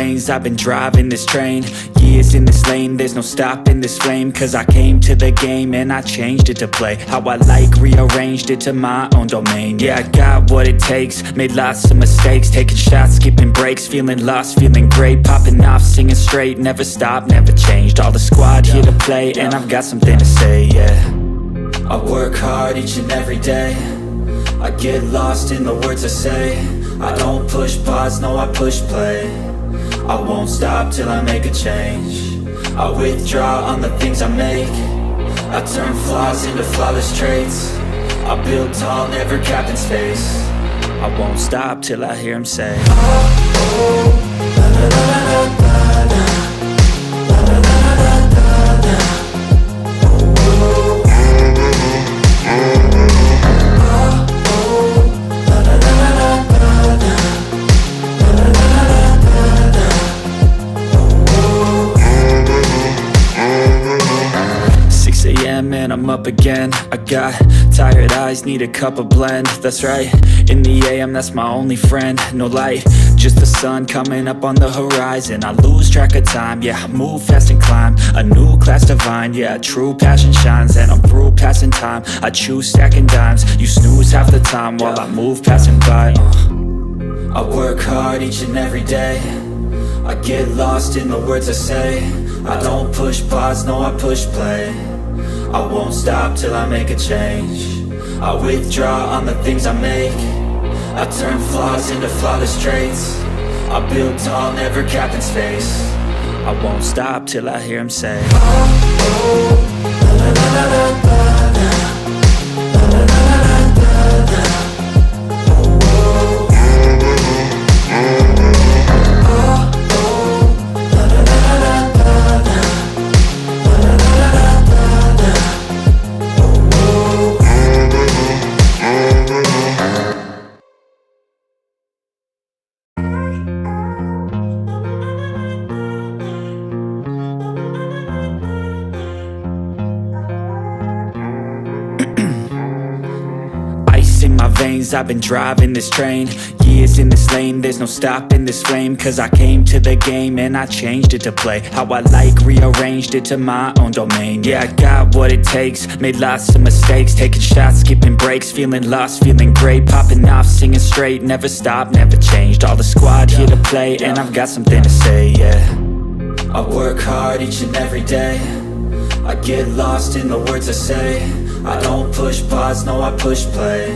veins, I've been driving this train. Years in this lane, there's no stopping this flame. Cause I came to the game and I changed it to play how I like, rearranged it to my own domain. Yeah, I got what it takes, made lots of mistakes, taking shots, skipping breaks, feeling lost, feeling great, popping off, singing straight, never stopped, never changed. All the squad here to play, and I've got something to say, yeah. I work hard each and every day, I get lost in the words I say. I don't push pause, no, I push play. I won't stop till I make a change. I withdraw on the things I make. I turn flaws into flawless traits. I build tall, never capped in space. I won't stop till I hear him say, oh, oh, la, la, la, la, la, la, la, la, la, la, la, la. And I'm up again. I got tired eyes, need a cup of blend. That's right, in the AM, that's my only friend. No light, just the sun coming up on the horizon. I lose track of time, yeah, I move fast and climb a new class divine, yeah, true passion shines. And I'm through passing time, I choose stacking dimes. You snooze half the time while I move passing by. I work hard each and every day, I get lost in the words I say. I don't push pause, no, I push play. I won't stop till I make a change. I withdraw on the things I make. I turn flaws into flawless traits. I build tall, never capped in space. I won't stop till I hear him say, oh, oh, la, la, la, la, la, la, la, la, la, la, la, la. I've been driving this train, years in this lane, there's no stopping this flame. Cause I came to the game and I changed it to play how I like, rearranged it to my own domain. Yeah, I got what it takes, made lots of mistakes, taking shots, skipping breaks, feeling lost, feeling great, popping off, singing straight, never stopped, never changed. All the squad here to play, and I've got something to say, yeah. I work hard each and every day, I get lost in the words I say. I don't push pause, no, I push play.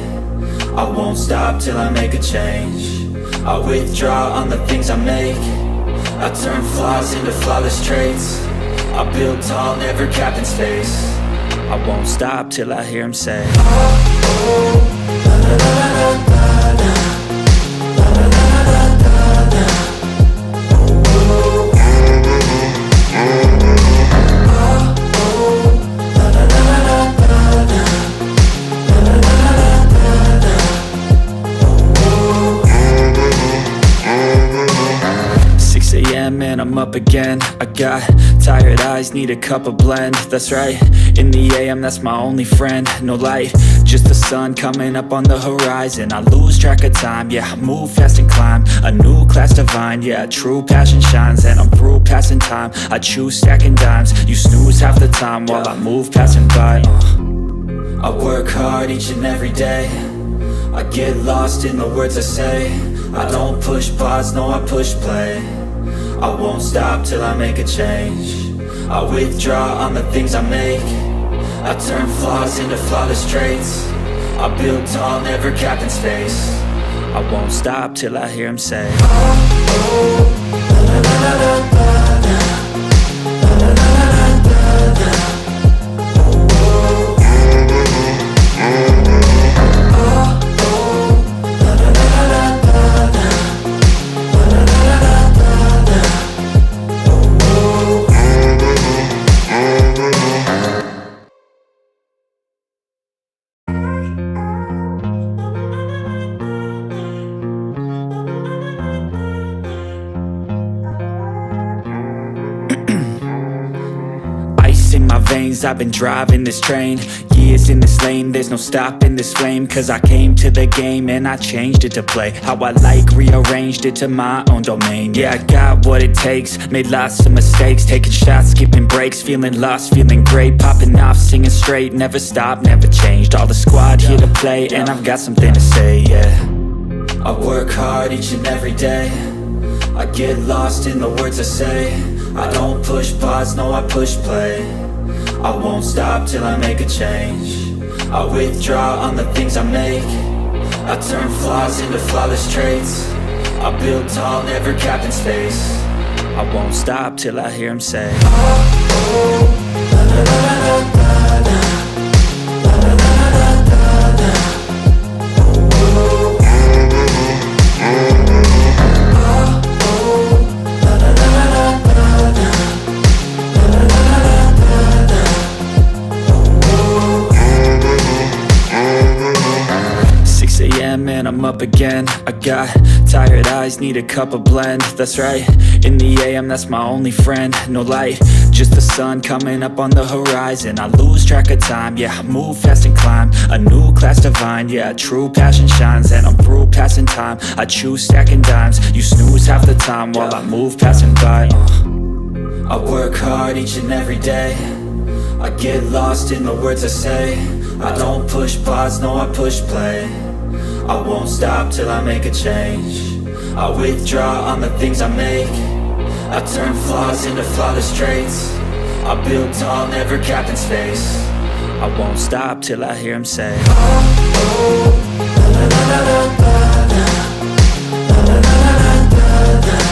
I won't stop till I make a change. I withdraw on the things I make. I turn flaws into flawless traits. I build tall, never capped in space. I won't stop till I hear him say, oh, oh, la, la, la, la, la, la, la, la, la, la, la, la. And I'm up again. I got tired eyes, need a cup of blend. That's right, in the AM, that's my only friend. No light, just the sun coming up on the horizon. I lose track of time, yeah, I move fast and climb a new class divine, yeah, true passion shines. And I'm through passing time, I choose stacking dimes. You snooze half the time while I move passing by. I work hard each and every day, I get lost in the words I say. I don't push pause, no, I push play. I won't stop till I make a change. I withdraw on the things I make. I turn flaws into flawless traits. I build tall, never capped in space. I won't stop till I hear him say, oh, oh, la, la, la, la, la, la, la, la, la, la, la, la. veins, I've been driving this train. Years in this lane, there's no stopping this flame. Cause I came to the game and I changed it to play how I like, rearranged it to my own domain. Yeah, I got what it takes, made lots of mistakes, taking shots, skipping breaks, feeling lost, feeling great, popping off, singing straight, never stopped, never changed. All the squad here to play, and I've got something to say, yeah. I work hard each and every day, I get lost in the words I say. I don't push pause, no, I push play. I won't stop till I make a change. I withdraw on the things I make. I turn flaws into flawless traits. I build tall, never capped in space. I won't stop till I hear him say, oh, oh, la, la, la, la, la, la, la, la, la, la, la, la. 6 a.m. and I'm up again. I got tired eyes, need a cup of blend. That's right, in the AM, that's my only friend. No light, just the sun coming up on the horizon. I lose track of time, yeah, I move fast and climb a new class divine, yeah, true passion shines. And I'm through passing time, I choose stacking dimes. You snooze half the time while I move passing by. I work hard each and every day, I get lost in the words I say. I don't push pause, no, I push play. I won't stop till I make a change. I withdraw on the things I make. I turn flaws into flawless traits. I build tall, never capped in space. I won't stop till I hear him say, oh, oh, la, la, la, la, la, la, la, la, la, la, la, la.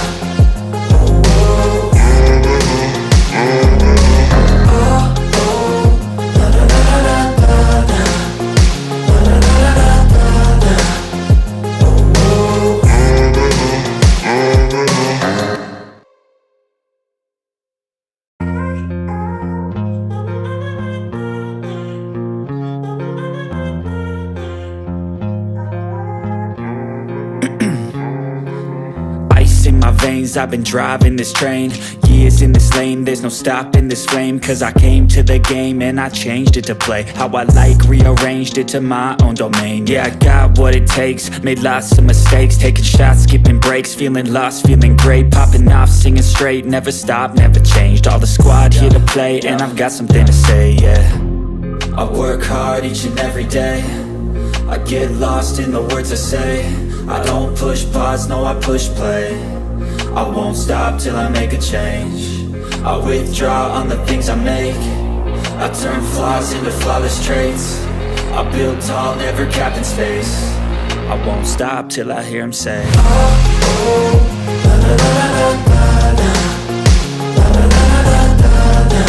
I've been driving this train, years in this lane, there's no stopping this flame. Cause I came to the game and I changed it to play how I like, rearranged it to my own domain. Yeah, I got what it takes, made lots of mistakes, taking shots, skipping breaks, feeling lost, feeling great, popping off, singing straight, never stopped, never changed. All the squad here to play, and I've got something to say, yeah. I work hard each and every day, I get lost in the words I say. I don't push pause, no, I push play. I won't stop till I make a change. I withdraw on the things I make. I turn flaws into flawless traits. I build tall, never capped in space. I won't stop till I hear him say, oh, oh, la, la, la, la, la, la, la, la, la, la, la, la.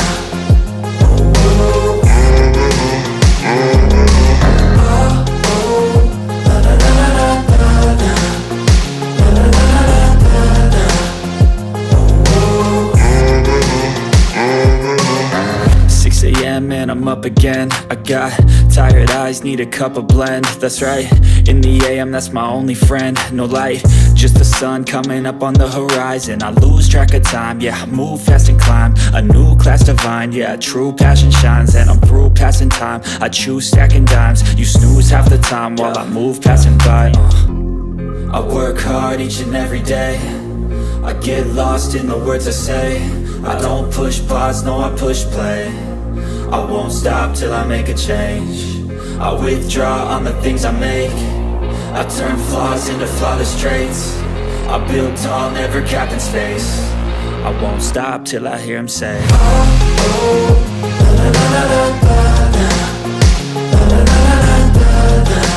And I'm up again. I got tired eyes, need a cup of blend. That's right, in the AM, that's my only friend. No light, just the sun coming up on the horizon. I lose track of time, yeah, I move fast and climb a new class divine, yeah, true passion shines. And I'm through passing time, I choose stacking dimes. You snooze half the time while I move passing by. I work hard each and every day, I get lost in the words I say. I don't push pause, no, I push play. I won't stop till I make a change. I withdraw on the things I make. I turn flaws into flawless traits. I build tall, never capped in space. I won't stop till I hear him say, oh, oh, la, la, la, la, la, la, la, la, la, la, la, la.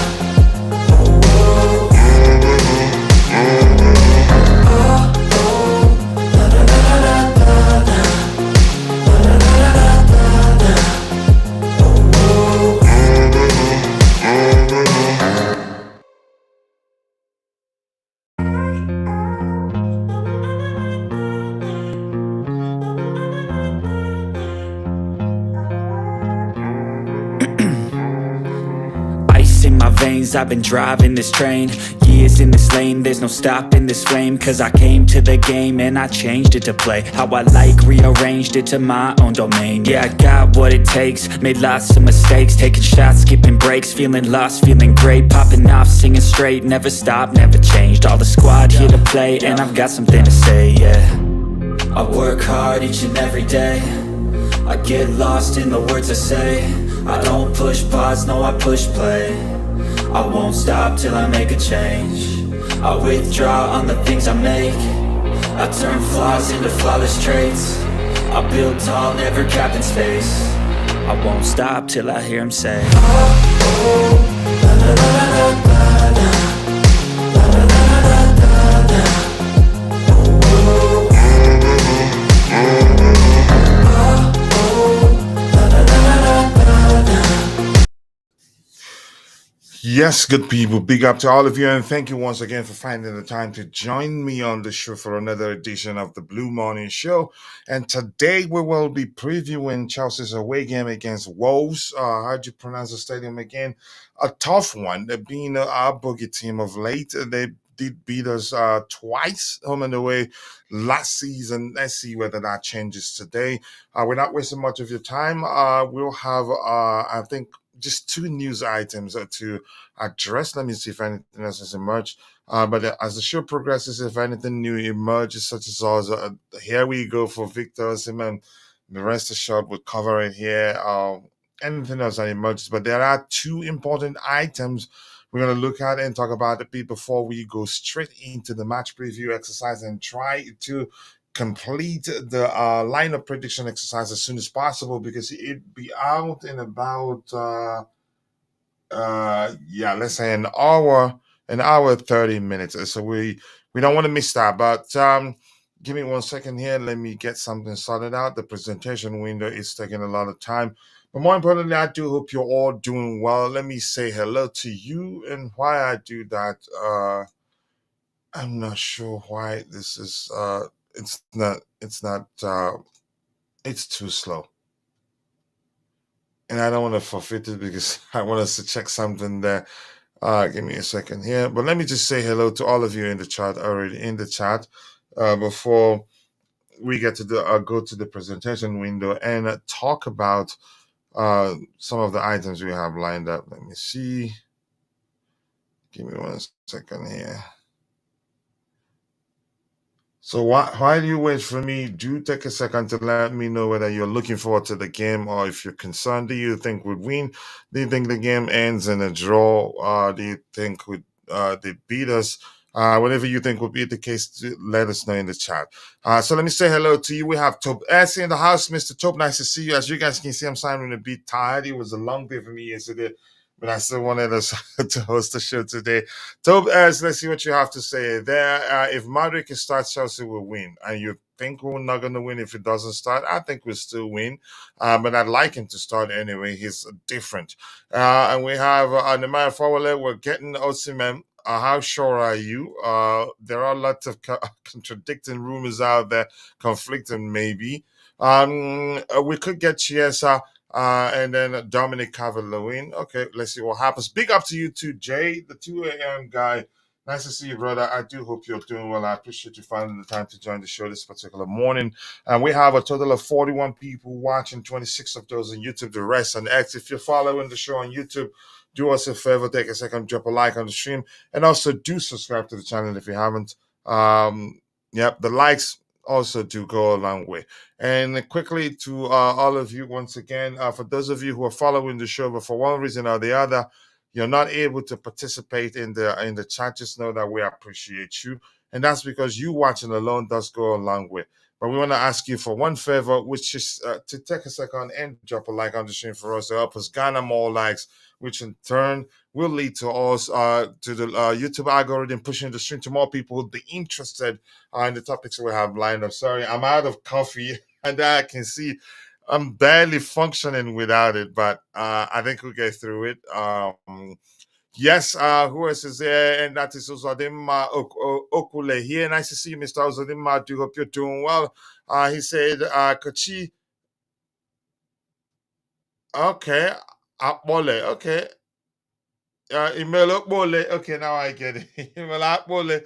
I've been driving this train. Years in this lane, there's no stopping this flame. Cause I came to the game and I changed it to play how I like, rearranged it to my own domain. Yeah, I got what it takes, made lots of mistakes, taking shots, skipping breaks, feeling lost, feeling great, popping off, singing straight, never stopped, never changed. All the squad here to play, and I've got something to say, yeah. I work hard each and every day, I get lost in the words I say. I don't push pause, no, I push play. I won't stop till I make a change. I withdraw on the things I make. I turn flaws into flawless traits. I build tall, never capped in space. I won't stop till I hear him say, oh, oh, la la la la la la, la la la la la la, oh, oh, Yes, good people. Big up to all of you, and thank you once again for finding the time to join me on the show for another edition of the Blue Morning Show. And today we will be previewing Chelsea's away game against Wolves. How'd you pronounce the stadium again? A tough one. They've been our boogie team of late. They did beat us twice home and away last season. Let's see whether that changes today. We're not wasting much of your time. We'll have, I think, just two news items to address. Let me see if anything else has emerged. But as the show progresses, if anything new emerges, such as also, here we go for Victor Osimhen. The rest assured we'll cover it here. Anything else that emerges. But there are two important items we're going to look at and talk about it before we go straight into the match preview exercise and try to complete the lineup prediction exercise as soon as possible, because it'd be out in about let's say an hour 30 minutes. So we don't want to miss that. But give me 1 second here. Let me get something sorted out. The presentation window is taking a lot of time. But more importantly, I do hope you're all doing well. Let me say hello to you. And why I do that, I'm not sure why this is it's too slow. And I don't want to forfeit it because I want us to check something there. Give me a second here. But let me just say hello to all of you in the chat, already in the chat, before we get to go to the presentation window and talk about some of the items we have lined up. Let me see. Give me 1 second here. So while you wait for me, do take a second to let me know whether you're looking forward to the game or if you're concerned. Do you think we'd win? Do you think the game ends in a draw? Do you think they beat us? Whatever you think would be the case, let us know in the chat. So let me say hello to you. We have Tob S in the house. Mr. Tob, nice to see you. As you guys can see, I'm sounding a bit tired. It was a long day for me yesterday, but I still wanted us to host the show today. Tob S, let's see what you have to say there. If Madrid can start, Chelsea will win. And you think we're not going to win if it doesn't start? I think we'll still win. But I'd like him to start anyway. He's different. And we have Nemanja Fowler. We're getting Osimhen. How sure are you? There are lots of contradicting rumors out there, conflicting maybe. We could get Chiesa and then Dominic Calvert-Lewin. Okay, let's see what happens. Big up to you too, Jay, the 2 a.m. guy. Nice to see you, brother. I do hope you're doing well. I appreciate you finding the time to join the show this particular morning. And we have a total of 41 people watching, 26 of those on YouTube, the rest on X. If you're following the show on YouTube, do us a favor, take a second, drop a like on the stream, and also do subscribe to the channel if you haven't. The likes also do go a long way. And quickly to all of you, once again, for those of you who are following the show, but for one reason or the other, you're not able to participate in the chat, just know that we appreciate you. And that's because you watching alone does go a long way. But we want to ask you for one favor, which is to take a second and drop a like on the stream for us to help us garner more likes, which in turn will lead to us to the YouTube algorithm pushing the stream to more people who'd be interested in the topics we have lined up. Sorry, I'm out of coffee, and I can see I'm barely functioning without it, but I think we'll get through it. Yes, who else is there? And that is Uzodimma Okule here. Nice to see you, Mr. Uzodimma. Do hope you're doing well. He said, Kochi. Okay. Apole. Okay. Imelo Bole. Okay, now I get it. Imelo Bole.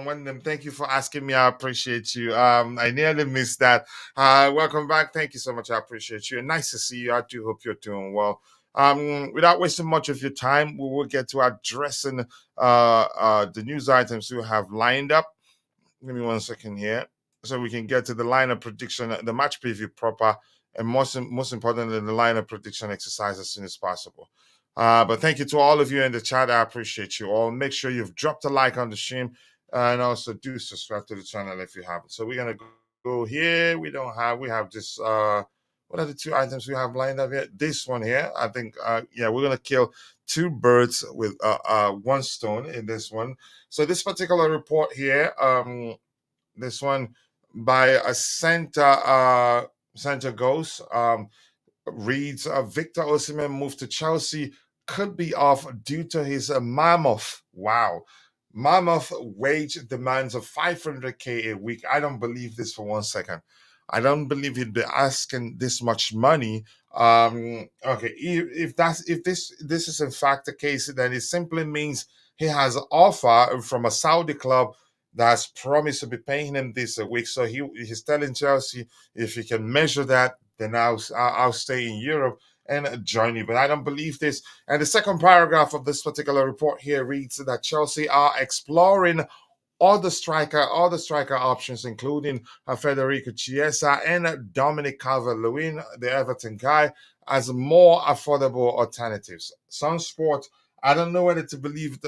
One them. Thank you for asking me. I appreciate you. I nearly missed that. Welcome back. Thank you so much. I appreciate you. And nice to see you. I do hope you're doing well. Without wasting much of your time, we will get to addressing the news items we have lined up. Give me 1 second here, so we can get to the lineup prediction, the match preview proper, and most importantly, the lineup prediction exercise as soon as possible. But thank you to all of you in the chat. I appreciate you all. Make sure you've dropped a like on the stream, and also do subscribe to the channel if you haven't. So we're gonna go here. We have this. What are the two items we have lined up here? This one here. I think. Yeah, we're gonna kill two birds with one stone in this one. So this particular report here, this one by a center goes, reads Victor Osimhen move to Chelsea could be off due to his mammoth wage demands of 500k a week. I don't believe this for 1 second. I don't believe he'd be asking this much money. Okay, if this is in fact the case, then it simply means he has an offer from a Saudi club that's promised to be paying him this a week. So he's telling Chelsea, if he can measure that, then I'll stay in Europe and join you. But I don't believe this. And the second paragraph of this particular report here reads that Chelsea are exploring all the striker options, including Federico Chiesa and Dominic Calvert-Lewin, the Everton guy, as more affordable alternatives. Some Sport, I don't know whether to believe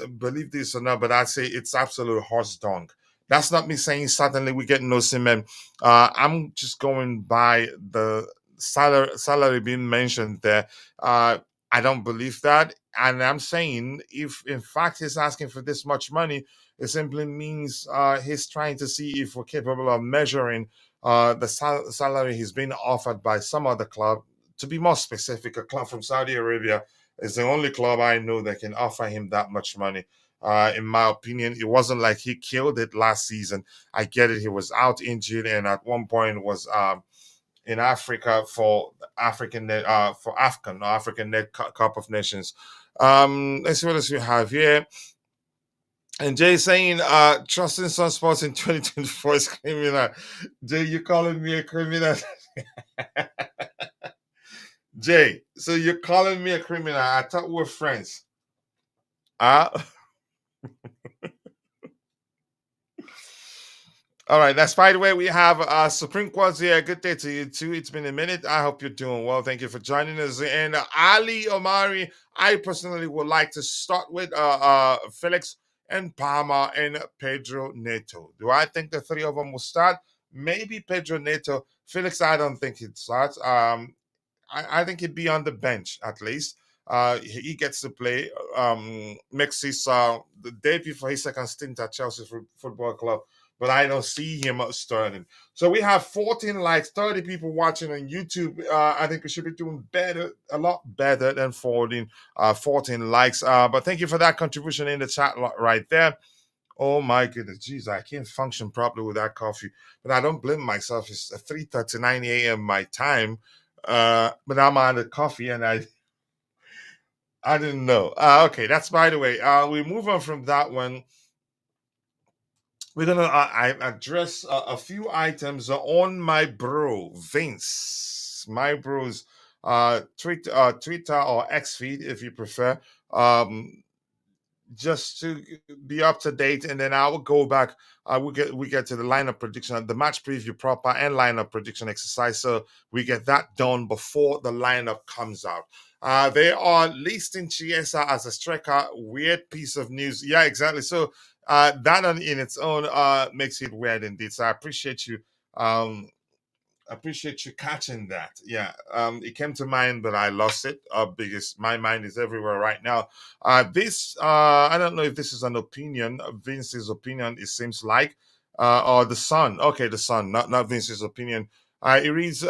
this or not, but I'd say it's absolute horse dung. That's not me saying suddenly we get no cement. I'm just going by the salary being mentioned there. I don't believe that. And I'm saying if in fact he's asking for this much money, it simply means he's trying to see if we're capable of measuring the salary he's been offered by some other club. To be more specific, a club from Saudi Arabia is the only club I know that can offer him that much money. In my opinion, it wasn't like he killed it last season. I get it; he was out injured, and at one point was in Africa for African Net Cup of Nations. Let's see what else we have here. And Jay saying, trusting Sun Sports in 2024 is criminal. Jay, you calling me a criminal? Jay, so you're calling me a criminal. I thought we were friends. All right, that's by the way. We have Supreme Quads here. Good day to you too. It's been a minute. I hope you're doing well. Thank you for joining us. And Ali Omari, I personally would like to start with Felix and Palmer and Pedro Neto. Do I think the three of them will start? Maybe Pedro Neto. Felix, I don't think he'd start. I think he'd be on the bench at least. He gets to play. Makes his the debut for his second stint at Chelsea Football Club, but I don't see him starting. So we have 14 likes, 30 people watching on YouTube. I think we should be doing better, a lot better than 14 likes. But thank you for that contribution in the chat right there. Oh my goodness, geez, I can't function properly with that coffee. But I don't blame myself. It's 3:39 a.m. my time. But I'm on the coffee and I didn't know. Okay, that's by the way. We move on from that one. We're gonna I address a few items on my bro Vince, my bro's Twitter or X feed if you prefer. Just to be up to date, and then I will go back. We get to the lineup prediction, the match preview proper, and lineup prediction exercise. So we get that done before the lineup comes out. They are listing Chiesa as a striker. Weird piece of news. Yeah, exactly. So that in its own makes it weird indeed. So I appreciate you. Appreciate you catching that. Yeah, it came to mind, but I lost it because my mind is everywhere right now. This I don't know if this is an opinion, Vince's opinion. It seems like, or the Sun. Okay, the Sun, not Vince's opinion. It reads, he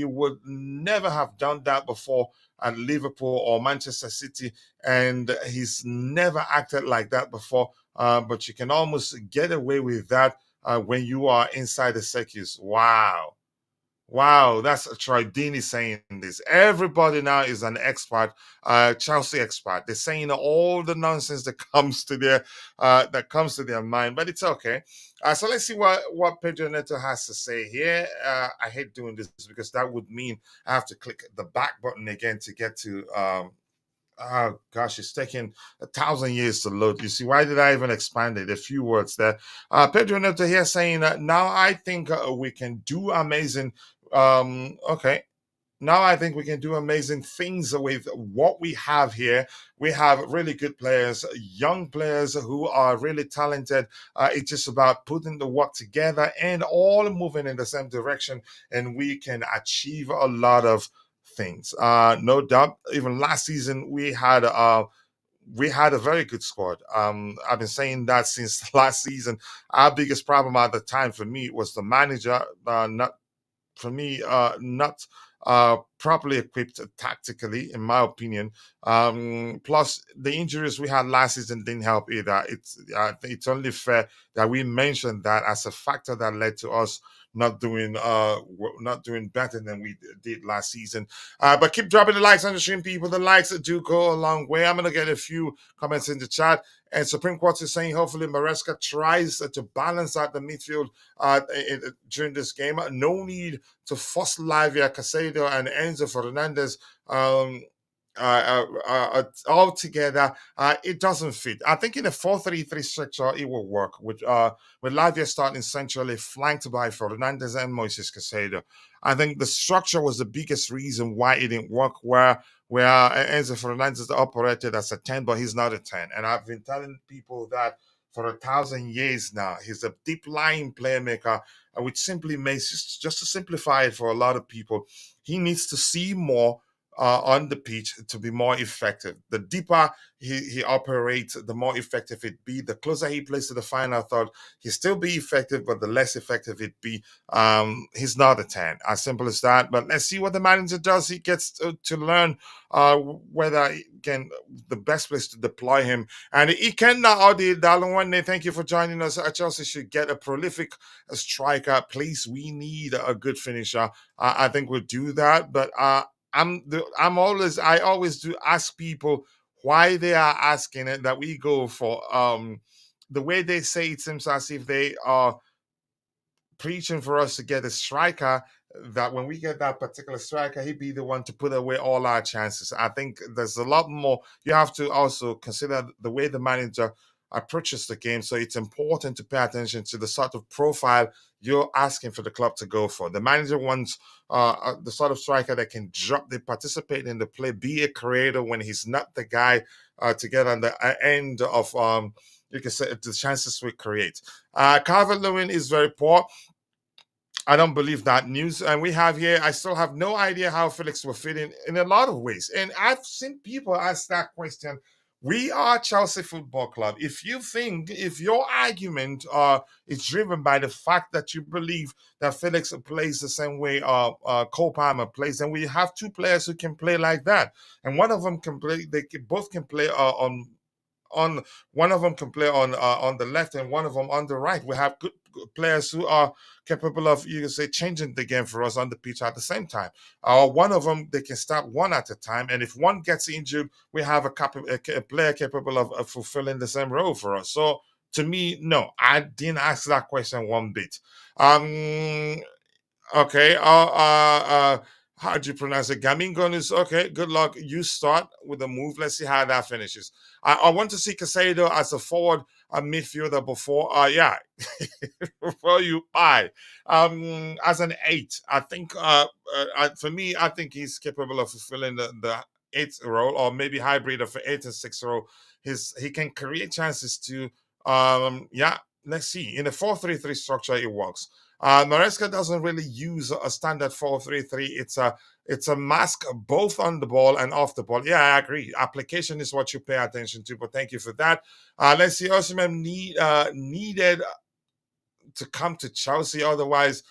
would never have done that before at Liverpool or Manchester City, and he's never acted like that before. But you can almost get away with that when you are inside the circus. Wow. Wow, that's Tridini saying this. Everybody now is an expert, Chelsea expert. They're saying all the nonsense that comes to their mind, but it's okay. So let's see what Pedro Neto has to say here. I hate doing this because that would mean I have to click the back button again to get to oh gosh, it's taking 1,000 years to load. You see, why did I even expand it? A few words there. Pedro Neto here saying, now I think we can do amazing. Okay. Now I think we can do amazing things with what we have here. We have really good players, young players who are really talented. It's just about putting the work together and all moving in the same direction, and we can achieve a lot of things. No doubt. Even last season, we had a very good squad. I've been saying that since last season. Our biggest problem at the time for me was the manager, not for me, not properly equipped tactically, in my opinion. Plus, the injuries we had last season didn't help either. It's only fair that we mentioned that as a factor that led to us not doing better than we did last season. But keep dropping the likes on the stream, people. The likes do go a long way. I'm gonna get a few comments in the chat. And Supreme Court is saying hopefully Maresca tries to balance out the midfield during this game. No need to force Lavia, Casado, and Enzo Fernandez all together. It doesn't fit. I think in a 4-3-3 structure, it will work with Lavia starting centrally, flanked by Fernandez and Moises Casado. I think the structure was the biggest reason why it didn't work. Where Enzo Fernandez operated as a 10, but he's not a 10. And I've been telling people that for 1,000 years now. He's a deep lying playmaker, which simply makes, just to simplify it for a lot of people, he needs to see more on the pitch to be more effective. The deeper he operates, the more effective it be. The closer he plays to the final third, he still be effective, but the less effective it be. He's not a 10. As simple as that. But let's see what the manager does. He gets to learn whether he can the best place to deploy him. And Ikenna Odi Dalunwane, thank you for joining us. Chelsea should get a prolific striker. Please, we need a good finisher. I think we'll do that. But I always do ask people why they are asking it that we go for. The way they say it seems as if they are preaching for us to get a striker, that when we get that particular striker, he'd be the one to put away all our chances. I think there's a lot more. You have to also consider the way the manager approaches the game. So it's important to pay attention to the sort of profile you're asking for the club to go for. The manager wants the sort of striker that can participate in the play, be a creator when he's not the guy to get on the end of you can say the chances we create. Calvert-Lewin is very poor. I don't believe that news. And we have here, I still have no idea how Felix will fit in a lot of ways. And I've seen people ask that question. We are Chelsea Football Club. If your argument is driven by the fact that you believe that Felix plays the same way Cole Palmer plays, then we have two players who can play like that. And one of them can play, both can play on one of them can play on the left and one of them on the right. We have good players who are capable of, you can say, changing the game for us on the pitch at the same time. One of them, they can start one at a time, and if one gets injured, we have a player capable of fulfilling the same role for us. So to me, no, I didn't ask that question one bit. Okay. How do you pronounce it? Gamingon is okay. Good luck. You start with the move. Let's see how that finishes. I want to see Casado as a forward, a midfielder before. Yeah, before you buy. As an 8, I think. For me, I think he's capable of fulfilling the 8 role, or maybe hybrid of an 8 and 6 role. He can create chances to. Yeah. Let's see. In a 4-3-3 structure, it works. Maresca doesn't really use a standard 4-3-3. It's a mask both on the ball and off the ball. Yeah, I agree. Application is what you pay attention to, but thank you for that. Let's see. Osimhen needed to come to Chelsea. Otherwise,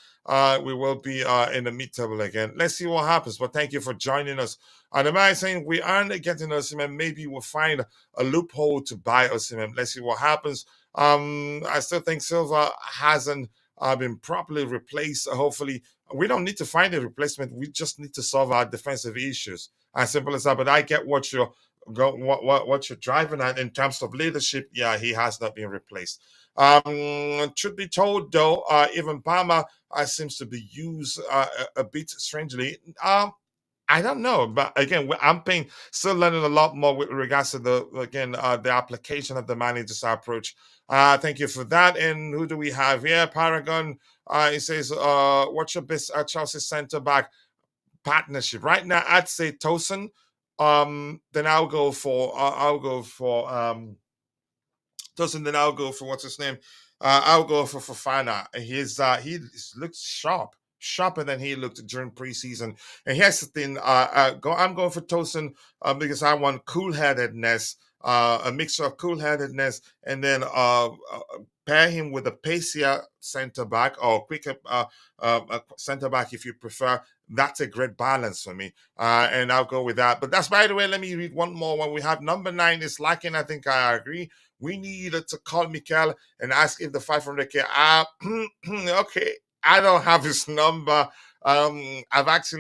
we will be in the mid-table again. Let's see what happens. But thank you for joining us. And am I saying we aren't getting Osimhen? Maybe we'll find a loophole to buy Osimhen. Let's see what happens. I still think Silva hasn't been properly replaced. Hopefully, We don't need to find a replacement. We just need to solve our defensive issues. As simple as that. But I get what you're what you're driving at in terms of leadership. Yeah, he has not been replaced. Truth be told, though, even Palmer seems to be used a bit strangely. I don't know, but again, I'm paying, still learning a lot more with regards to the application of the manager's approach. Thank you for that. And who do we have here? Paragon. It says, "What's your best Chelsea centre back partnership right now?" I'd say Tosin. Then I'll go for doesn't then I'll go for what's his name? I'll go for Fofana. He looks sharper than he looked during preseason. And here's the thing: I'm going for Tosin because I want cool-headedness, a mixture of cool-headedness, and then pair him with a pacier centre back or quicker centre back if you prefer. That's a great balance for me, and I'll go with that. But that's, by the way. Let me read one more. When we have number 9 is lacking, I think I agree. We needed to call Mikel and ask if the 500k. Okay, I don't have his number. I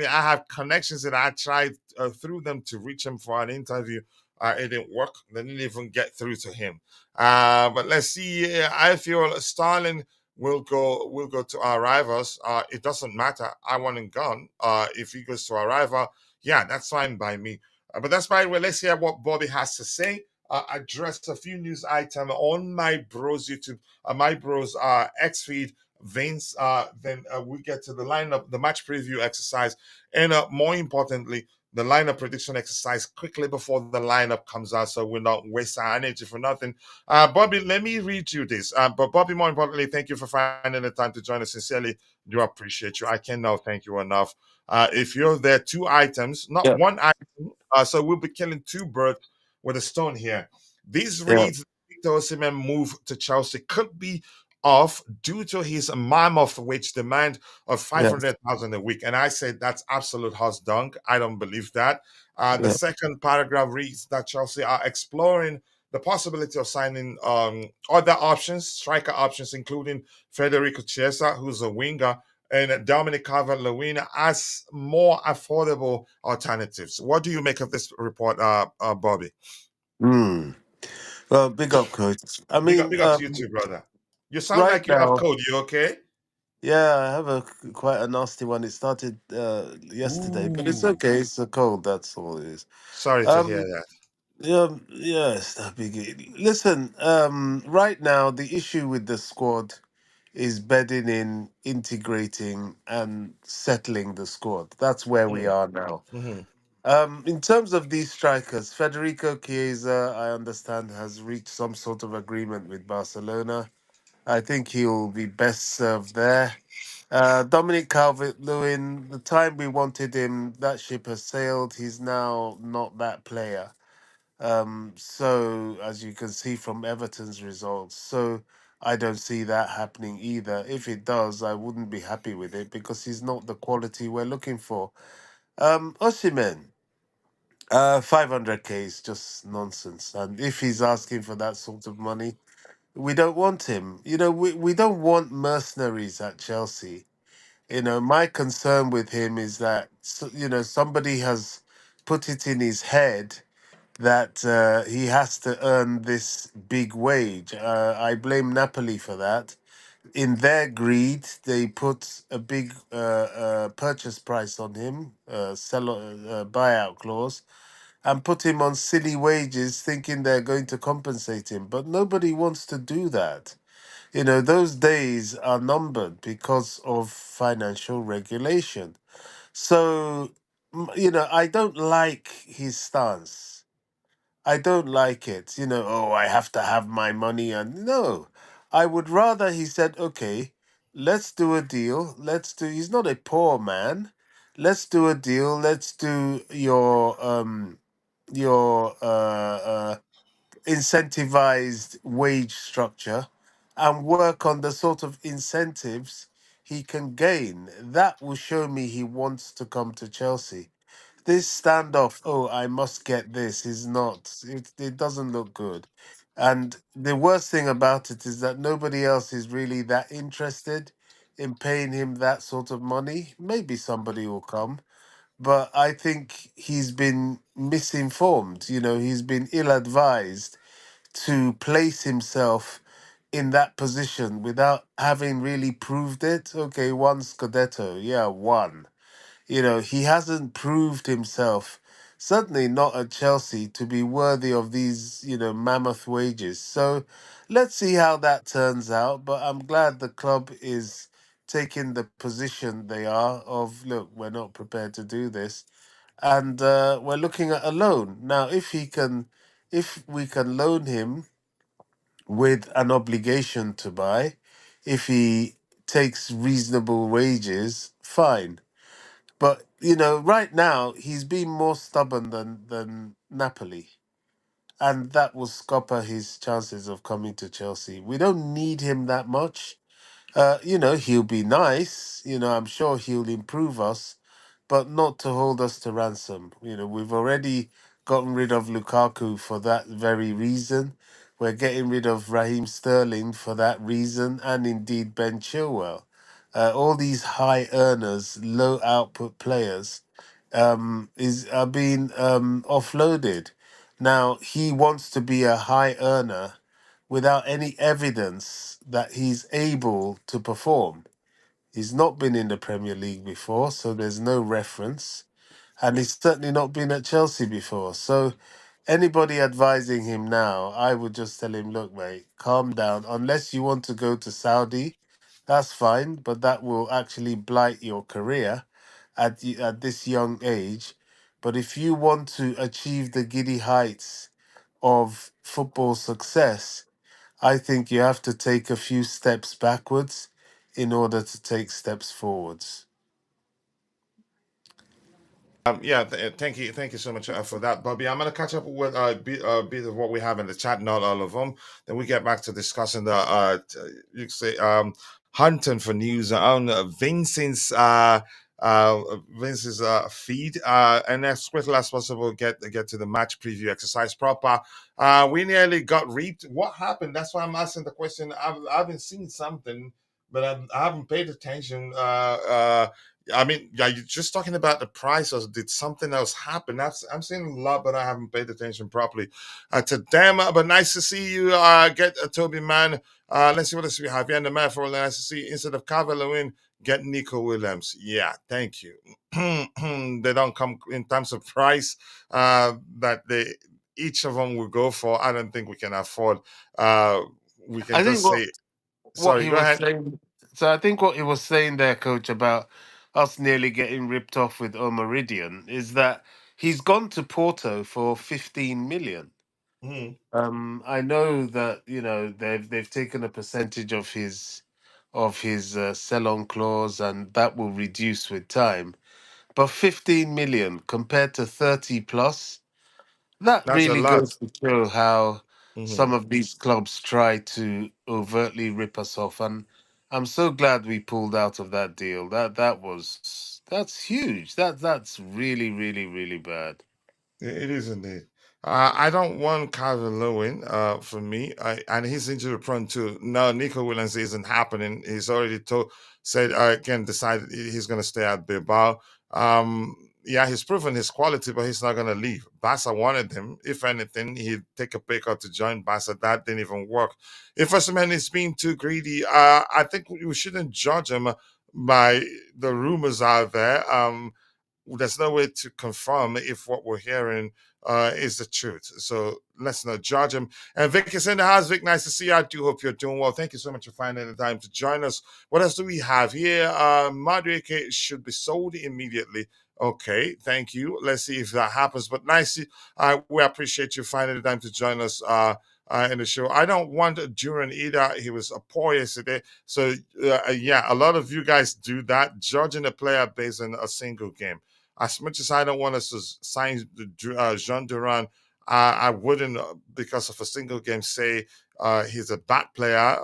have connections that I tried through them to reach him for an interview. It didn't work. They didn't even get through to him. But let's see. I feel Starling will go to our rivals. It doesn't matter. I want him gone. If he goes to our rival, yeah, that's fine by me. But that's by the way. Let's hear what Bobby has to say. Address a few news items on my bros YouTube, my bros X feed. Veins. Then we get to the lineup, the match preview exercise, and more importantly, the lineup prediction exercise quickly before the lineup comes out, so we're not wasting our energy for nothing. Bobby, let me read you this. But Bobby, more importantly, thank you for finding the time to join us. Sincerely, do appreciate you. I cannot thank you enough. If you're there, 2 items, not Yeah, one item. So we'll be killing 2 birds with a stone here. This yeah, reads Victor Osimhen move to Chelsea could be off due to his mammoth wage demand of yeah, 500,000 a week. And I said that's absolute hot dunk. I don't believe that. The yeah. second paragraph reads that Chelsea are exploring the possibility of signing other options, striker options, including Federico Chiesa, who's a winger, and Dominic Calvert-Lewin as more affordable alternatives. What do you make of this report, Bobby? Hmm. Well, big up, coach. I mean, Big up to you too, brother. You sound right like you have now, cold. You okay? yeah, I have a quite a nasty one. It started yesterday, but it's Ooh, okay. It's a cold. That's all it is. sorry to hear Um, that. yeah, yes, that big. Listen, right now the issue with the squad is bedding in, integrating, and settling the squad. That's where we Mm, are now. hmm In terms of these strikers, Federico Chiesa, I understand, has reached some sort of agreement with Barcelona. I think he'll be best served there. Dominic Calvert-Lewin, the time we wanted him, that ship has sailed. He's now not that player. So, as you can see from Everton's results, so I don't see that happening either. If it does, I wouldn't be happy with it because he's not the quality we're looking for. Osimhen. 500k is just nonsense. And if he's asking for that sort of money, we don't want him. We don't want mercenaries at Chelsea. My concern with him is that, somebody has put it in his head that he has to earn this big wage. I blame Napoli for that. In their greed, they put a big purchase price on him, buyout clause, and put him on silly wages thinking they're going to compensate him. But nobody wants to do that. Those days are numbered because of financial regulation. So, I don't like his stance. I don't like it. Oh, I have to have my money. And no, I would rather he said, okay, let's do a deal. He's not a poor man. Let's do a deal. Let's do your incentivized wage structure and work on the sort of incentives he can gain. That will show me he wants to come to Chelsea. This standoff, oh, I must get this, is not, it doesn't look good. And the worst thing about it is that nobody else is really that interested in paying him that sort of money. Maybe somebody will come, but I think he's been misinformed. You know, he's been ill advised to place himself in that position without having really proved it. Okay, one Scudetto, yeah, one. You know, he hasn't proved himself, certainly not at Chelsea, to be worthy of these, mammoth wages. So let's see how that turns out. But I'm glad the club is taking the position they are of, look, we're not prepared to do this. And we're looking at a loan. Now, if we can loan him with an obligation to buy, if he takes reasonable wages, fine. But right now he's been more stubborn than Napoli, and that will scupper his chances of coming to Chelsea. We don't need him that much. He'll be nice. I'm sure he'll improve us, but not to hold us to ransom. We've already gotten rid of Lukaku for that very reason. We're getting rid of Raheem Sterling for that reason, and indeed Ben Chilwell. All these high earners, low output players, is are being offloaded. Now he wants to be a high earner without any evidence that he's able to perform. He's not been in the Premier League before, so there's no reference. And he's certainly not been at Chelsea before. So anybody advising him now, I would just tell him, look, mate, calm down. Unless you want to go to Saudi, that's fine, but that will actually blight your career at this young age. But if you want to achieve the giddy heights of football success, I think you have to take a few steps backwards in order to take steps forwards. Yeah, thank you so much for that, Bobby. I'm gonna catch up with a bit of what we have in the chat, not all of them. Then we get back to discussing the you could say hunting for news on Vince's feed, and as quickly as possible get to the match preview exercise proper. We nearly got reaped. What happened? That's why I'm asking the question. I've been seeing something, but I haven't paid attention. I mean, yeah, you're just talking about the price, or did something else happen? I'm seeing a lot, but I haven't paid attention properly to them. But nice to see you get Toby Man. Let's see what else we have here in the man for. Nice to see instead of Calvert-Lewin, get Nico Williams. Yeah, thank you. They don't come in terms of price that they each of them will go for. I don't think we can afford. We can I think just say, what sorry, he go was ahead. saying. So I think what he was saying there, coach, about us nearly getting ripped off with Omeridian is that he's gone to Porto for 15 million. Mhm. I know that they've taken a percentage of his sell-on clause, and that will reduce with time. But 15 million compared to 30 plus, that That's a really lot. goes to show how some Mhm. of these clubs try to overtly rip us off. And I'm so glad we pulled out of that deal. That's huge. That's really, really, really bad. It is indeed. I don't want Calvin Lewin for me, and he's injury prone too. No, Nico Williams isn't happening. He's already said again decided he's going to stay at Bilbao. Yeah, he's proven his quality, but he's not going to leave. Barca wanted him. If anything, he'd take a pay cut to join Barca. That didn't even work. If Osimhen is being too greedy, I think we shouldn't judge him by the rumors out there. There's no way to confirm if what we're hearing is the truth. So let's not judge him. And Vic is in the house. Vic, nice to see you. I do hope you're doing well. Thank you so much for finding the time to join us. What else do we have here? Madueke should be sold immediately. Okay, thank you. Let's see if that happens. But nice, we appreciate you finding the time to join us in the show. I don't want Duran either. He was poor yesterday. So, yeah, a lot of you guys do that, judging a player based on a single game. As much as I don't want us to sign Jean Duran, I wouldn't, because of a single game, say he's a bad player.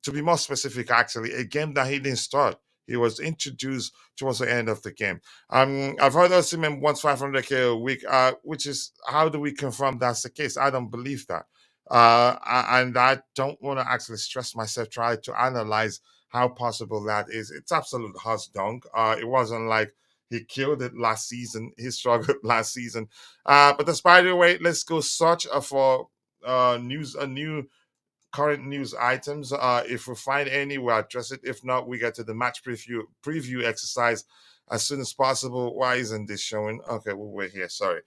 To be more specific, actually, a game that he didn't start. He was introduced towards the end of the game. I've heard Osimhen wants 500K a week, which is, how do we confirm that's the case? I don't believe that. And I don't want to actually stress myself trying to analyze how possible that is. It's absolute hot dunk. It wasn't like he killed it last season. He struggled last season. But despite the way, let's go search for news, a new current news items. If we find any, we'll address it. If not, we get to the match preview exercise as soon as possible. Why isn't this showing? Okay, we'll wait here. Sorry.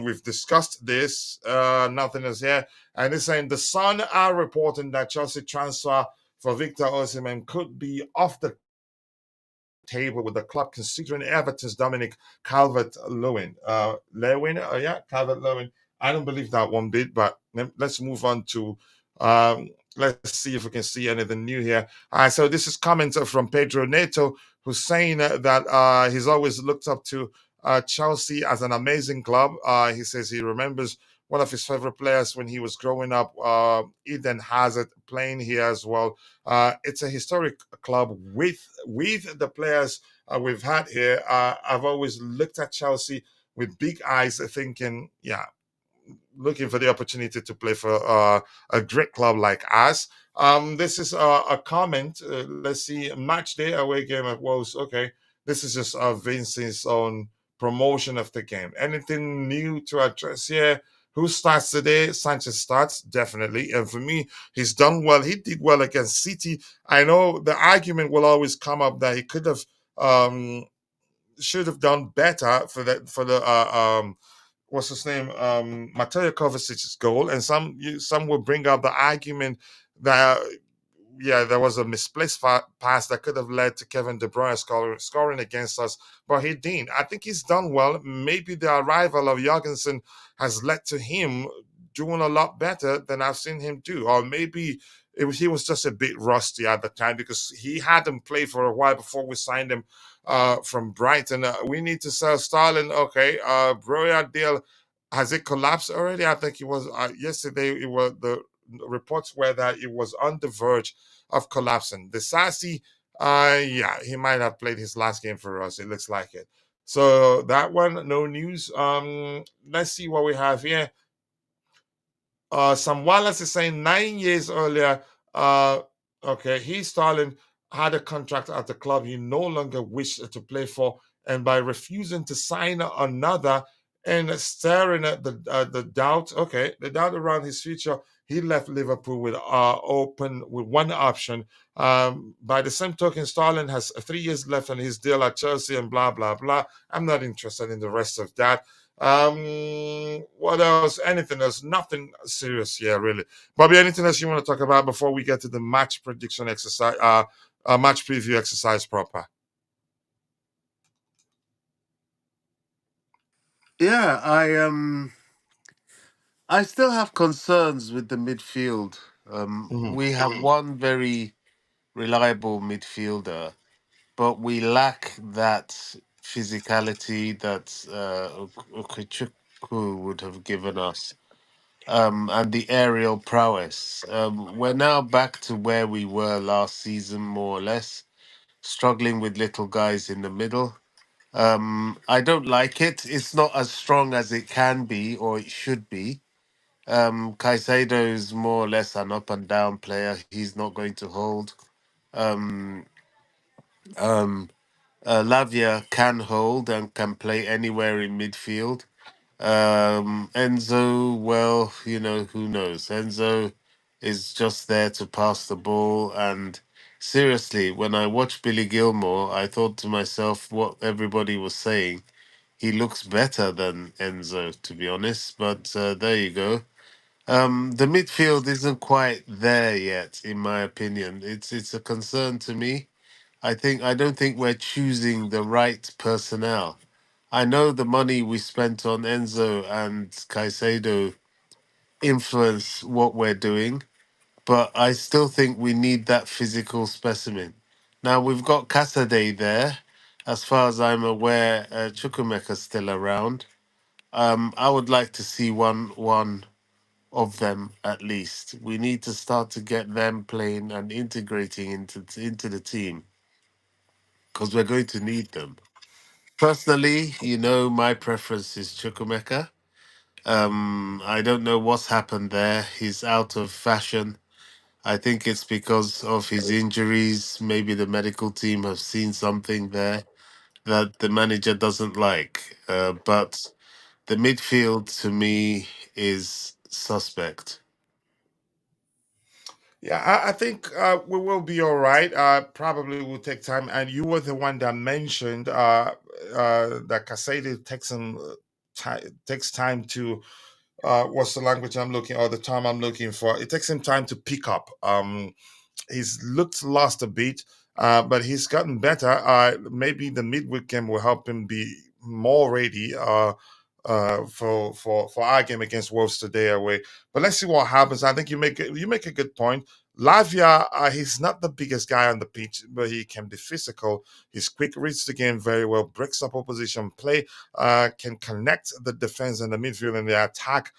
We've discussed this. Nothing is here. And it's saying the Sun are reporting that Chelsea transfer for Victor Osimhen could be off the table with the club considering Everton's Dominic Calvert-Lewin. Calvert-Lewin. I don't believe that one bit, but let's move on to let's see if we can see anything new here. So this is comment from Pedro Neto, who's saying that he's always looked up to Chelsea as an amazing club. He says he remembers one of his favorite players when he was growing up, Eden Hazard, playing here as well. It's a historic club with the players we've had here. I've always looked at Chelsea with big eyes, thinking, yeah, looking for the opportunity to play for a great club like us. This is a comment. Let's see, match day away game at Wolves. Okay, this is just Vince's own promotion of the game. Anything new to address here? Who starts today? Sanchez starts, definitely. And for me, he's done well. He did well against City. I know the argument will always come up that he could have should have done better for the what's his name, Mateo Kovacic's goal, and some will bring up the argument that yeah, there was a misplaced pass that could have led to Kevin De Bruyne scoring against us, but he didn't. I think he's done well. Maybe the arrival of Jorgensen has led to him doing a lot better than I've seen him do, or maybe he was just a bit rusty at the time because he hadn't played for a while before we signed him from Brighton. We need to sell Starling. Okay, Broya deal, has it collapsed already? I think it was yesterday. It was the reports were that it was on the verge of collapsing. The Sassy, yeah, he might have played his last game for us. It looks like it. So that one, no news. Let's see what we have here. Sam Wallace is saying 9 years earlier, uh, okay, Starling had a contract at the club he no longer wished to play for, and by refusing to sign another and staring at the doubt, okay, the doubt around his future, he left Liverpool with one option. By the same token, Starling has 3 years left on his deal at Chelsea and blah blah blah. I'm not interested in the rest of that. What else? Anything else? Nothing serious here, really. Bobby, anything else you want to talk about before we get to the match prediction exercise, match preview exercise proper? Yeah, I still have concerns with the midfield. Mhm. We have one very reliable midfielder, but we lack that physicality that Okechukwu would have given us, and the aerial prowess. We're now back to where we were last season, more or less, struggling with little guys in the middle. I don't like it. It's not as strong as it can be or it should be. Caicedo is more or less an up and down player. He's not going to hold. Um, um, Lavia can hold and can play anywhere in midfield. Enzo, well, who knows? Enzo is just there to pass the ball. And seriously, when I watched Billy Gilmore, I thought to myself what everybody was saying. He looks better than Enzo, to be honest. But there you go. The midfield isn't quite there yet, in my opinion. It's a concern to me. I don't think we're choosing the right personnel. I know the money we spent on Enzo and Caicedo influence what we're doing, but I still think we need that physical specimen. Now we've got Casaday there. As far as I'm aware, Chukwemeka's still around. I would like to see one of them at least. We need to start to get them playing and integrating into the team because we're going to need them. Personally, my preference is Chukwemeka. I don't know what's happened there. He's out of fashion. I think it's because of his injuries. Maybe the medical team have seen something there that the manager doesn't like. But the midfield to me is suspect. Yeah, I think we will be all right. Probably will take time. And you were the one that mentioned that Casado takes time to what's the language I'm looking or the term I'm looking for? It takes him time to pick up. He's looked lost a bit, but he's gotten better. Maybe the midweek game will help him be more ready for our game against Wolves today away. But let's see what happens. I think you make a good point. Lavia, he's not the biggest guy on the pitch, but he can be physical. He's quick, reads the game very well, breaks up opposition play, can connect the defense and the midfield and the attack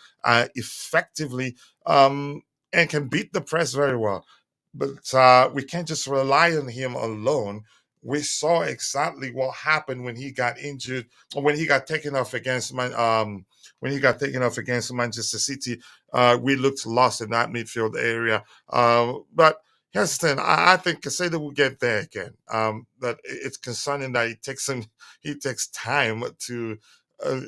effectively, and can beat the press very well. But we can't just rely on him alone. We saw exactly what happened when he got injured, or when he got taken off against when he got taken off against Manchester City. We looked lost in that midfield area. But here's the thing: I think Casado will get there again. But it's concerning that he takes time to uh,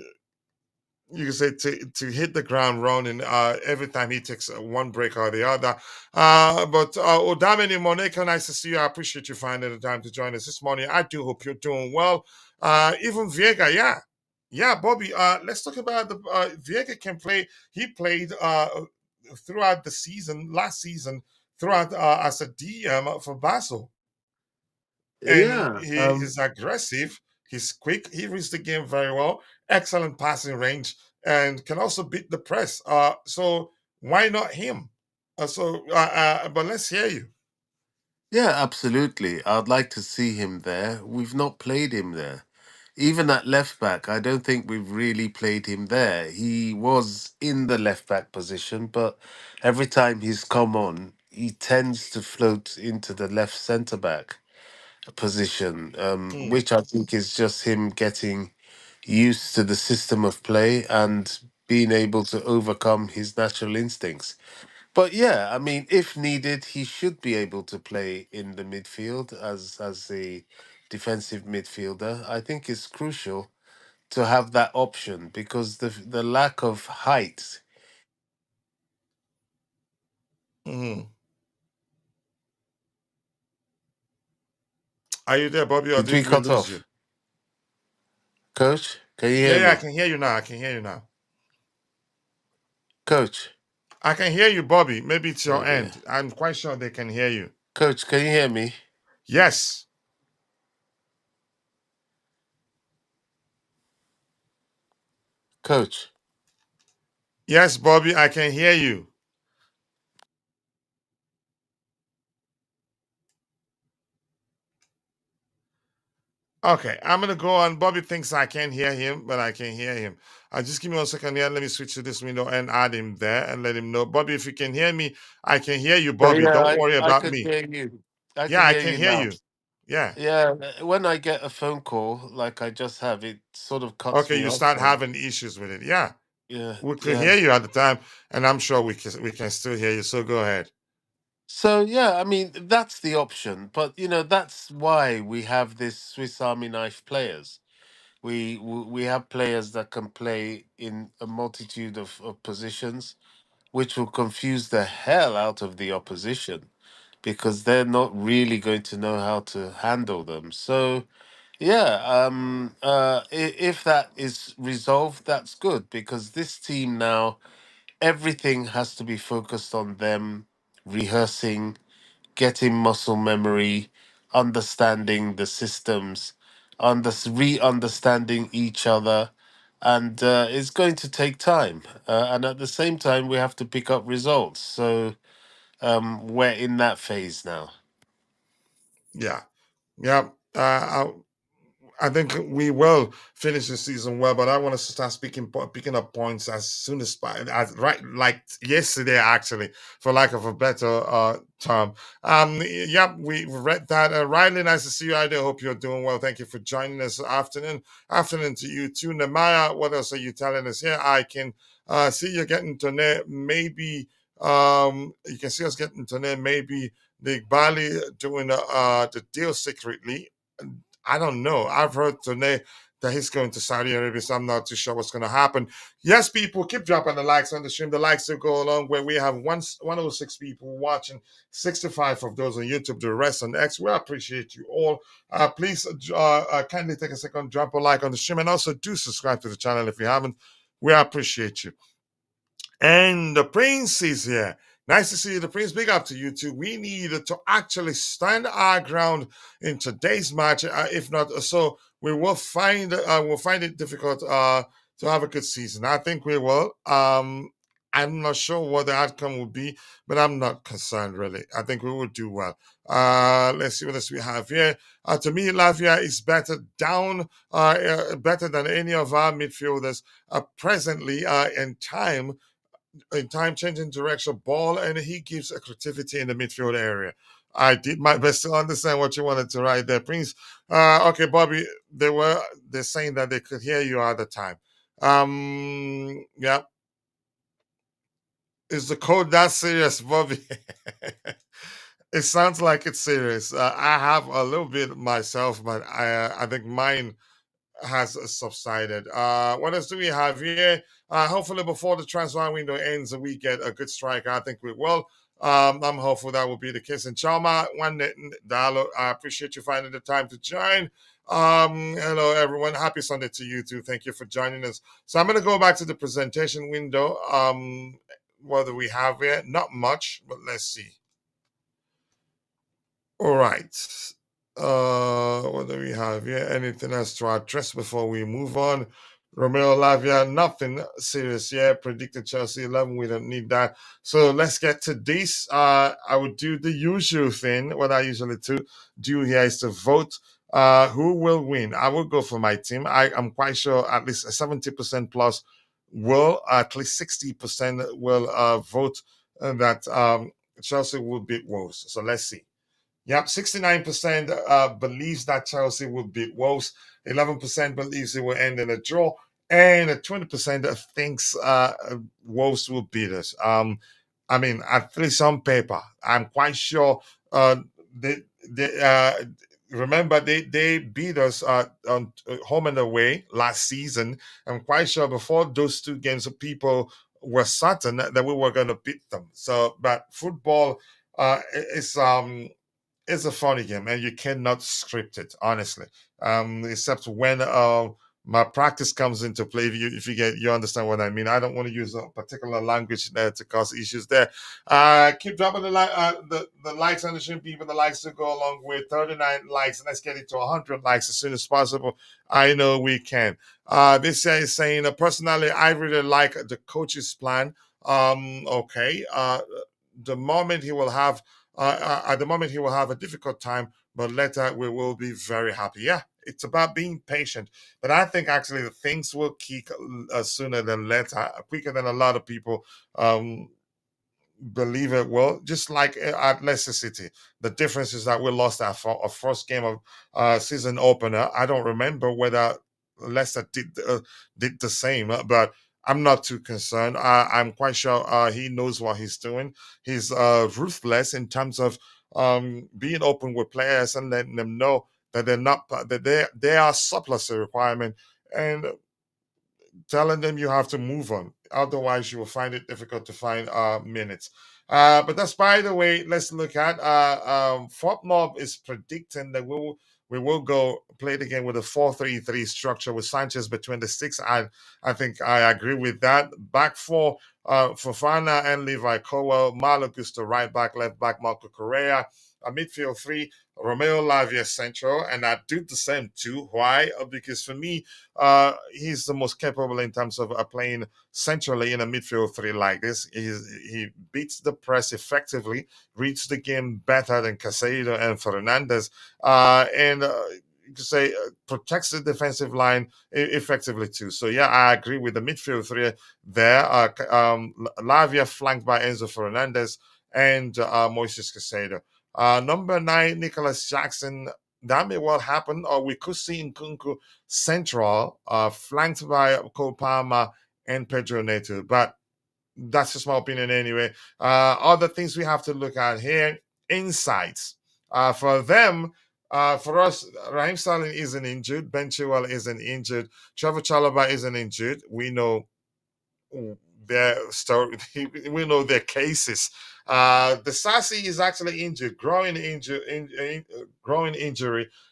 you can say to hit the ground running every time he takes one break or the other. But Odamini Moneka, nice to see you. I appreciate you finding the time to join us this morning. I do hope you're doing well. Even Viega, yeah. Yeah, Bobby, let's talk about the Viega can play. He played throughout the season, last season, throughout as a DM for Basel, and Yeah. he is aggressive. He's quick. He reads the game very well. Excellent passing range, and can also beat the press. So why not him? But let's hear you. Yeah, absolutely. I'd like to see him there. We've not played him there. Even at left back, I don't think we've really played him there. He was in the left back position, but every time he's come on, he tends to float into the left centre back position, Mm, which I think is just him getting used to the system of play and being able to overcome his natural instincts. But yeah, I mean, if needed, he should be able to play in the midfield as a defensive midfielder. I think it's crucial to have that option because the lack of height. mhm. Are you there, Bobby, or Did we did we cut lose you? off? Coach, can you Yeah, hear yeah, I me? can hear you now. I can hear you now. Coach, I can hear you, Bobby. Maybe it's oh your dear. end. I'm quite sure they can hear you. Coach, can you hear me? Yes, Coach. yes, Bobby, I can hear you. Okay, I'm gonna go on. Bobby thinks I can't hear him, but I can hear him. Just give me 1 second here. Let me switch to this window and add him there and let him know. Bobby, if you can hear me, I can hear you, So Bobby. yeah, Don't worry I about could me. hear you. I Yeah, can I hear can you hear now. you. Yeah. Yeah, when I get a phone call like I just have, it sort of cuts Okay, me you off. start And having issues with it. Yeah, yeah, we could yeah. hear you at the time, and I'm sure we can still hear you. So go ahead. So yeah, I mean that's the option, but that's why we have this Swiss Army knife players. We have players that can play in a multitude of positions, which will confuse the hell out of the opposition because they're not really going to know how to handle them. So yeah, if that is resolved, that's good because this team now everything has to be focused on them rehearsing, getting muscle memory, understanding the systems, re-understanding each other, and it's going to take time. And at the same time, we have to pick up results. So we're in that phase now. Yeah, yeah. I think we will finish the season well, but I want us to start picking up points as soon as right like yesterday, actually, for lack of a better term. Yeah, we read that. Riley, nice to see you. I do hope you're doing well. Thank you for joining us this afternoon. Afternoon to you too, Nemaya. What else are you telling us here? I can see you're getting to maybe. You can see us getting to there. Maybe the Bali doing the deal secretly. I don't know. I've heard today that he's going to Saudi Arabia, so I'm not too sure what's going to happen. Yes, people, keep dropping the likes on the stream. The likes will go along where we have 106 people watching, 65 of those on YouTube, the rest on X. We appreciate you all. Please kindly take a second, drop a like on the stream, and also do subscribe to the channel if you haven't. We appreciate you. And the Prince is here. Nice to see you, the Prince. Big up to you too. We need to actually stand our ground in today's match. If not so, we'll find it difficult to have a good season. I think we will. I'm not sure what the outcome will be, but I'm not concerned really. I think we will do well. Let's see what else we have here. To me, Lavia is better better than any of our midfielders presently in time changing direction ball, and he gives a creativity in the midfield area. I did my best to understand what you wanted to write there, Prince. Okay, Bobby, they're saying that they could hear you at the time. Yeah. Is the code that serious, Bobby? It sounds like it's serious. I have a little bit myself, but I think mine has subsided. What else do we have here? Hopefully, before the transfer window ends, we get a good striker. I think we will. I'm hopeful that will be the case. And Chalma, Dalo, I appreciate you finding the time to join. Hello, everyone. Happy Sunday to you too. Thank you for joining us. So I'm going to go back to the presentation window. What do we have here? Not much, but let's see. All right. What do we have here? Anything else to address before we move on? Romeo Lavia, nothing serious. Yeah, predicted Chelsea 11. We don't need that. So let's get to this. I would do the usual thing. What I usually do here is to vote who will win. I will go for my team. I'm quite sure at least 70% plus will, at least 60% will vote that Chelsea will beat Wolves. So let's see. Yep, 69% believes that Chelsea will beat Wolves. 11% believes it will end in a draw, and 20% thinks Wolves will beat us. I mean, at least on paper, I'm quite sure. They remember they beat us on home and away last season. I'm quite sure before those two games, people were certain that we were going to beat them. So, but football is it's a funny game, and you cannot script it, honestly. Except when my practice comes into play. You understand what I mean. I don't want to use a particular language there to cause issues there. Keep dropping the likes on the stream, people. The likes to go along with 39 likes. Let's get it to 100 likes as soon as possible. I know we can. This guy is saying, personally, I really like the coach's plan. Okay. The moment he will have at the moment, he will have a difficult time, but later we will be very happy. Yeah, it's about being patient. But I think actually the things will kick sooner than later, quicker than a lot of people believe it will. Just like at Leicester City, the difference is that we lost our first game of season opener. I don't remember whether Leicester did the same, but I'm not too concerned. I'm quite sure he knows what he's doing. He's ruthless in terms of being open with players and letting them know that they're not that they are surplus to requirement, and telling them you have to move on. Otherwise, you will find it difficult to find minutes. But that's by the way. Let's look at Fortmob is predicting that we will go play the game with a 4-3-3 structure with Sanchez between the six. I think I agree with that. Back four, Fofana and Levi Colwell, Malo Gusto right back, left back Marco Correa, a midfield three, Romeo Lavia central, and I do the same too. Why? Because for me, he's the most capable in terms of playing centrally in a midfield three like this. He beats the press effectively, reads the game better than Casado and Fernandez, and you could say protects the defensive line effectively too. So yeah, I agree with the midfield three there. Lavia flanked by Enzo Fernandez and Moises Casado. Number 9, Nicholas Jackson. That may well happen, or we could see Nkunku central, flanked by Cole Palmer and Pedro Neto. But That's just my opinion anyway. Other things we have to look at here: insights. For them, for us, Raheem Sterling isn't injured. Ben Chilwell isn't injured. Trevor Chalobah isn't injured. We know their story. We know their cases. The Sassy is actually injured, growing injury,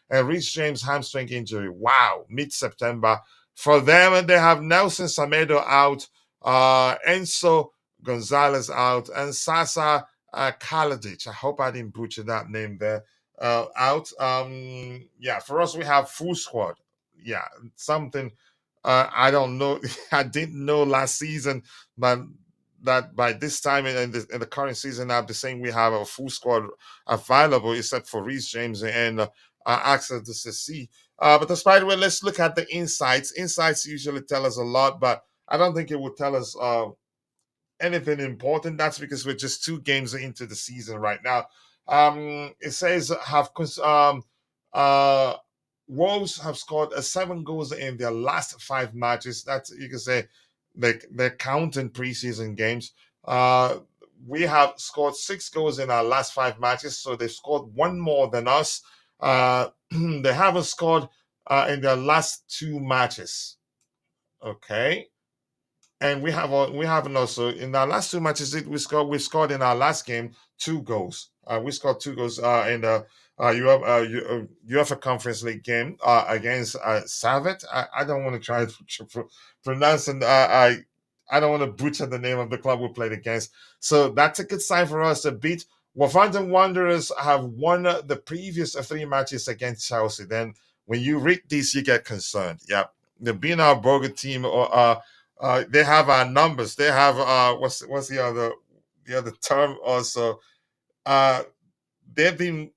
and Reece James hamstring injury. Wow, mid-September. For them, they have Nelson Samedo out, Enzo Gonzalez out, and Sasa Kaladic. I hope I didn't butcher that name there. Out. Yeah, for us, we have full squad. Yeah, something I don't know. I didn't know last season, but that by this time in the current season, I'll be saying we have a full squad available, except for Reece James and Axel to see. But despite it, let's look at the insights. Insights usually tell us a lot, but I don't think it would tell us anything important. That's because we're just 2 games into the season right now. It says uh Wolves have scored 7 goals in their last 5 matches. That's, you can say, they're counting preseason games. We have scored 6 goals in our last 5 matches, so they've scored one more than us. They haven't scored in their last 2 matches. Okay, and we haven't also in our last 2 matches we scored in our last game 2 goals. We scored 2 goals in the UEFA Conference League game against Savet. I don't want to try to pronounce and I don't want to butcher the name of the club we played against. So that's a good sign for us to beat. Wolverhampton Wanderers have won the previous 3 matches against Chelsea. Then when you read this, you get concerned. Yeah, they've been our Boga team or they have our numbers. They have what's the other term also. Uh, they've been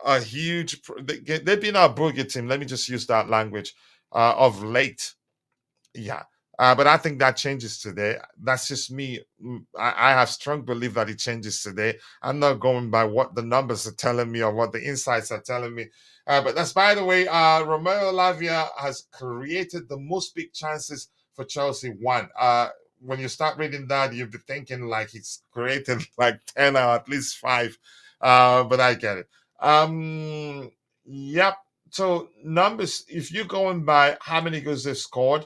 a huge. They've been our boogie team. Let me just use that language of late. Yeah. But I think that changes today. That's just me. I have strong belief that it changes today. I'm not going by what the numbers are telling me or what the insights are telling me. But that's, by the way, Romeo Lavia has created the most big chances for Chelsea. One. When you start reading that, you'll be thinking like he's created like 10 or at least 5. But I get it. Yep. So numbers, if you're going by how many goals they've scored,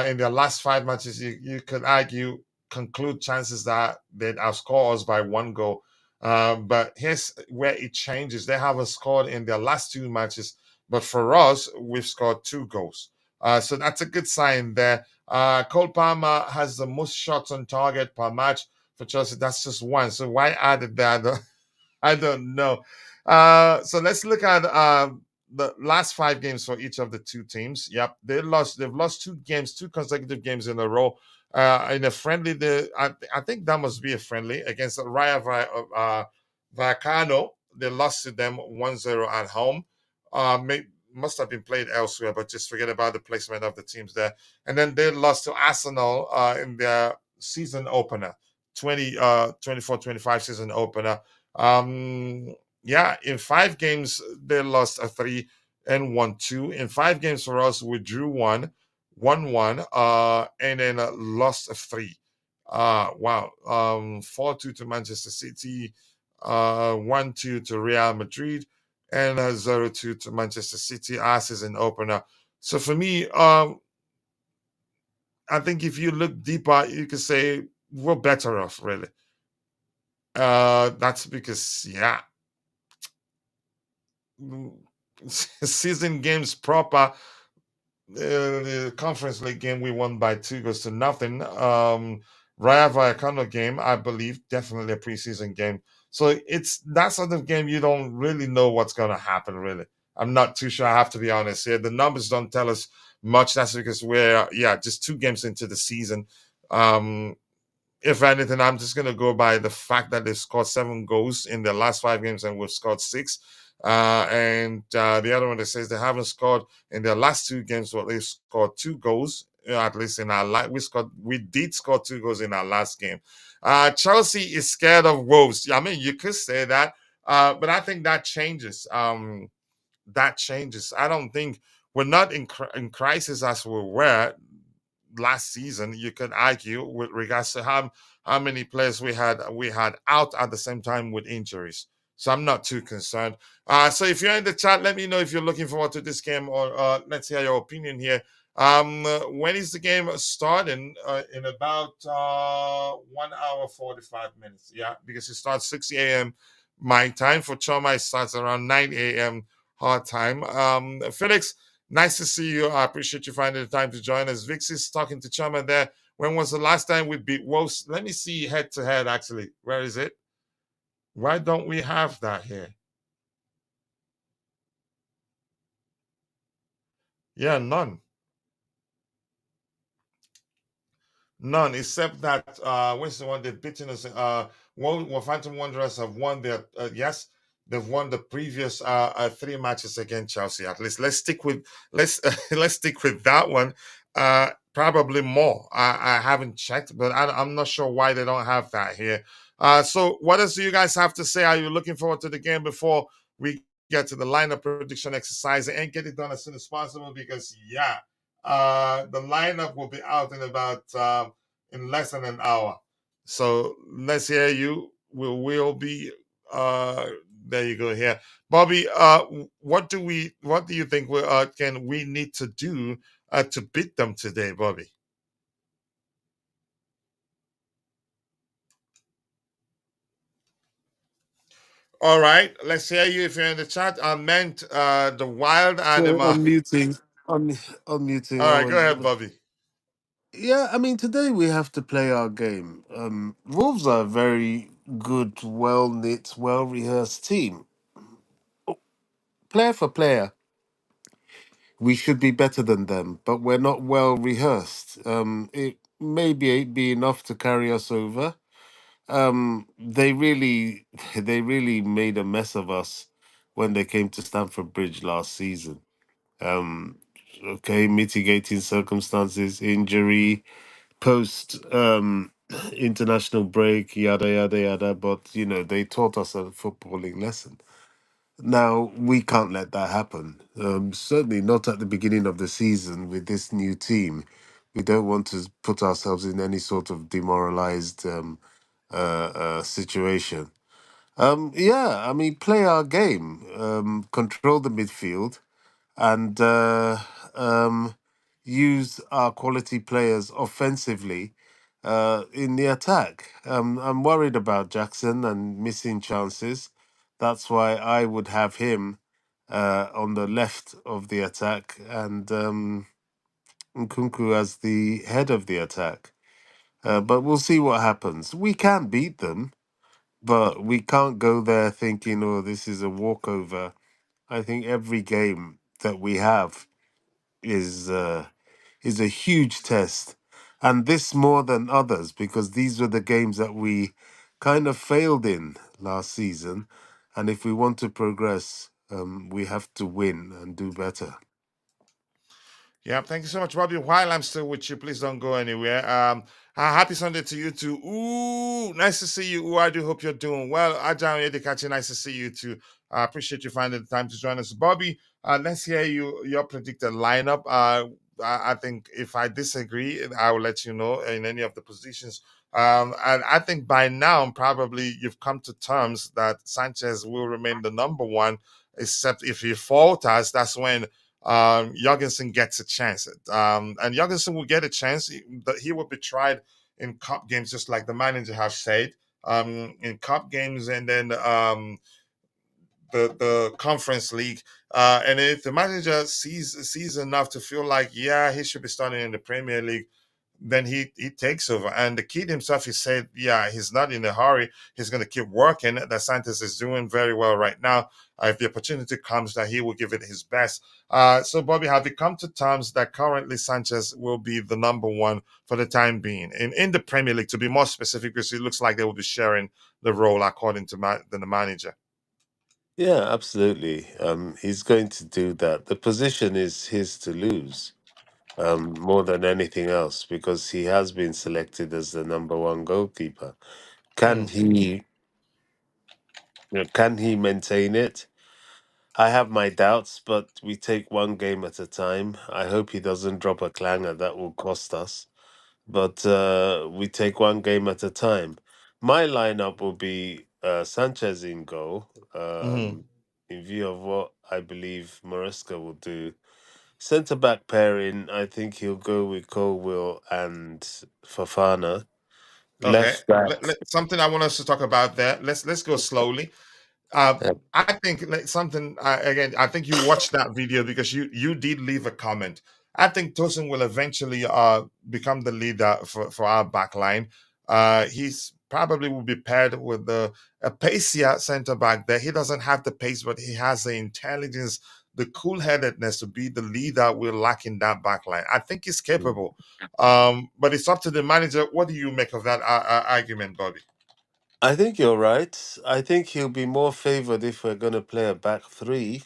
in their last 5 matches, you could argue, conclude chances that they'd outscore us by 1 goal. But here's where it changes. They haven't scored in their last 2 matches, but for us, we've scored 2 goals. So that's a good sign there. Cole Palmer has the most shots on target per match for Chelsea. That's just 1. So why added that? I don't know. So let's look at the last 5 games for each of the 2 teams. Yep, they've lost 2 games, 2 consecutive games in a row. In a friendly, I think that must be a friendly against Raya Vallecano. They lost to them 1-0 at home. Must have been played elsewhere, but just forget about the placement of the teams there. And then they lost to Arsenal in their season opener, 24-25 season opener. Yeah, in 5 games, they lost a 3 and won 2. In 5 games for us, we drew 1, won 1, and then lost a 3. Wow. 4-2 to Manchester City, 1-2 to Real Madrid, and 0-2 to Manchester City. Our season opener. So for me, I think if you look deeper, you could say we're better off, really. That's because, yeah, season games proper. The Conference League game we won by 2-0. Raya Vallecano game, I believe, definitely a preseason game. So it's that sort of game you don't really know what's going to happen, really. I'm not too sure, I have to be honest here. The numbers don't tell us much. That's because we're, just 2 games into the season. If anything, I'm just going to go by the fact that they've scored 7 goals in their last 5 games and we've scored 6. And the other one that says they haven't scored in their last 2 games, but they've scored 2 goals. At least in our we did score 2 goals in our last game. Chelsea is scared of Wolves. I mean, you could say that, but I think that changes. That changes. I don't think we're not in crisis as we were last season. You could argue with regards to how how many players we had out at the same time with injuries. So I'm not too concerned. So if you're in the chat, let me know if you're looking forward to this game, or let's hear your opinion here. When is the game starting? In about 1 hour 45 minutes. Yeah, because it starts 6 a.m. my time. For Choma, it starts around 9 a.m. hard time. Felix, nice to see you. I appreciate you finding the time to join us. Vix is talking to Choma there. When was the last time we beat Wolves? Let me see head to head, actually. Where is it? Why don't we have that here? Yeah, none. None, except that what's the one they've beaten us? Phantom Wanderers have won their yes, they've won the previous three matches against Chelsea. At least let's let's stick with that one. Probably more. I haven't checked, but I'm not sure why they don't have that here. So what else do you guys have to say? Are you looking forward to the game before we get to the lineup prediction exercise and get it done as soon as possible? Because yeah, the lineup will be out in about in less than an hour. So let's hear you. We'll be uh there you go here. Bobby, what do you think can we need to do to beat them today, Bobby? All right, let's hear you if you're in the chat. I meant the wild Sorry, animal. unmuting. All I right, go was. ahead, Bobby. Yeah, I mean, today we have to play our game. Wolves are a very good, well knit, well rehearsed team. Player for player, we should be better than them, but we're not well rehearsed. It may be enough to carry us over. They really, they really made a mess of us when they came to Stamford Bridge last season. Um, okay, mitigating circumstances, injury, post international break, yada yada yada. But they taught us a footballing lesson. Now we can't let that happen. Certainly not at the beginning of the season with this new team. We don't want to put ourselves in any sort of demoralized situation. Yeah, I mean, play our game, control the midfield, and use our quality players offensively in the attack. I'm worried about Jackson and missing chances. That's why I would have him on the left of the attack and Nkunku as the head of the attack. But we'll see what happens. We can beat them, but we can't go there thinking, oh, this is a walkover. I think every game that we have is is a huge test, and this more than others because these were the games that we kind of failed in last season, and if we want to progress, we have to win and do better. Yeah, thank you so much, Robbie. While I'm still with you, please don't go anywhere. Happy Sunday to you too. Ooh, nice to see you. Ooh, I do hope you're doing well. Ajan Edikachi, nice to see you too. I appreciate you finding the time to join us, Bobby. Let's hear your predicted lineup. I think if I disagree, I will let you know in any of the positions. And I think by now, probably you've come to terms that Sanchez will remain the number one, except if he falters, that's when Jorgensen gets a chance. And Jorgensen will get a chance, but he will be tried in cup games, just like the manager has said. In cup games and then the conference league. And if the manager sees enough to feel like, yeah, he should be starting in the Premier League, then he takes over. And the kid himself, he said, yeah, he's not in a hurry. He's going to keep working. That Santos is doing very well right now. If the opportunity comes, that he will give it his best. So, Bobby, have you come to terms that currently Sanchez will be the number one for the time being in the Premier League? To be more specific, because it looks like they will be sharing the role according to the manager. Yeah, absolutely. He's going to do that. The position is his to lose, more than anything else, because he has been selected as the number one goalkeeper. Can Mm. he? Can he maintain it? I have my doubts, but we take one game at a time. I hope he doesn't drop a clanger that will cost us. but we take one game at a time. My lineup will be Sanchez in goal, Hmm. in view of what I believe Maresca will do. Centre back pairing, I think he'll go with Colwill and Fafana. Okay. Left back. Something I want us to talk about there. Let's go slowly. I think something again. I think you watched that video because you did leave a comment. I think Tosin will eventually become the leader for our back line. He's probably will be paired with a pacier center back there. He doesn't have the pace, but he has the intelligence, the cool headedness to be the leader we're lacking that back line. I think he's capable. But it's up to the manager. What do you make of that argument, Bobby? I think you're right. I think he'll be more favoured if we're going to play a back three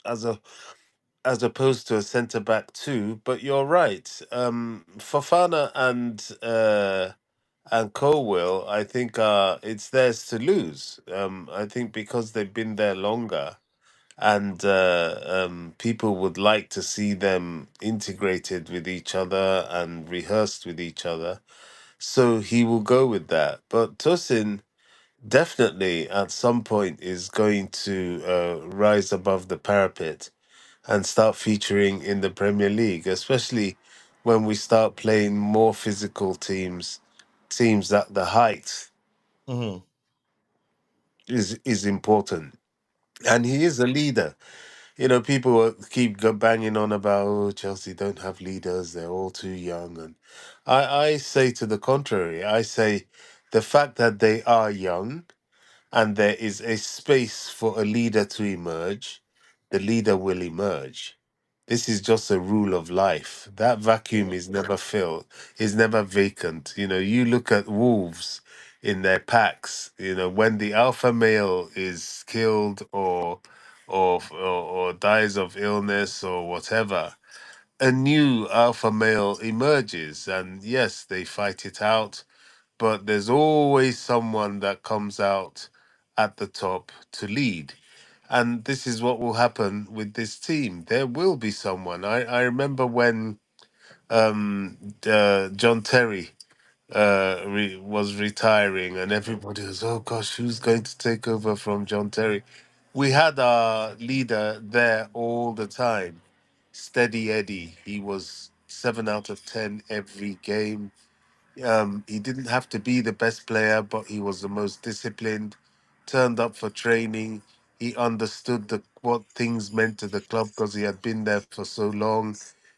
as a as opposed to a centre back two. But you're right. Fafana and Colwill, I think it's theirs to lose. I think because they've been there longer, and people would like to see them integrated with each other and rehearsed with each other. So he will go with that. But Tosin definitely at some point is going to rise above the parapet and start featuring in the Premier League, especially when we start playing more physical teams that the height Hmm. is important. And he is a leader. You know, people keep banging on about, oh, Chelsea don't have leaders, they're all too young. And I say to the contrary, I say the fact that they are young and there is a space for a leader to emerge, the leader will emerge. This is just a rule of life. That vacuum is never filled, is never vacant. You know, you look at wolves in their packs, you know, when the alpha male is killed or dies of illness or whatever, a new alpha male emerges. And yes, they fight it out, but there's always someone that comes out at the top to lead. And this is what will happen with this team. There will be someone. I remember when John Terry was retiring, and everybody was, oh gosh, who's going to take over from John Terry? We had our leader there all the time, Steady Eddie. He was 7 out of 10 every game. He didn't have to be the best player, but he was the most disciplined, turned up for training. He understood what things meant to the club because he had been there for so long.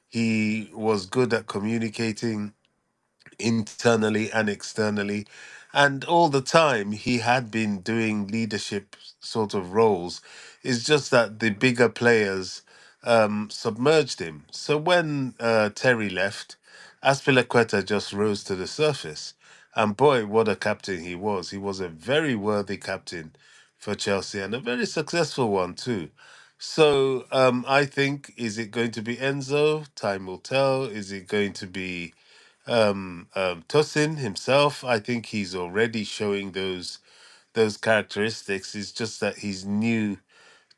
He was good at communicating internally and externally. And all the time, he had been doing leadership sort of roles. It's just that the bigger players submerged him. So when Terry left, Aspilicueta just rose to the surface. And boy, what a captain he was. He was a very worthy captain for Chelsea and a very successful one, too. So I think, is it going to be Enzo? Time will tell. Is it going to be Tosin himself? I think he's already showing those characteristics. It's just that he's new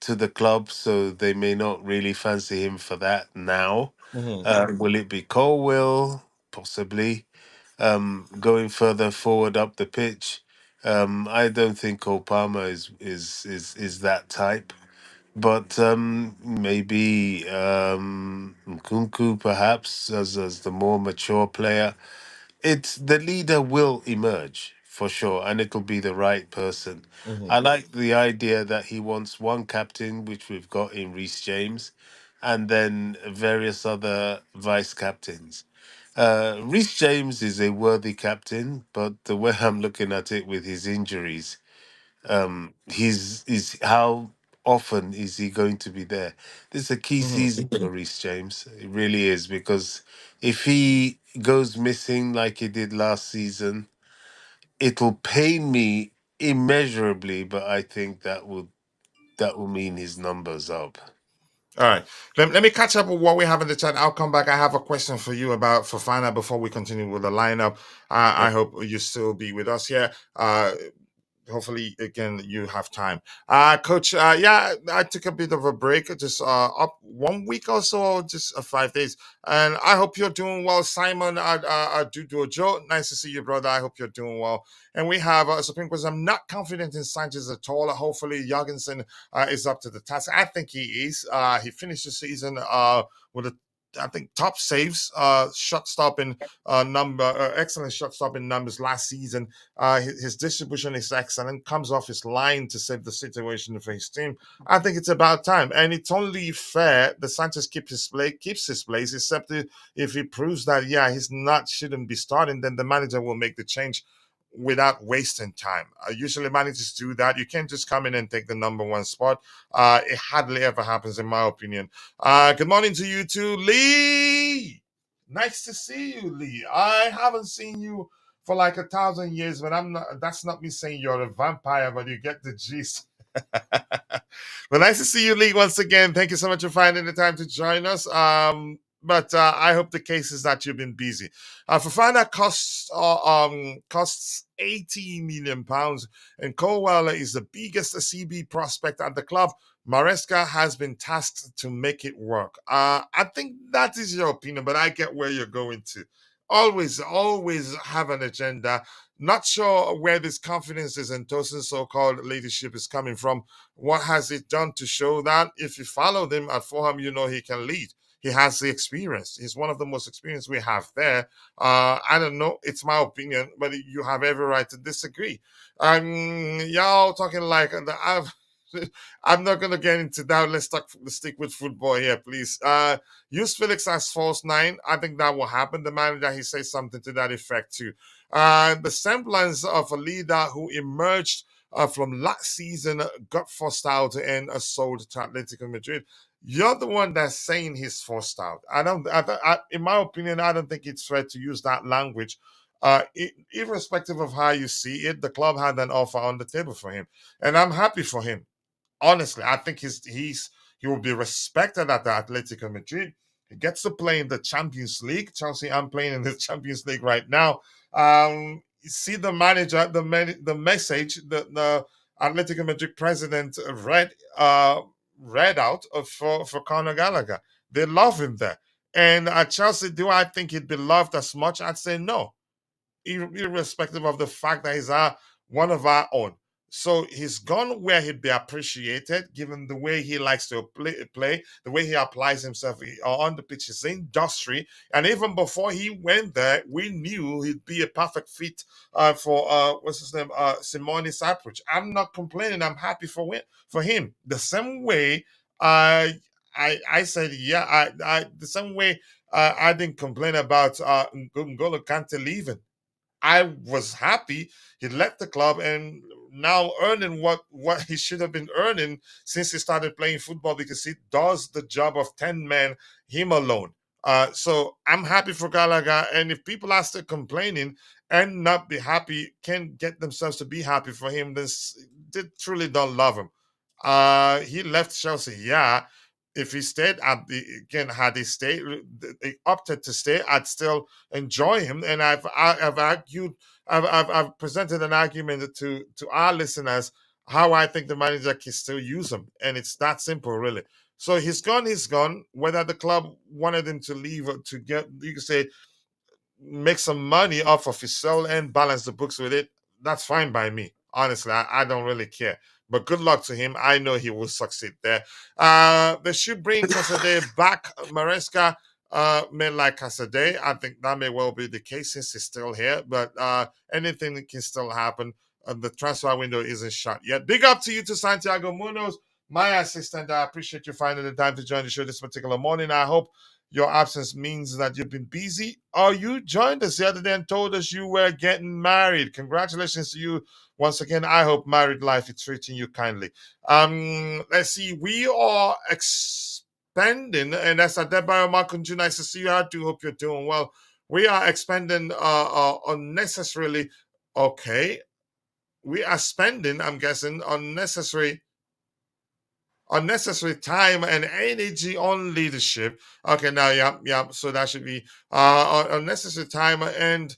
to the club, so they may not really fancy him for that now. Hmm. Will it be Colwill? Possibly. Going further forward up the pitch. I don't think Cole Palmer is that type. But maybe Nkunku perhaps as the more mature player. It's the leader will emerge for sure, and it'll be the right person. Hmm. I like the idea that he wants one captain, which we've got in Reece James, and then various other vice captains. Reece James is a worthy captain, but the way I'm looking at it with his injuries, he's is how often is he going to be there? This is a key Hmm. season for Reece James. It really is, because if he goes missing like he did last season, it'll pain me immeasurably. But I think that will mean his numbers up. All right. Let me catch up with what we have in the chat. I'll come back. I have a question for you about Fofana before we continue with the lineup. I hope you still be with us here. hopefully again you have time. Coach, yeah, I took a bit of a break, just up 1 week or so, just 5 days, and I hope you're doing well. Simon, do Joe, nice to see you, brother. I hope you're doing well. And we have Supreme Court. I'm not confident in Sanchez at all. Hopefully Jorgensen is up to the task. I think he is. He finished the season with a, I think, top saves, shot stopping number, excellent shot stopping numbers last season. His distribution is excellent, comes off his line to save the situation for his team. I think it's about time, and it's only fair that Sanchez keeps his place, except if he proves that he's not shouldn't be starting, then the manager will make the change without wasting time. Usually managers do that. You can't just come in and take the number one spot. It hardly ever happens, in my opinion. Good morning to you too, Lee. Nice to see you, Lee. I haven't seen you for like 1,000 years, but I'm not. That's not me saying you're a vampire, but you get the gist. Well, nice to see you, Lee, once again. Thank you so much for finding the time to join us. But I hope the case is that you've been busy. Fofana costs 80 million pounds, and Colwell is the biggest CB prospect at the club. Maresca has been tasked to make it work. I think that is your opinion, but I get where you're going to. Always have an agenda. Not sure where this confidence is in Tosin's so-called leadership is coming from. What has it done to show that? If you follow him at Fulham, you know he can lead. He has the experience. He's one of the most experienced we have there. I don't know. It's my opinion, but you have every right to disagree. Y'all talking like I'm not gonna get into that. Let's stick with football here, please. Use Felix as false nine. I think that will happen. The manager he says something to that effect too. The semblance of a leader who emerged from last season got forced out and sold to Atletico Madrid. You're the one that's saying he's forced out. In my opinion, I don't think it's fair to use that language. Irrespective of how you see it, the club had an offer on the table for him, and I'm happy for him. Honestly, I think he will be respected at the Atletico Madrid. He gets to play in the Champions League. Chelsea, I'm playing in the Champions League right now. You see the manager, the message that the Atletico Madrid president read out for Conor Gallagher. They love him there. And at Chelsea, do I think he'd be loved as much? I'd say no, irrespective of the fact that he's one of our own. So he's gone where he'd be appreciated, given the way he likes to play, the way he applies himself on the pitch, his industry. And even before he went there, we knew he'd be a perfect fit for what's his name, Simone's approach. I'm not complaining. I'm happy for him. The same way I said, the same way I didn't complain about N'Golo Kante leaving. I was happy he left the club and now earning what he should have been earning since he started playing football, because he does the job of 10 men him alone. So I'm happy for Gallagher, and if people are still complaining and not be happy, can get themselves to be happy for him, then they truly don't love him. He left Chelsea, yeah. If he stayed at had he stayed, he opted to stay, I'd still enjoy him. And I've argued, I've presented an argument to our listeners how I think the manager can still use him, and it's that simple, really. So he's gone. He's gone. Whether the club wanted him to leave or to get, you could say, make some money off of his soul and balance the books with it, that's fine by me. Honestly, I don't really care. But good luck to him. I know he will succeed there. They should bring Casade back. Maresca may like Casade. I think that may well be the case since he's still here. But anything can still happen. The transfer window isn't shut yet. Big up to you, to Santiago Munoz, my assistant. I appreciate you finding the time to join the show this particular morning. I hope your absence means that you've been busy, or you joined us the other day and told us you were getting married. Congratulations to you once again. I hope married life is treating you kindly. Let's see. We are expanding, and that's Adebayo Makunju. Nice to see you. I do hope you're doing well. We are expanding unnecessarily. Okay. We are spending, I'm guessing, unnecessary time and energy on leadership. Okay, now, yeah. So that should be unnecessary time and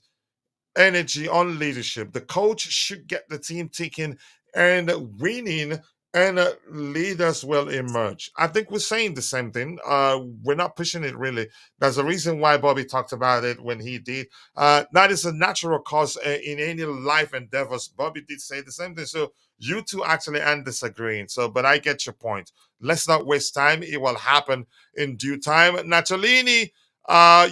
energy on leadership. The coach should get the team ticking and winning, and leaders will emerge. I think we're saying the same thing. We're not pushing it really. There's a reason why Bobby talked about it when he did. That is a natural cause in any life endeavors. Bobby did say the same thing. So you two actually are disagreeing. So, but I get your point. Let's not waste time. It will happen in due time. Natalini,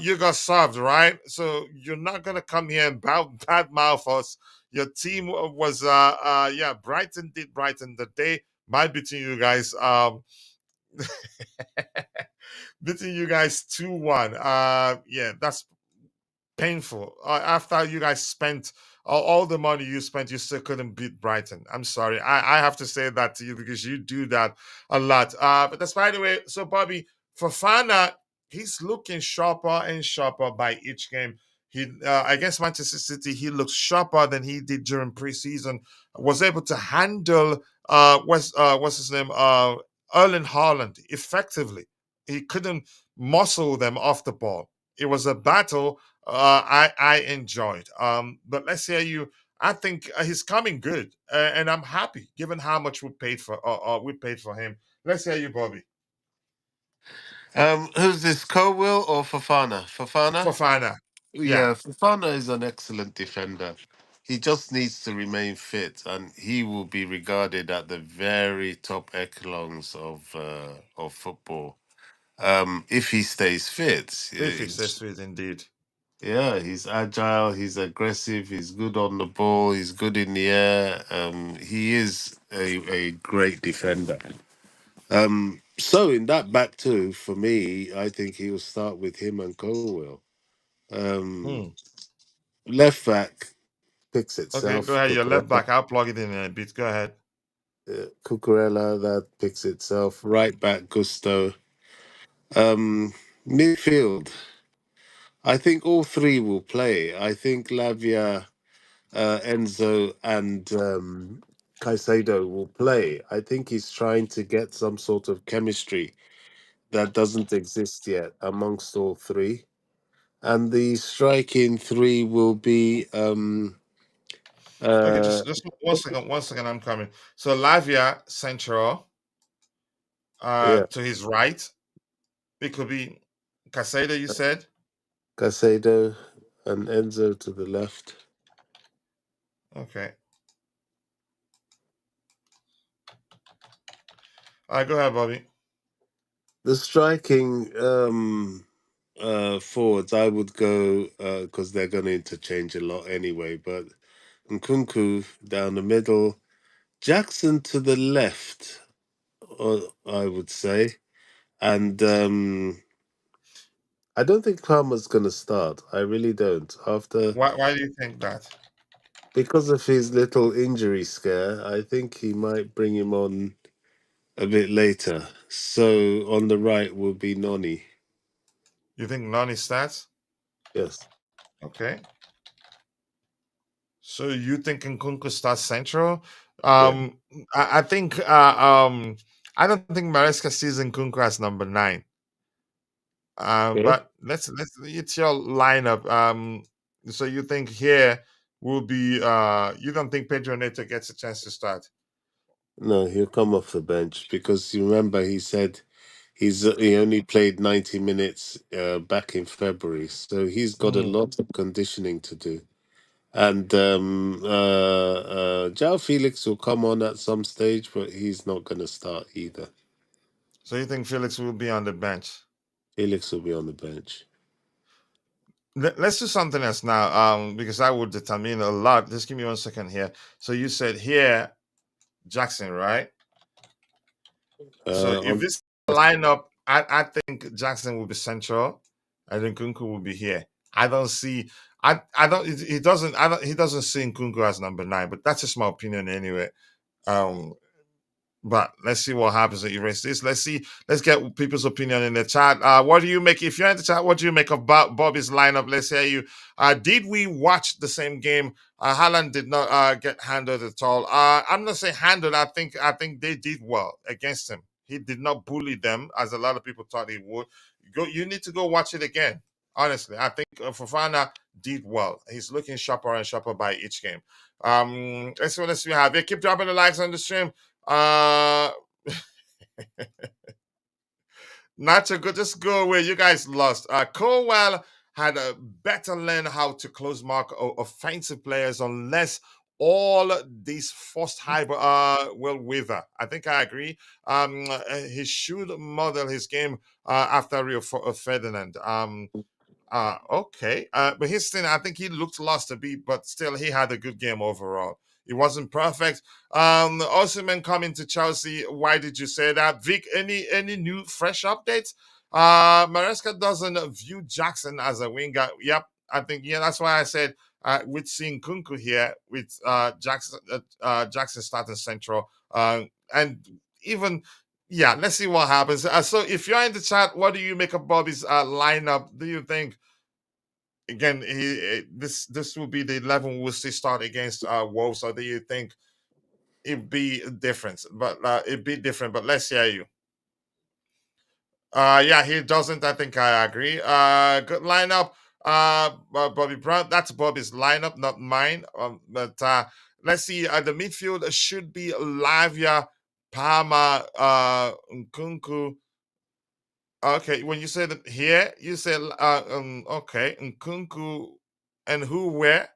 you got served, right? So you're not gonna come here and bad mouth us. Your team was yeah, Brighton did Brighton the day. My between you guys, beating you guys 2-1. Yeah, that's painful. After you guys spent all the money you spent, you still couldn't beat Brighton. I'm sorry. I have to say that to you because you do that a lot. But that's by the way. So, Bobby, Fofana, he's looking sharper and sharper by each game. He against Manchester City, he looks sharper than he did during preseason. Was able to handle what's his name, Erling Haaland effectively. He couldn't muscle them off the ball. It was a battle I enjoyed. But let's hear you. I think he's coming good, and I'm happy given how much we paid for him. Let's hear you, Bobby. Who's this? Cowell or Fafana? Fafana? Fofana. Yeah, Yeah, Fafana is an excellent defender. He just needs to remain fit, and he will be regarded at the very top echelons of football. If he stays fit, if he says fit, indeed. yeah, he's agile, he's aggressive, he's good on the ball, he's good in the air. He is a great defender. So in that back two, for me, I think he'll start with him and Colwell. Um, Hmm. Left back picks Okay, go itself. ahead. Your left Cucurella, back. I'll plug it in a bit. Go ahead. Cucurella, that picks itself. Right back Gusto. Um, Midfield. I think all three will play. I think Lavia, Enzo, and Caicedo will play. I think he's trying to get some sort of chemistry that doesn't exist yet amongst all three. And the striking three will be Okay, uh just one second. One second. I'm coming. So Lavia central, yeah, to his right. It could be Casada. You said. Caicedo and Enzo to the left. Okay. All right. Go ahead, Bobby. The striking forwards, I would go because they're going to interchange a lot anyway. But Nkunku down the middle, Jackson to the left, I would say, and I don't think Palmer's going to start. I really don't. After Why do you think that? because of his little injury scare, I think he might bring him on a bit later. So on the right will be Noni. You think Nani starts? Yes. Okay. So you think Nkunku starts central? Yeah. Um, I think I don't think Maresca sees Nkunku as number 9. Okay. But let's it's your lineup. So you think here will be you don't think Pedro Neto gets a chance to start? No, he'll come off the bench because you remember he said he only played 90 minutes back in February, so he's got a Mhm. lot of conditioning to do. And João Felix will come on at some stage, but he's not going to start either. So you think Felix will be on the bench? Felix will be on the bench. Let's do something else now, because that would determine a lot. Just give me 1 second here. So you said here Jackson, right? So if On this lineup, I think Jackson will be central. I think Kunku will be here. I don't see. I don't. He doesn't. I don't. He doesn't see Kunku as number 9. But that's just my opinion anyway. Um, but let's see what happens to erase this. Let's see. Let's get people's opinion in the chat. What do you make? If you're in the chat, what do you make of Bobby's lineup? Let's hear you. Did we watch the same game? Haaland did not get handled at all. I'm not saying handled. I think they did well against him. He did not bully them as a lot of people thought he would. Go. You need to go watch it again. Honestly, I think Fofana did well. He's looking sharper and sharper by each game. Let's see what else we have. Yeah, keep dropping the likes on the stream. Uh, Not so good. Just go away. You guys lost. Colwell had a better learn how to close mark offensive players unless all these forced high will wither. I think I agree. He should model his game after Rio Ferdinand. Okay. But his thing, I think he looked lost a bit, but still he had a good game overall. It wasn't perfect. Osimhen coming to Chelsea. Why did you say that? Vic, any new fresh updates? Maresca doesn't view Jackson as a winger. Yep. I think that's why I said with seeing Kunku here with Jackson starting central. And even let's see what happens. So if you're in the chat, what do you make of Bobby's lineup? Do you think again this will be the 11 we'll see start against Wolves, or do you think it'd be different? But it'd be different. But let's hear you. Yeah, he doesn't. I think I agree. Good lineup. Bobby Brown. That's Bobby's lineup, not mine. But let's see. The midfield should be Lavia, Palmer, Nkunku. Okay, when you said here, you said okay, Nkunku, and who where?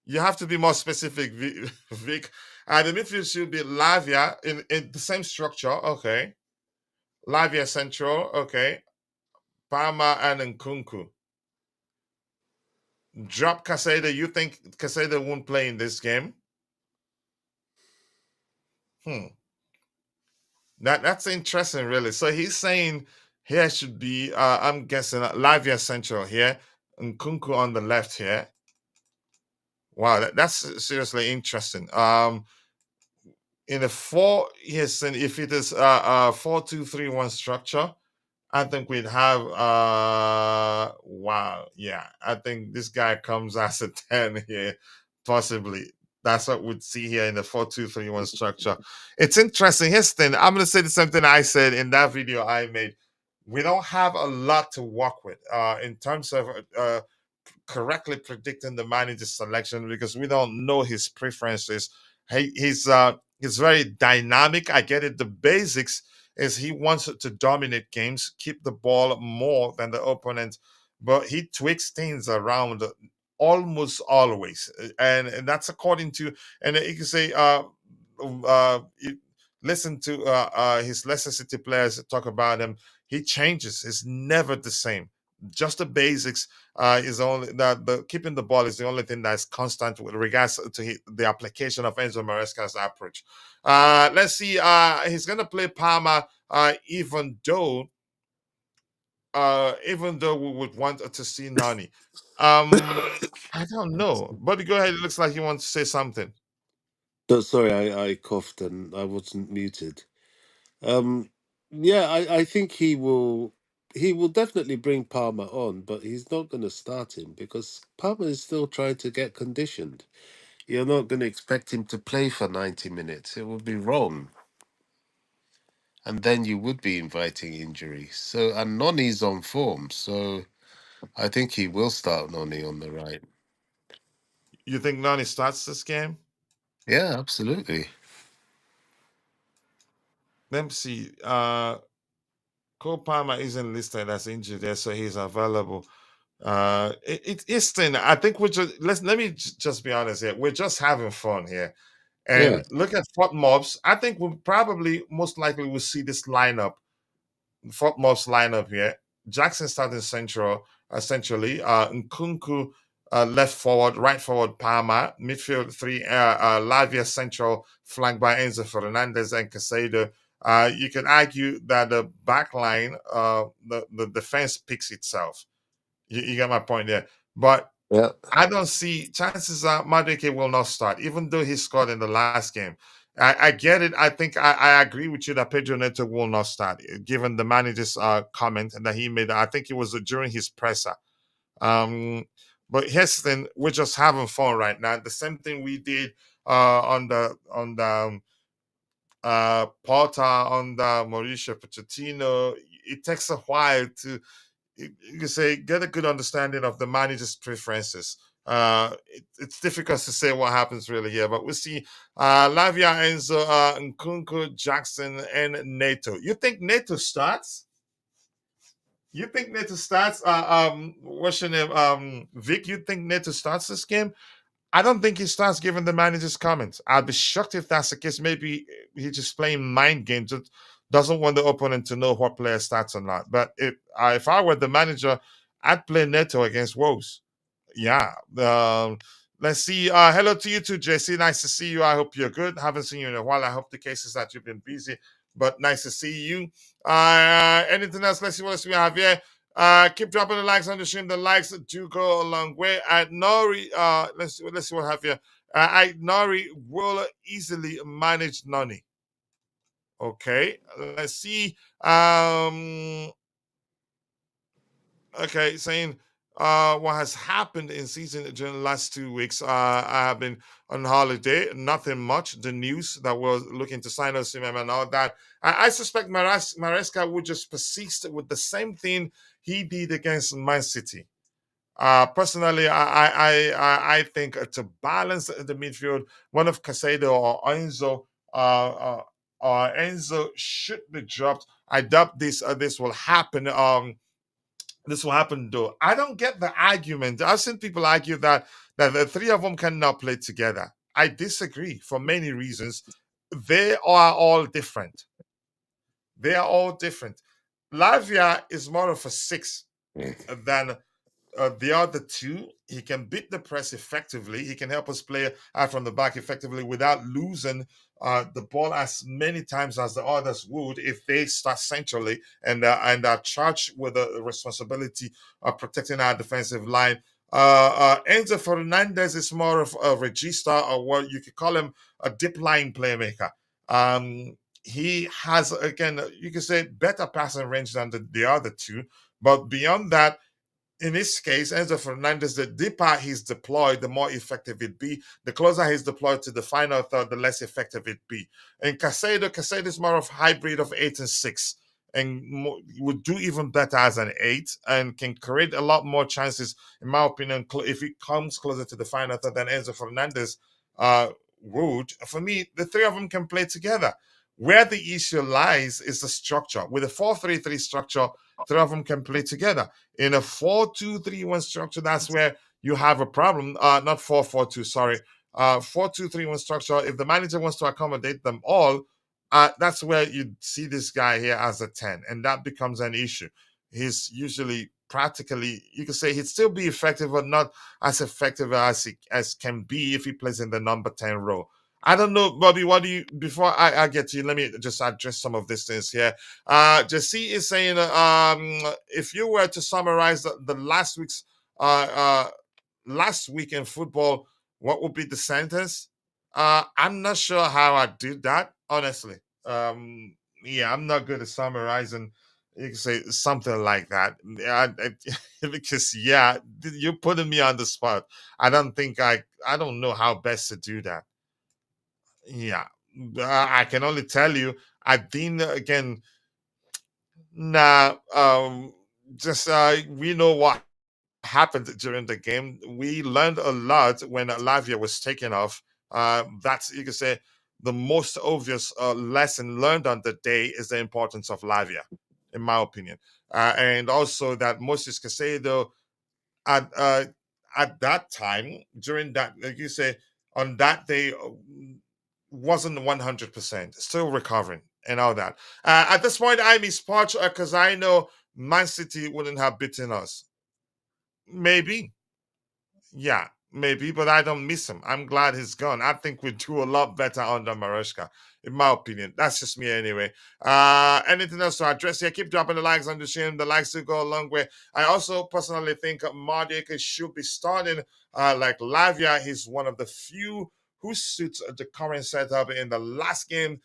You have to be more specific, Vic. The midfield should be Lavia in the same structure. Okay, Lavia central. Okay, Palma and Nkunku. Drop Caseda. You think Caseda won't play in this game? That's interesting, really. So he's saying here should be, I'm guessing, Lavia central here, and Nkunku on the left here. Wow, that's seriously interesting. In a four, yes, and if it is 4-2-3-1 structure, I think we'd have wow, yeah. I think this guy comes as a 10 here, possibly. That's what we'd see here in the 4-2-3-1 structure. It's interesting. Here's the thing. I'm gonna say the same thing I said in that video I made. We don't have a lot to work with in terms of correctly predicting the manager's selection because we don't know his preferences. He's very dynamic. I get it. The basics is he wants to dominate games, keep the ball more than the opponent, but he tweaks things around almost always, and that's according to. And you can say, listen to his Leicester City players talk about him. He changes. It's never the same. Just the basics is only that the keeping the ball is the only thing that's constant with regards to the application of Enzo Maresca's approach. Let's see. He's gonna play Parma, even though we would want to see Nani. I don't know. Buddy, go ahead. It looks like you want to say something. No, sorry, I coughed and I wasn't muted. Um, yeah, I think he will definitely bring Palmer on, but he's not going to start him because Palmer is still trying to get conditioned. You're not going to expect him to play for 90 minutes. It would be wrong. And then you would be inviting injury. So, and Noni's on form, so I think he will start Noni on the right. You think Nani starts this game? Yeah, absolutely. Let me see. Cole Palmer isn't listed as injured there, so he's available. It's thing. I think we're just let me just be honest here. We're just having fun here, Yeah. and look at Fort Mobs. I think we'll probably most likely will see this lineup, Fort Mobs lineup here. Jackson starting central, essentially. Nkunku left forward, right forward Palmer, midfield three. Lavia central, flanked by Enzo Fernandez and Casado. You can argue that the back line, the defense picks itself. You get my point there. But Yeah. I don't see chances are Madueke will not start, even though he scored in the last game. I get it. I think I agree with you that Pedro Neto will not start, given the manager's comment that he made. I think it was during his presser. But here's the thing: we're just having fun right now. The same thing we did on the Porta, on the Mauricio Pochettino. It takes a while to you can say get a good understanding of the manager's preferences. It's difficult to say what happens really here, but we'll see. Lavia, Enzo, Nkunku, Jackson, and Neto. You think Neto starts? You think Neto starts? What's your name? Vic. You think Neto starts this game? I don't think he starts given the manager's comments. I'd be shocked if that's the case. Maybe he's just playing mind games. Doesn't want the opponent to know what player starts or not. But if I were the manager, I'd play Neto against Wolves. Yeah. Let's see. Hello to you too, JC. Nice to see you. I hope you're good. Haven't seen you in a while. I hope the case is that you've been busy, but nice to see you. Anything else? Let's see what else we have here. Keep dropping the likes on the stream. The likes do go a long way. At Nori, let's see what I have here. Nori will easily manage Nani. Okay, let's see. Okay, saying what has happened in season during the last 2 weeks. I have been on holiday, nothing much. The news that we're looking to sign us and all that. I suspect Maresca would just persist with the same thing he did against Man City. Personally, I think to balance the midfield, one of Casado or Enzo, Enzo should be dropped. I doubt this will happen. This will happen though. I don't get the argument. I've seen people argue that the three of them cannot play together. I disagree for many reasons. They are all different. They are all different. Lavia is more of a 6 than the other two. He can beat the press effectively. He can help us play out from the back effectively without losing the ball as many times as the others would if they start centrally and are charged with the responsibility of protecting our defensive line. Enzo Fernandez is more of a regista, or what you could call him, a deep line playmaker. He has, again, you could say, better passing range than the other two, but beyond that, in this case, Enzo Fernandez, the deeper he's deployed, the more effective it be. The closer he's deployed to the final third, the less effective it be. And Casado is more of hybrid of 8 and 6, and would do even better as an 8, and can create a lot more chances, in my opinion, if he comes closer to the final third than Enzo Fernandez would. For me, the three of them can play together. Where the issue lies is the structure. With a 4-3-3 structure, three of them can play together. In a 4-2-3-1 structure, that's where you have a problem. Not 4-4-2, sorry. 4-2-3-1 structure. If the manager wants to accommodate them all, that's where you see this guy here as a 10, and that becomes an issue. He's usually practically, you could say he'd still be effective, but not as effective as can be if he plays in the number 10 role. I don't know, Bobby. What do you? Before I get to you, let me just address some of these things here. Jesse is saying, if you were to summarize the last week in football, what would be the sentence? I'm not sure how I did that, honestly. Yeah, I'm not good at summarizing. You can say something like that. Because yeah, you're putting me on the spot. I don't think I don't know how best to do that. Yeah, I can only tell you, I've been again. Nah, just we know what happened during the game. We learned a lot when Lavia was taken off. That's, you can say, the most obvious lesson learned on the day is the importance of Lavia, in my opinion, and also that Moses Casado at that time, during that, like you say, on that day, wasn't 100%, still recovering and all that. At this point, I'm his part because I know Man City wouldn't have beaten us. Maybe, yeah, maybe, but I don't miss him. I'm glad he's gone. I think we do a lot better under Maresca, in my opinion. That's just me anyway. Anything else to address here? Keep dropping the likes on the stream. The likes do go a long way. I also personally think Maresca should be starting like Lavia. He's one of the few who suits the current setup. In the last game,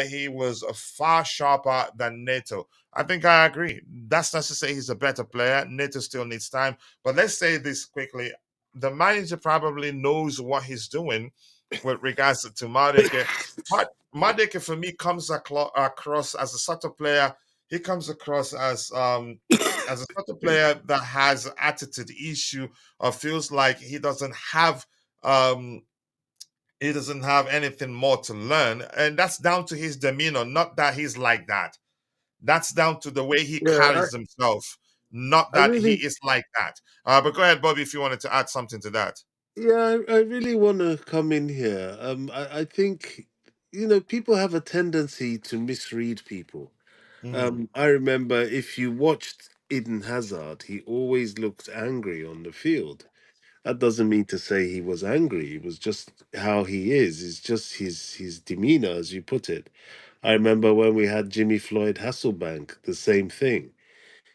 he was far sharper than Neto. I think I agree. That's not to say he's a better player. Neto still needs time. But let's say this quickly. The manager probably knows what he's doing with regards to Maresca. Maresca, for me, comes across as a sort of player. he comes across as a sort of player that has attitude issue or feels like um he doesn't have anything more to learn, and that's down to his demeanor, not that he's like that. That's down to the way he Yeah, carries himself, not I that he really, is like that. But go ahead, Bobby, if you wanted to add something to that. yeah, I really want to come in here. I think, people have a tendency to misread people. Mm, I remember if you watched Eden Hazard, he always looked angry on the field. That doesn't mean to say he was angry. It was just how he is. It's just his demeanor, as you put it. I remember when we had Jimmy Floyd Hasselbank, the same thing.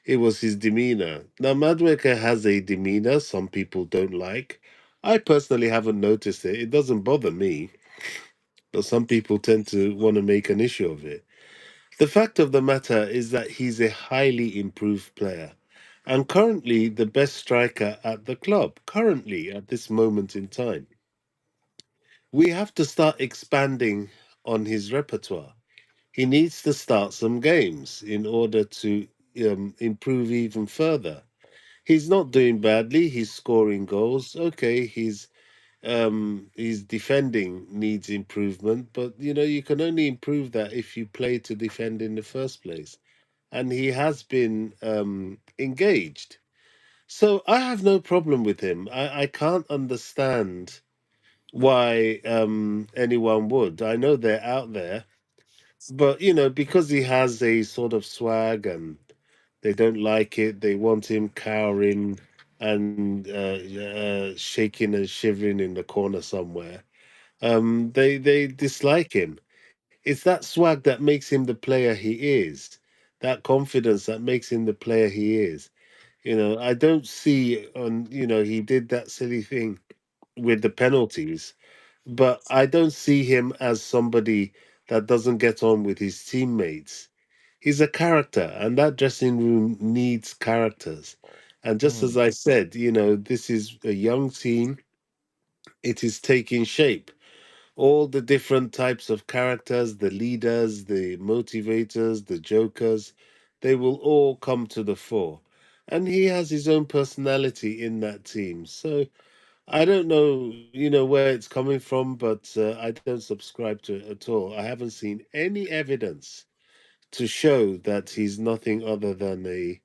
It was his demeanor. Now, Madweka has a demeanor some people don't like. I personally haven't noticed it. It doesn't bother me, but some people tend to want to make an issue of it. The fact of the matter is that he's a highly improved player and currently the best striker at the club, currently at this moment in time. We have to start expanding on his repertoire. He needs to start some games in order to improve even further. He's not doing badly. He's scoring goals. Okay, his defending needs improvement, but you can only improve that if you play to defend in the first place. And he has been engaged. So I have no problem with him. I can't understand why anyone would. I know they're out there, but because he has a sort of swag and they don't like it, they want him cowering and shaking and shivering in the corner somewhere. They dislike him. It's that swag that makes him the player he is, that confidence that makes him the player he is. I don't see on, he did that silly thing with the penalties, but I don't see him as somebody that doesn't get on with his teammates. He's a character, and that dressing room needs characters. And just as mm, I said, this is a young team, it is taking shape. All the different types of characters, the leaders, the motivators, the jokers, they will all come to the fore. And he has his own personality in that team. So I don't know, where it's coming from, but I don't subscribe to it at all. I haven't seen any evidence to show that he's nothing other than a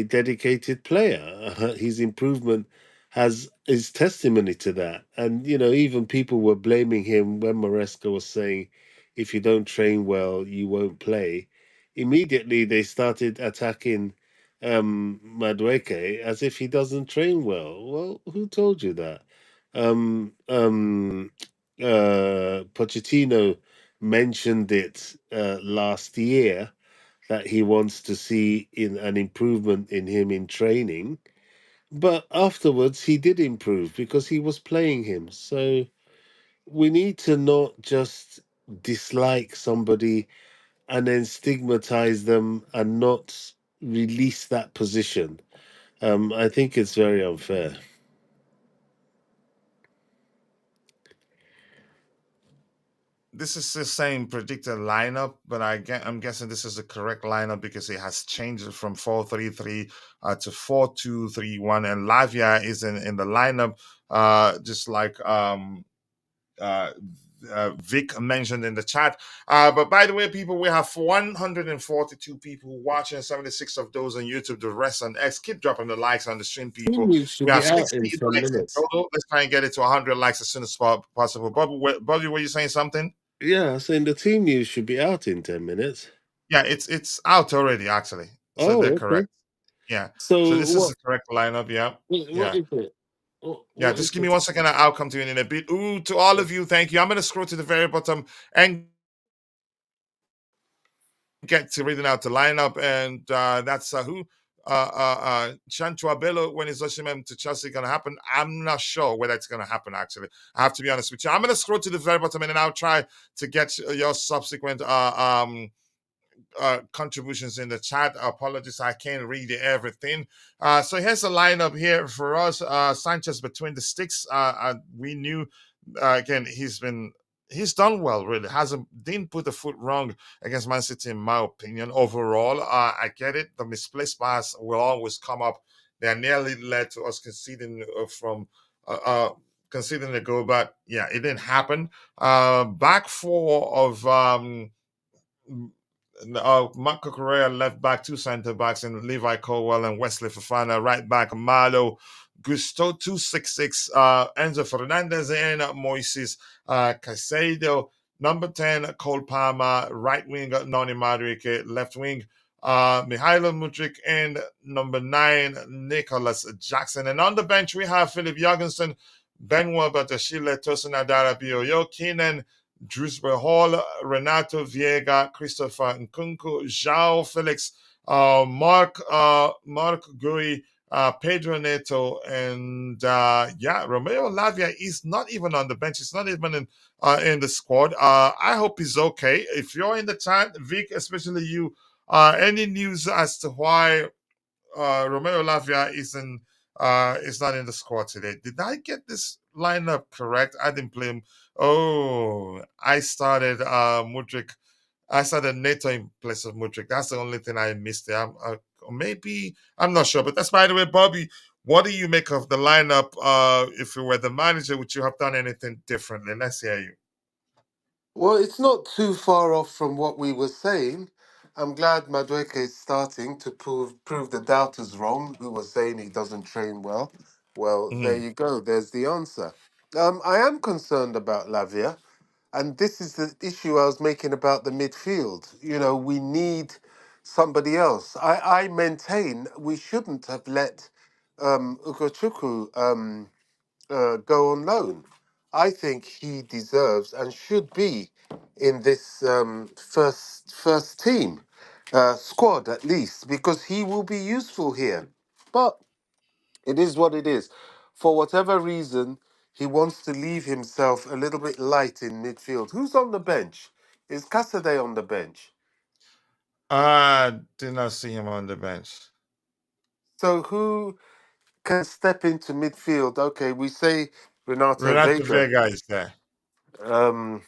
dedicated player. His improvement has is testimony to that. And even people were blaming him when Maresca was saying, "If you don't train well, you won't play." Immediately, they started attacking Madueke as if he doesn't train well. Well, who told you that? Um, um, Pochettino mentioned it last year that he wants to see in an improvement in him in training. But afterwards, he did improve because he was playing him. So we need to not just dislike somebody and then stigmatize them and not release that position. I think it's very unfair. this is the same predicted lineup, but I'm guessing this is the correct lineup because it has changed from 4-3-3 to 4-2-3-1, and Lavia is in the lineup, just like uh, Vic mentioned in the chat. But by the way, people, we have 142 people watching, 76 of those on YouTube, the rest on X. Keep dropping the likes on the stream, Team people. news should We be have out 60 in 10 likes in minutes. total. Let's try and get it to 100 likes as soon as possible. Bobby, were you saying something? Yeah, saying the team news should be out in 10 minutes. Yeah, it's out already, actually. So they're Oh, okay. correct. Yeah. So So this is the correct lineup. Yeah. what Yeah. is it? Yeah, What just is give me it? 1 second. I'll come to you in a bit. Ooh, to all of you, thank you. I'm going to scroll to the very bottom and get to reading out the lineup, and that's who Chantua Bello when is Osimhen to Chelsea going to happen. I'm not sure whether it's going to happen. Actually, I have to be honest with you. I'm going to scroll to the very bottom, and then I'll try to get your subsequent contributions in the chat. Apologies, I can't read everything. So here's a lineup here for us. Sanchez between the sticks. We knew again he's been he's done well. Really, hasn't didn't put a foot wrong against Man City, in my opinion. Overall, I get it. The misplaced pass will always come up. They nearly led to us conceding from. Conceding the goal, but yeah, it didn't happen. Back four of Marco Correa left back, two centre backs, and Levi Colwell and Wesley Fofana right back. Malo, Gusto 266, Enzo Fernandez and Moises Caicedo. Number 10, Cole Palmer, right wing, Noni Madrique, left wing, Mihailo Mudrik, and number 9, Nicholas Jackson. And on the bench, we have Philip Jorgensen, Benoit Batashile, Tosin Adara Bioyo, Keenan Drewsbury Hall, Renato Viega, Christopher Nkunku, João Felix, Mark Gui, Pedro Neto, and yeah, Romeo Lavia is not even on the bench. He's not even in the squad. I hope he's okay. If you're in the chat, Vic, especially you, any news as to why Romeo Lavia is not in the squad today? Did I get this lineup correct? I didn't play him. Oh, I started Mudrik. I started Neto in place of Mudrik. That's the only thing I missed there. Maybe I'm not sure, but that's by the way, Bobby. What do you make of the lineup? If you were the manager, would you have done anything differently? Let's hear you. Well, it's not too far off from what we were saying. I'm glad Madueke is starting to prove the doubters wrong who were saying he doesn't train well. Well, there Mhm. you go. There's the answer. I am concerned about Lavia, and this is the issue I was making about the midfield. You know, we need somebody else. I maintain we shouldn't have let Ugochukwu go on loan. I think he deserves and should be in this first team squad at least because he will be useful here. But it is what it is. For whatever reason, he wants to leave himself a little bit light in midfield. Who's on the bench? Is Casaday on the bench? I did not see him on the bench. So who can step into midfield? Okay, we say Renato Renato Vega. Vega is there. Um,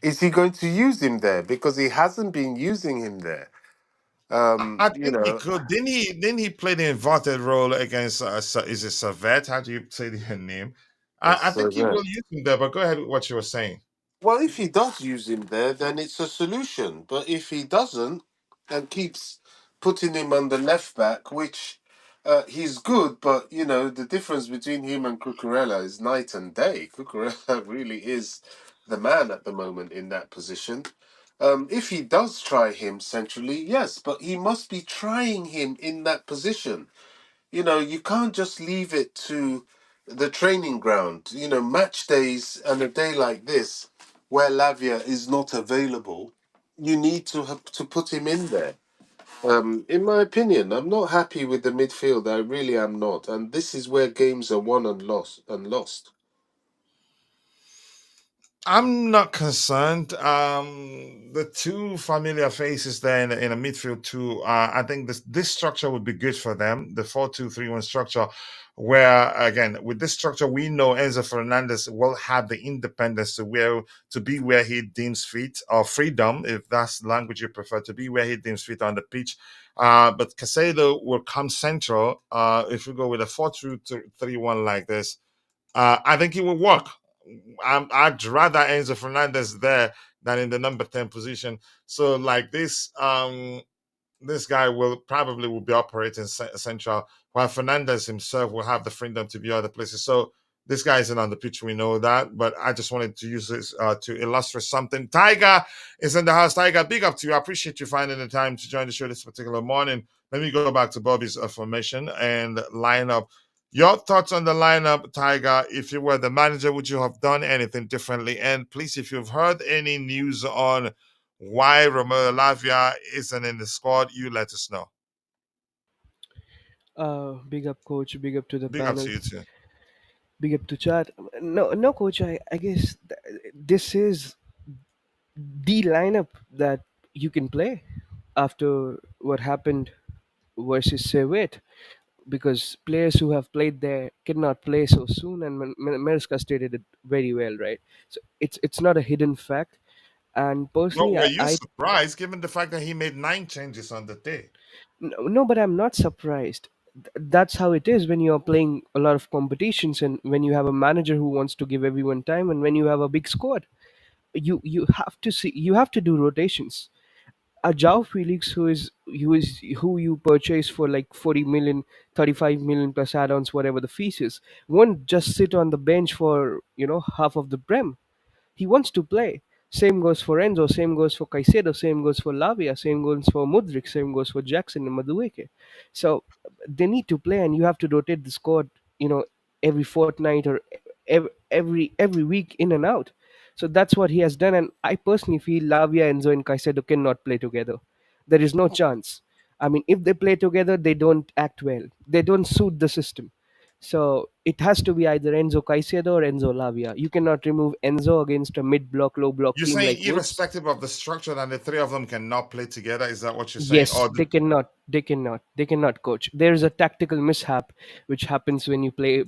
Is he going to use him there? Because he hasn't been using him there. I You think he know, could. Didn't he play the inverted role against? Is it Servette? How do you say the name? I it's think he that. will use him there. But go ahead with what you were saying. Well, if he does use him there, then it's a solution. But if he doesn't and keeps putting him on the left back, which he's good, but you know the difference between him and Cucurella is night and day. Cucurella really is the man at the moment in that position. If he does try him centrally, yes, but he must be trying him in that position. You know, you can't just leave it to the training ground. You know, match days and a day like this, where Lavia is not available, you need to have to put him in there. In my opinion, I'm not happy with the midfield. I really am not, and this is where games are won and lost. And lost. I'm not concerned. The two familiar faces there in a midfield too. I think this structure would be good for them. The 4-2-3-1 structure, where again with this structure we know Enzo Fernandez will have the independence to be where he deems fit, or freedom, if that's the language you prefer, to be where he deems fit on the pitch. But Casado will come central. If we go with a 4-2-3-1 like this, I think it will work. I'd rather Enzo Fernandez there than in the number 10 position. So like this guy will be operating central, while Fernandez himself will have the freedom to be other places. So this guy isn't on the pitch, we know that, but I just wanted to use this to illustrate something. Tiger is in the house. Tiger, big up to you. I appreciate you finding the time to join the show this particular morning. Let me go back to Bobby's formation and lineup. Your thoughts on the lineup, Tiger? If you were the manager, would you have done anything differently? And please, if you've heard any news on why Romeo Lavia isn't in the squad, you let us know. Big up, coach. Big up to the Big up panel. to you too. Big up to chat. No, no, coach. I guess this is the lineup that you can play after what happened versus Servette. because players who have played there cannot play so soon, and Maresca stated it very well, right? So it's not a hidden fact. And Well, personally, were you I surprised given the fact that he made 9 changes on the day? no, but I'm not surprised. That's how it is when you're playing a lot of competitions, and when you have a manager who wants to give everyone time, and when you have a big squad, you have to do rotations. A João Felix who you purchase for like 40 million, 35 million plus add-ons, whatever the fees is, won't just sit on the bench for half of the prem. He wants to play. Same goes for Enzo, same goes for Caicedo, same goes for Lavia, same goes for Mudrik, same goes for Jackson and Madueke. So they need to play, and you have to rotate the squad, every fortnight or every week in and out. So that's what he has done, and I personally feel Lavia, Enzo, and Caicedo cannot play together. There is no chance. I mean, if they play together, they don't act well. They don't suit the system. So it has to be either Enzo Caicedo or Enzo Lavia. You cannot remove Enzo against a mid block, low block You're team saying like Wolves. irrespective of the structure that the three of them cannot play together? Is that what you're saying? Yes, they cannot. They cannot. They cannot coach. There is a tactical mishap which happens when you play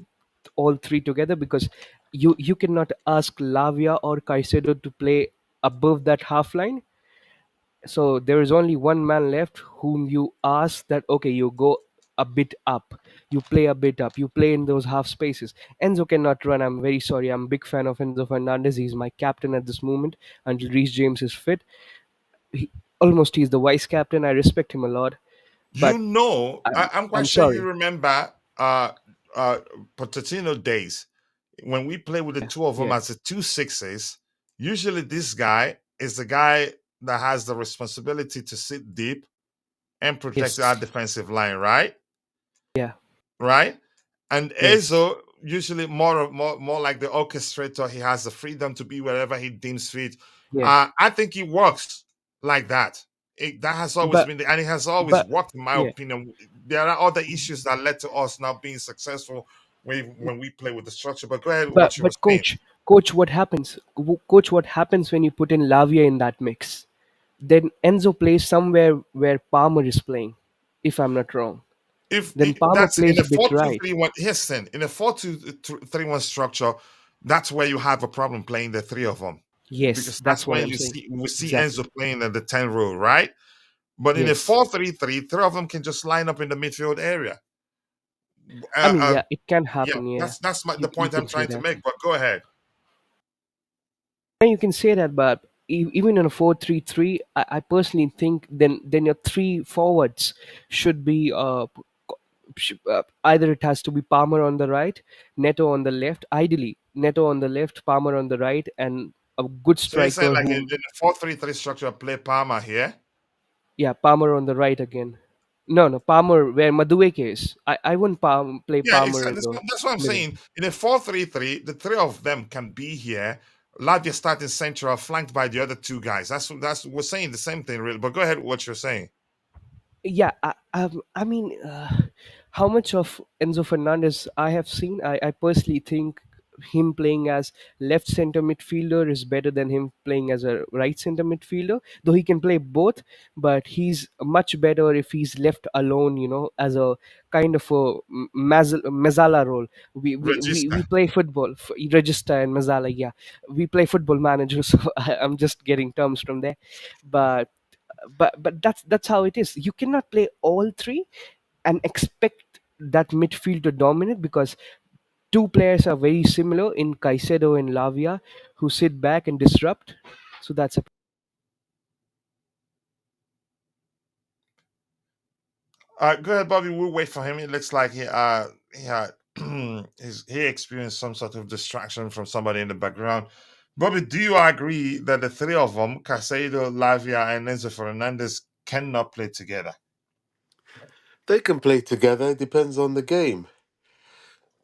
all three together, because you cannot ask Lavia or Caicedo to play above that half line. So there is only one man left whom you ask that, okay, you go a bit up, you play a bit up, you play in those half spaces. Enzo cannot run. I'm very sorry. I'm a big fan of Enzo Fernandez. He's my captain at this moment until Reece James is fit. He, almost he's the vice captain. I respect him a lot, You but know, I'm quite I'm sure you sorry. remember uh Pochettino days when we play with the Yeah, two of them yeah, as the 2 6s. Usually, this guy is the guy that has the responsibility to sit deep and protect our yes, defensive line, right? yeah, Right? And yes, Ezo usually more like the orchestrator. He has the freedom to be wherever he deems fit. yeah. I think it works like that. That has always But been, and it has always but worked, in my yeah. opinion. There are other issues that led to us now being successful when we play with the structure. But go ahead with what you were But saying. coach, what happens? Coach, what happens when you put in Lavia in that mix? Then Enzo plays somewhere where Palmer is playing, if I'm not wrong. Then Palmer That's in plays a a bit four two right. three one. Listen, in a 4-2-3-1 structure, that's where you have a problem playing the three of them, Yes, because that's that's what when I'm saying. we see Exactly. Enzo playing at the 10 row, right? But in a Yes. 4-3-3, three of them can just line up in the midfield area. I mean, yeah, it can Yeah, happen. Yeah, the you point I'm can say trying to that. make. But go ahead. And you can say that, but even in a 4-3-3, I personally think then your three forwards should be either it has to be Palmer on the right, Neto on the left. Ideally, Neto on the left, Palmer on the right, and a good So you're saying striker like in who, a 4-3-3 structure, play Palmer here. yeah, Palmer on the right again. No, no, Palmer where Madueke is. I wouldn't play Yeah, Palmer in exactly. the That's what I'm middle. saying. In a 4-3-3, the three of them can be here. Lavia starting central, flanked by the other two guys. That's we're saying the same thing, really. But go ahead with what you're saying. Yeah, I mean, how much of Enzo Fernandez I have seen, I personally think him playing as left center midfielder is better than him playing as a right center midfielder. Though he can play both, but he's much better if he's left alone, as a kind of a Mezzala role. We Regista. play football, Regista and Mezzala, yeah. We play football manager, so I'm just getting terms from there. But that's how it is. You cannot play all three and expect that midfield to dominate, because two players are very similar in Caicedo and Lavia, who sit back and disrupt. So that's a Go ahead, Bobby. We'll wait for him. It looks like he had he experienced some sort of distraction from somebody in the background. Bobby, do you agree that the three of them, Casado, Lavia, and Enzo Fernandez, cannot play together? They can play together. It depends on the game.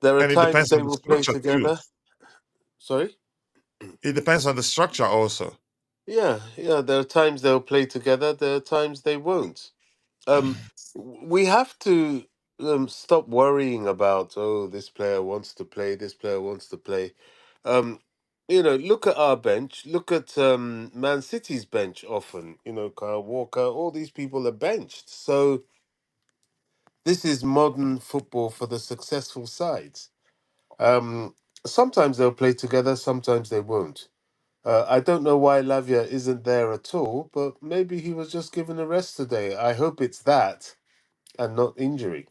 There are And it times depends they on the will play structure too. together. Sorry? It depends on the structure also. Yeah, yeah. There are times they'll play together. There are times they won't. We have to stop worrying about, oh, this player wants to play, this player wants to play. Um, look at our bench. Look at Man City's bench often. Kyle Walker, all these people are benched. So This is modern football for the successful sides. Um, Sometimes they'll play together, sometimes they won't. I don't know why Lavia isn't there at all, but maybe he was just given a rest today. I hope it's that and not injury.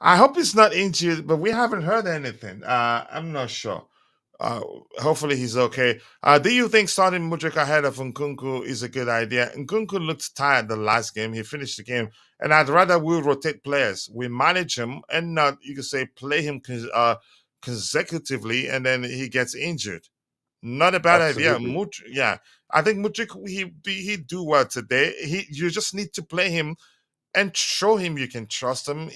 I hope it's not injured, but we haven't heard anything. I'm not sure. Uh, Hopefully he's okay. Do you think starting Mudrik ahead of Nkunku is a good idea? Nkunku looked tired the last game. He finished the game, and I'd rather we rotate players. We manage him and not, you could say, play him consecutively, and then he gets injured. Not a bad idea. Absolutely. Yeah, I think Mudrik he do well today. You just need to play him and show him you can trust him.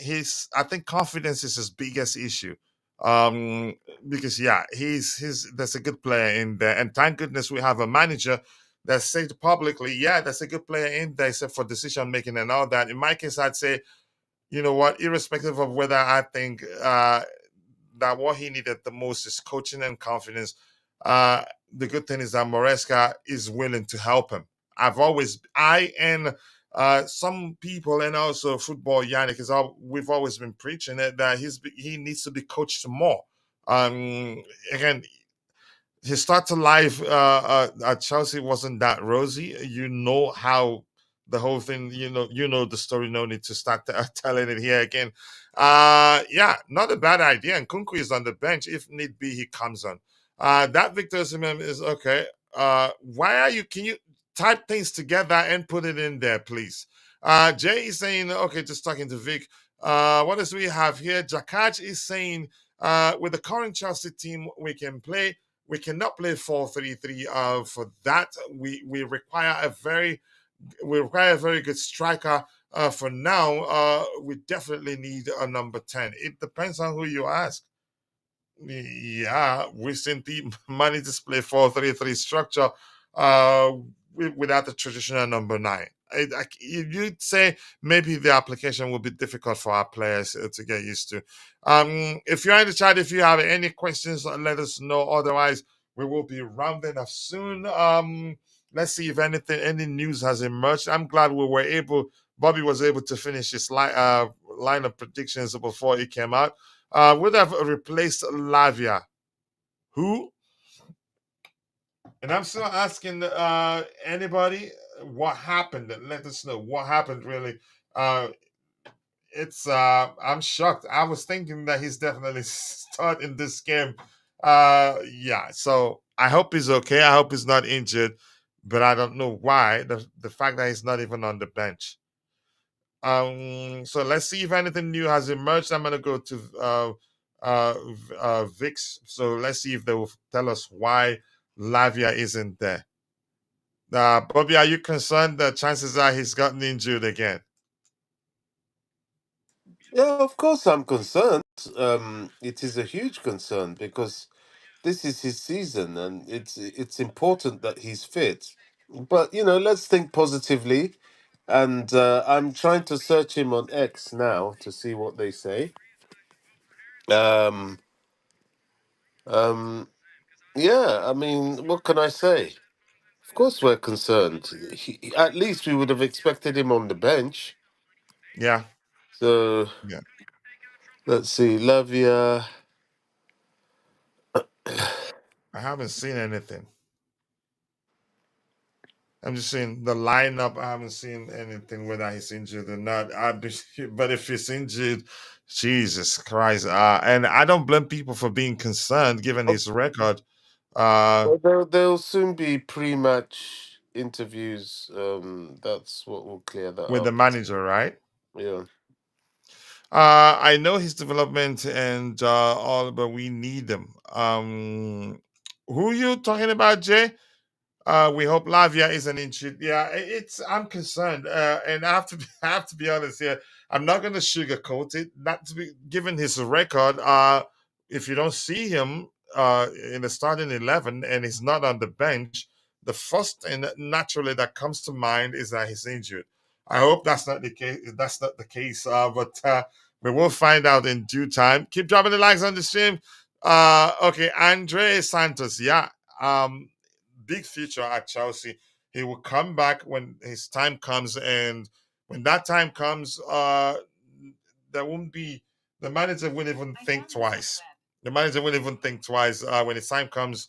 I think confidence is his biggest issue. Um, because yeah, he's that's a good player in there, and thank goodness we have a manager that said publicly, yeah, that's a good player in there, except for decision making and all that. In my case, I'd say, you know what, irrespective of whether I think that what he needed the most is coaching and confidence. Uh, the good thing is that Maresca is willing to help him. I and some people and also football Yannick we've always been preaching it that he needs to be coached more. Again, his start to life at Chelsea wasn't that rosy. You know how the whole thing. You know the story. No need to start telling it here again. Yeah, not a bad idea. And Kunku is on the bench if need be. He comes on. That Victor Osimhen is okay. Why are you? Can you type things together and put it in there, please? Jay is saying okay. Just talking to Vic. What does we have here? Jakaj is saying with the current Chelsea team we can play, we cannot play 4-3-3. For that, we require a very good striker. For now, we definitely need a number 10. It depends on who you ask. Yeah, we've seen team managers play 4-3-3 structure without the traditional number 9. You'd say maybe the application will be difficult for our players to get used to. If you're in the chat, if you have any questions, let us know. Otherwise, we will be rounding up soon. Let's see if any news has emerged. I'm glad Bobby was able to finish his line of predictions before it came out. Would have replaced Lavia. Who? And I'm still asking anybody what happened. Let us know what happened really. Uh, I'm shocked. I was thinking that he's definitely starting this game. Yeah, so I hope he's okay. I hope he's not injured, but I don't know why. The fact that he's not even on the bench. So let's see if anything new has emerged. I'm gonna go to Vix. So let's see if they will tell us why Lavia isn't there. Bobby, are you concerned that chances are he's gotten injured again? Yeah, of course I'm concerned. It is a huge concern because this is his season and it's important that he's fit. But let's think positively. And I'm trying to search him on X now to see what they say. Um, um, yeah, I mean, what can I say? Of course, we're concerned. At least we would have expected him on the bench. Yeah, So yeah. let's see, Lavia. I haven't seen anything. I'm just saying the lineup. I haven't seen anything whether he's injured or not. But if he's injured, Jesus Christ! And I don't blame people for being concerned given his record. Well, there'll soon be pre-match interviews. That's what will clear that With the up. manager, right? Yeah. I know his development and all, but we need them. Who you talking about, Jay? We hope Lavia isn't injured. Yeah, it's. I'm concerned, and I have to. I have to be honest here. I'm not going to sugarcoat it. Not to be given his record. If you don't see him in the starting 11 and he's not on the bench, the first thing naturally that comes to mind is that he's injured. I hope that's not the case. That's not the case. But we will find out in due time. Keep dropping the likes on the stream. Okay, Andre Santos. Yeah. Big future at Chelsea. He will come back when his time comes, and When that time comes, there won't be the manager won't even think twice. The manager won't even think twice. When the time comes,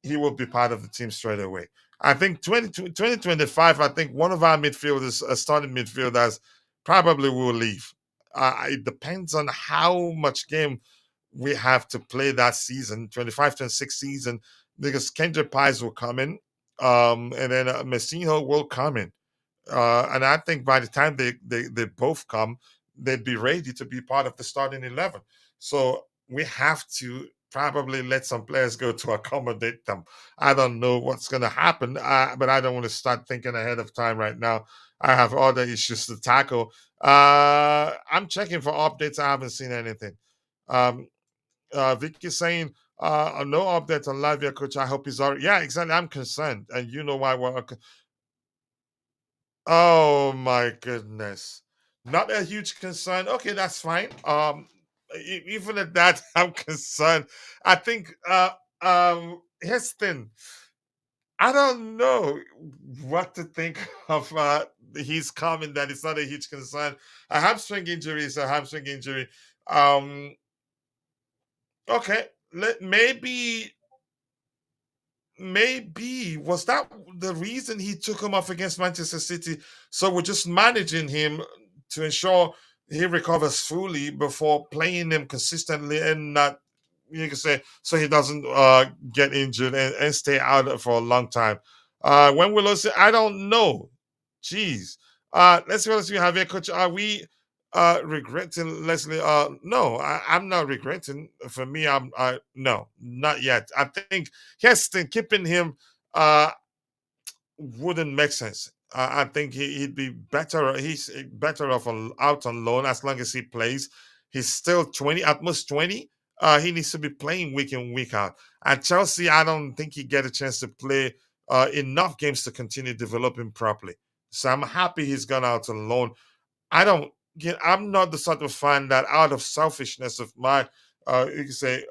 he will be part of the team straight away. I think 2025, I think one of our midfielders, starting midfielders, probably will leave. It depends on how much game we have to play that season, 25-26 season, because Kendrick Pies will come in, and then Messino will come in. And I think by the time they both come, they'd be ready to be part of the starting 11. So we have to probably let some players go to accommodate them. I don't know what's going to happen, but I don't want to start thinking ahead of time right now. I have other issues to tackle. I'm checking for updates. I haven't seen anything. Um, Vicky saying, no update on live, coach. I hope he's all right. Yeah, exactly. I'm concerned. And you know why we're. Oh my goodness. Not a huge concern. Okay, that's fine. Even at that, I'm concerned. I think here's the thing. I don't know what to think of his comment that it's not a huge concern. A hamstring injury is a hamstring injury. Um okay. Maybe was that the reason he took him off against Manchester City? So we're just managing him to ensure he recovers fully before playing him consistently and not, you can say, so he doesn't get injured and stay out for a long time. When will lose, I don't know. Jeez. Let's see what else we have here, Coach. Are we regretting Leslie? No, I'm not regretting. For me, no, not yet. I think Heston keeping him wouldn't make sense. I think he'd be better. He's better off out on loan as long as he plays. He's still 20, at most 20. He needs to be playing week in, week out. At Chelsea, I don't think he get a chance to play enough games to continue developing properly. So I'm happy he's gone out on loan. I don't get. I'm not the sort of fan that, out of selfishness of my, you can say,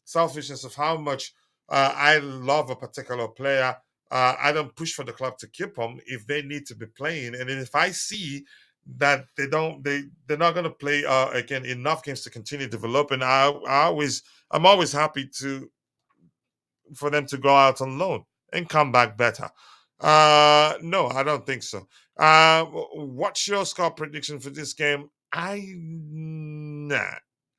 selfishness of how much I love a particular player. I don't push for the club to keep them if they need to be playing, and then if I see that they're not going to play again enough games to continue developing, I'm always happy to for them to go out on loan and come back better. No, I don't think so. What's your score prediction for this game? Nah,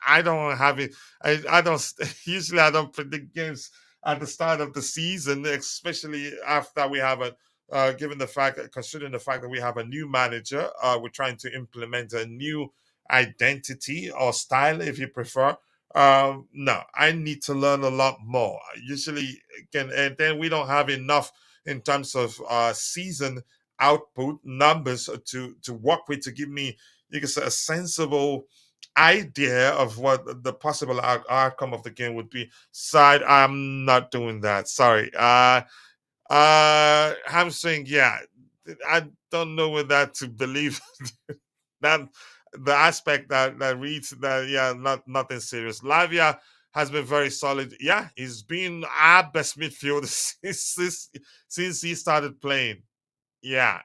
I don't have it. I don't usually I don't predict games at the start of the season, especially after we have a given the fact, considering the fact that we have a new manager, we're trying to implement a new identity or style, if you prefer. No, I need to learn a lot more. Usually, again, and then we don't have enough in terms of season output numbers to work with to give me, you can say, a sensible idea of what the possible outcome of the game would be. Side, I'm not doing that. Sorry. Hamstring, yeah. I don't know whether to believe that the aspect that reads that, yeah, nothing serious. Lavia has been very solid. Yeah, he's been our best midfielder since he started playing. Yeah.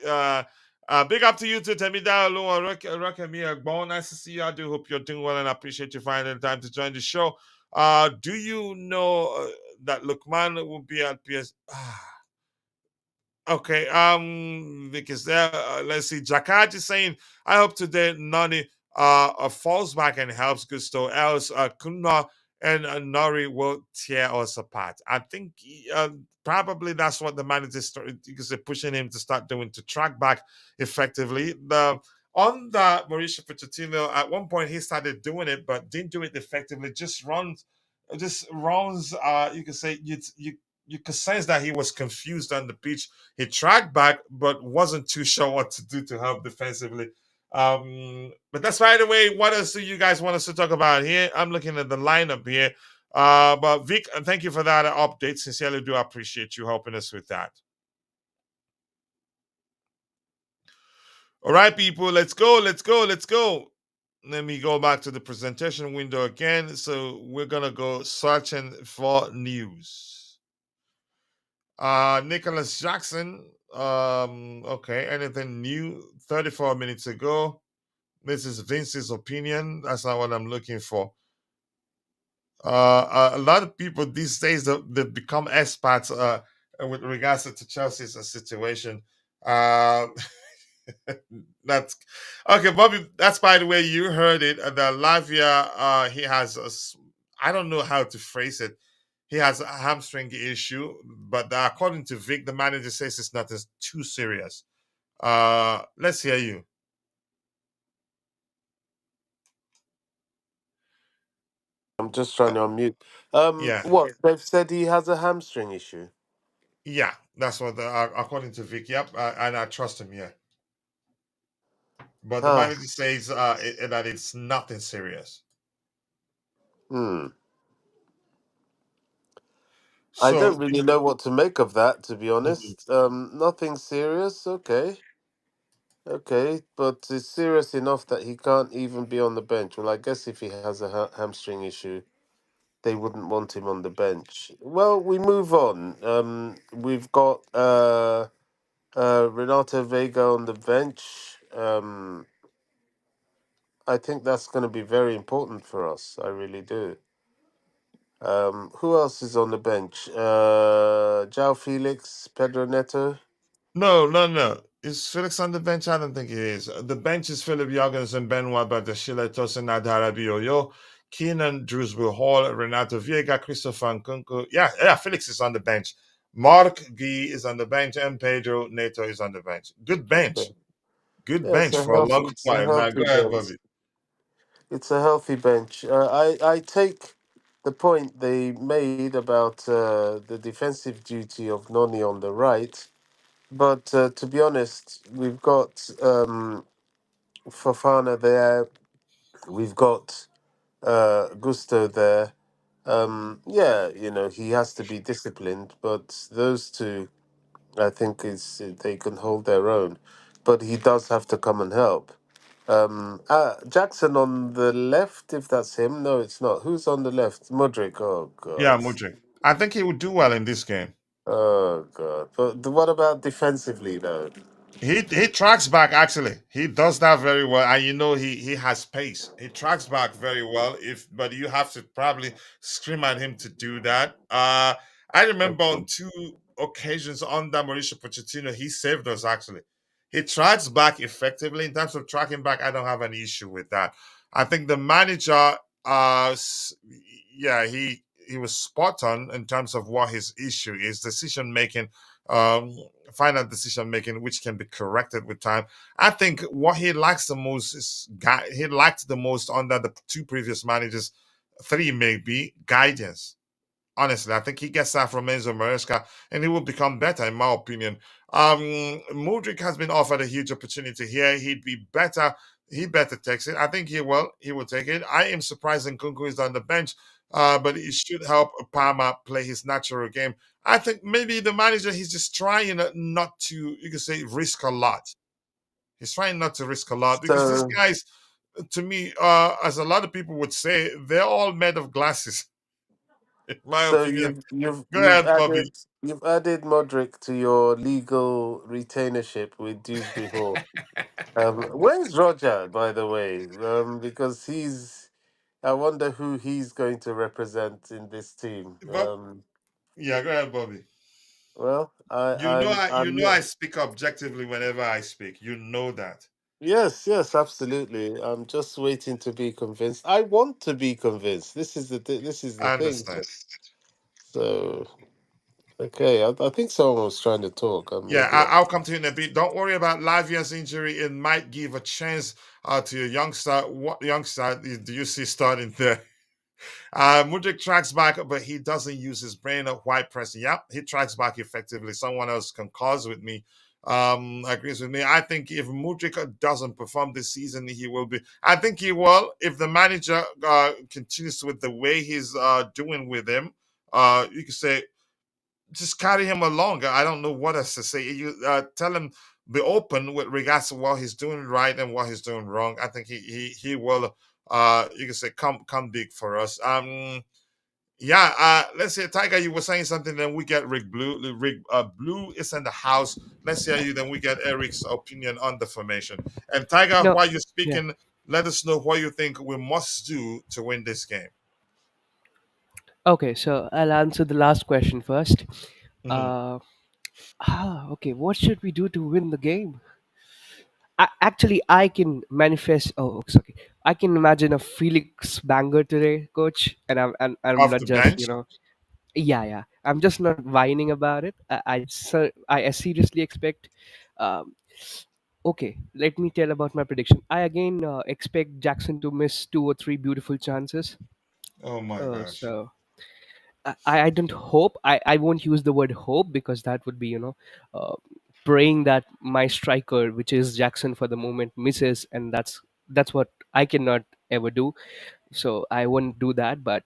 Uh, big up to you too, Temida Olu Rakami Agbon. Nice to see you. I do hope you're doing well and I appreciate you finding the time to join the show. Do you know that Lukman will be at PS? Okay, because there, let's see. Jakaj is saying, I hope today Nani falls back and helps Gusto, else Kuna and Nori will tear us apart. I think probably that's what the manager started, because they're pushing him to start doing, to track back effectively. The on the Mauricio Pochettino, at one point he started doing it, but didn't do it effectively. Just runs. You can say you could sense that he was confused on the pitch. He tracked back, but wasn't too sure what to do to help defensively. But that's by the way. What else do you guys want us to talk about here? I'm looking at the lineup here. But Vic, thank you for that update. Sincerely do appreciate you helping us with that. All right, people, let's go. Let me go back to the presentation window again. So we're gonna go searching for news. Nicholas Jackson. Okay. Anything new? 34 minutes ago. This is Vince's opinion. That's not what I'm looking for. A lot of people these days they've become experts with regards to Chelsea's situation. Uh, that's okay, Bobby. That's by the way you heard it. The Lavia, he has I don't know how to phrase it. He has a hamstring issue, but according to Vic, the manager says it's not as too serious. Let's hear you. I'm just trying to unmute. Yeah, What they've said he has a hamstring issue. yeah, that's what according to Vic. Yep, and I trust him. Yeah, but the Ah, manager says that it's nothing serious. hmm. I So don't really know what to make of that, to be mhm. honest. Nothing serious. Okay, okay, but it's serious enough that he can't even be on the bench. Well, I guess if he has a hamstring issue, they wouldn't want him on the bench. Well, we move on. We've got Renato Vega on the bench. I think that's going to be very important for us. I really do. Who else is on the bench? João Felix, Pedro Neto. No, no, no. Is Felix on the bench? I don't think he is. The bench is Philip Jorgensen, Benoit Badashile, Tosin Adarabioyo, Keenan, Drewsville Hall, Renato Viega, Christopher Nkunku. Yeah, yeah, Felix is on the bench. Mark Guy is on the bench, and Pedro Neto is on the bench. Good bench. Okay. Good Yeah, bench for a long it's a while. Now, healthy go ahead, bench. Bobby. It's a healthy bench. I take the point they made about the defensive duty of Noni on the right, but to be honest, we've got Fafana there. We've got Gusto there. Yeah, he has to be disciplined, but those two, I think, is they can hold their own. But he does have to come and help. Jackson on the left, if that's him. No, it's not. Who's on the left? Mudrick. Oh Yeah, God. Mudrik. I think he would do well in this game. Oh God. But what about defensively though? He tracks back actually. He does that very well, and he has pace. He tracks back very well. If but you have to probably scream at him to do that. I remember on Okay. two occasions under Mauricio Pochettino, he saved us actually. He tracks back effectively in terms of tracking back. I don't have an issue with that. I think the manager, yeah, he was spot on in terms of what his issue is, decision making. Um, Final decision making, which can be corrected with time. I think what he lacks the most is he lacked the most under the two previous managers, three maybe guidance. Honestly, I think he gets that from Enzo Maresca, and he will become better, in my opinion. Mudrik has been offered a huge opportunity here. He'd be better. He better takes it. I think he will. He will take it. I am surprised Nkunku is on the bench, but it should help Palmer play his natural game. I think maybe the manager he's just trying not to, you can say, risk a lot. He's trying not to risk a lot because these So guys, to me, as a lot of people would say, they're all made of glasses, in my so opinion. you've Go ahead, Bobby. you've added Modric to your legal retainership with Dewsbury Hall. Where's Roger, by the way? Because I wonder who he's going to represent in this team. Bob, yeah, go ahead, Bobby. Well, You I'm know, yet. I speak objectively whenever I speak. You know that. Yes, yes, absolutely. I'm just waiting to be convinced. I want to be convinced. This is the I thing. understand. So, okay, I think someone was trying to talk. Yeah, Maybe. I'll come to you in a bit. Don't worry about Lavia's injury. It might give a chance to your youngster. What youngster do you see starting there? Mudrik tracks back, but he doesn't use his brain at white pressing. Yep, he tracks back effectively. Someone else concurs with me, agrees with me. I think if Mudrik doesn't perform this season, he will be. I think he will. If the manager continues with the way he's doing with him, you could say just carry him along. I don't know what else to say. You tell him be open with regards to what he's doing right and what he's doing wrong. I think he will. You can say come big for us. Yeah, let's say Tiger, you were saying something, then we get Rick Blue. Rick Blue is in the house. Let's hear you, then we get Eric's opinion on the formation. And Tiger, No, while you're yeah. speaking, let us know what you think we must do to win this game. Okay, so I'll answer the last question first. Mhm. Uh, okay, what should we do to win the game? Actually, I can manifest. Oh, sorry. I can imagine a Felix banger today, coach, and I'm Off not the just bench. yeah, yeah. I'm just not whining about it. I seriously expect. Um, okay, let me tell about my prediction. I again expect Jackson to miss two or three beautiful chances. Oh my gosh. So I don't hope. I won't use the word hope because that would be, uh, praying that my striker, which is Jackson for the moment, misses, and that's what I cannot ever do. So I won't do that. But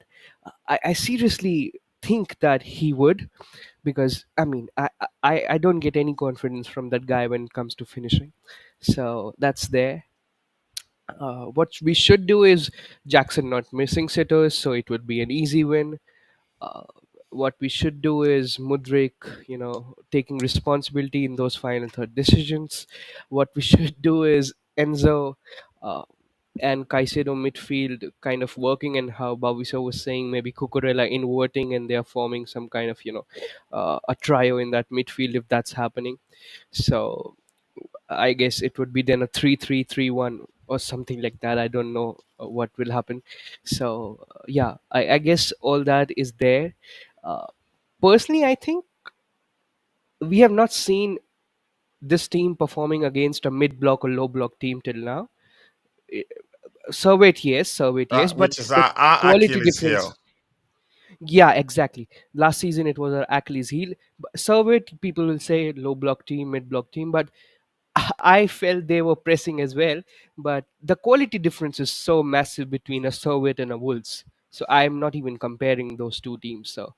I seriously think that he would, because I mean I don't get any confidence from that guy when it comes to finishing. So that's there. What we should do is Jackson not missing sitters, so it would be an easy win. uh, what we should do is Mudrik, taking responsibility in those final third decisions. What we should do is Enzo uh, and Caicedo midfield kind of working, and how Baviso was saying, maybe Cucurella inverting, and they are forming some kind of, a trio in that midfield if that's happening. So I guess it would be then a 3-3-3-1 or something like that. I don't know what will happen. So yeah, I guess all that is there. Uh, Personally, I think we have not seen this team performing against a mid block or low block team till now. Eh, Servette, yes, but Which is the our quality Achilles difference. heel. Yeah, exactly. Last season it was our Achilles heel. Servette, people will say low block team, mid block team, but I felt they were pressing as well, but the quality difference is so massive between a Soviet and a Wolves. So I'm not even comparing those two teams. So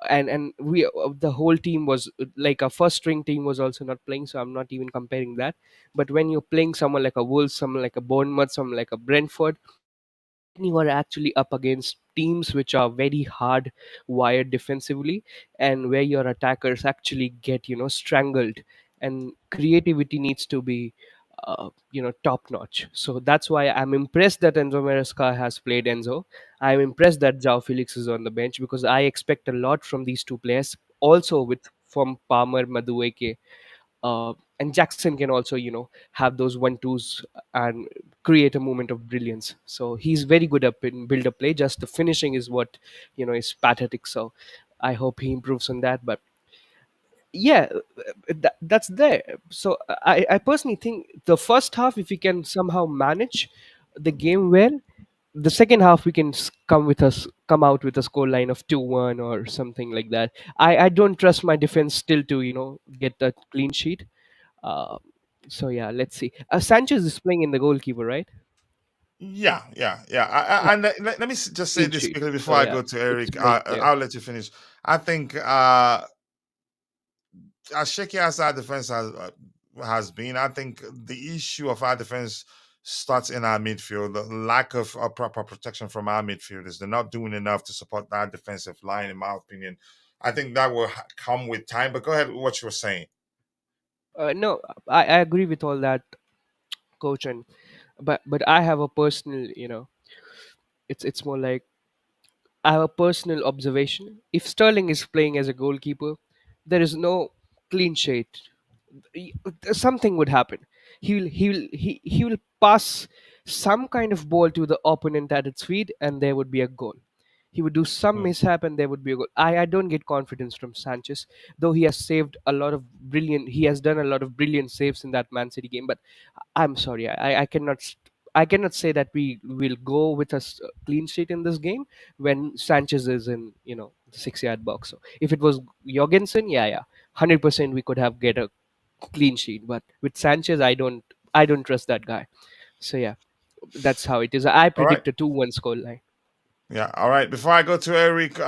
and we the whole team was like a first string team was also not playing. So I'm not even comparing that. But when you're playing someone like a Wolves, someone like a Bournemouth, someone like a Brentford, when you are actually up against teams which are very hard wired defensively, and where your attackers actually get strangled, and creativity needs to be top notch. So that's why I'm impressed that Enzo Maresca has played Enzo. I'm impressed that João Felix is on the bench, because I expect a lot from these two players, also with from Palmer, Madueke, and Jackson can also have those one twos and create a moment of brilliance. So he's very good up in build up play. Just the finishing is what is pathetic. So I hope he improves on that. But yeah, that's there. So I personally think the first half, if we can somehow manage the game well, the second half we can come out with a score line of 2-1 or something like that. I don't trust my defense still to get a clean sheet. uh, so yeah, let's see. Sanchez is playing in the goalkeeper, right? Yeah, yeah, yeah. Yeah, And let me just say clean this sheet. quickly before So I yeah, go to it's Eric. playing. Yeah. I'll let you finish. I think as shaky as our defense has been, I think the issue of our defense starts in our midfield. The lack of proper protection from our midfielders. They're not doing enough to support that defensive line, in my opinion. I think that will come with time. But go ahead with what you were saying. No, I agree with all that, coach, and but I have a personal, it's more like I have a personal observation. If Sterling is playing as a goalkeeper, there is no clean sheet. He- Something would happen. He will pass some kind of ball to the opponent at its feet, and there would be a goal. He would do some Hmm. mishap, and there would be a goal. I don't get confidence from Sanchez, though he has saved a lot of brilliant. He has done a lot of brilliant saves in that Man City game. But I'm sorry, I cannot say that we will go with a clean sheet in this game when Sanchez is in the 6 yard box. So if it was Jorgensen, yeah, 100% we could have get a clean sheet. But with Sanchez, I don't trust that guy. So yeah, that's how it is. I All right. predict a 2-1 score line. Yeah. All right. Before I go to Eric,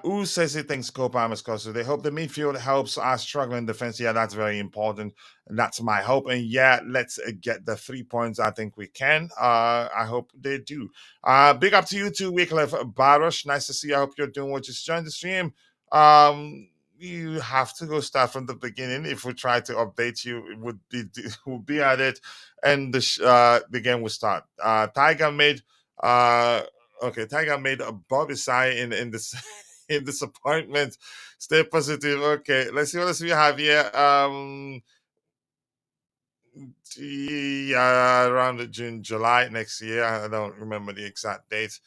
Who says he thinks Cole Palmer's closer? They hope the midfield helps our struggling defense. Yeah, that's very important. And that's my hope. And yeah, let's get the 3 points. I think we can. I hope they do. Big up to you too, Wycliffe Barush. Nice to see you. I hope you're doing what. Just joined the stream. You have to go start from the beginning. If we try to update you, it would be we'll be at it, and the game will start. Tiger made okay, Tiger made a Bobby sigh in this in disappointment. Stay positive. Okay, let's see what else we have here. Around June, July next year. I don't remember the exact date.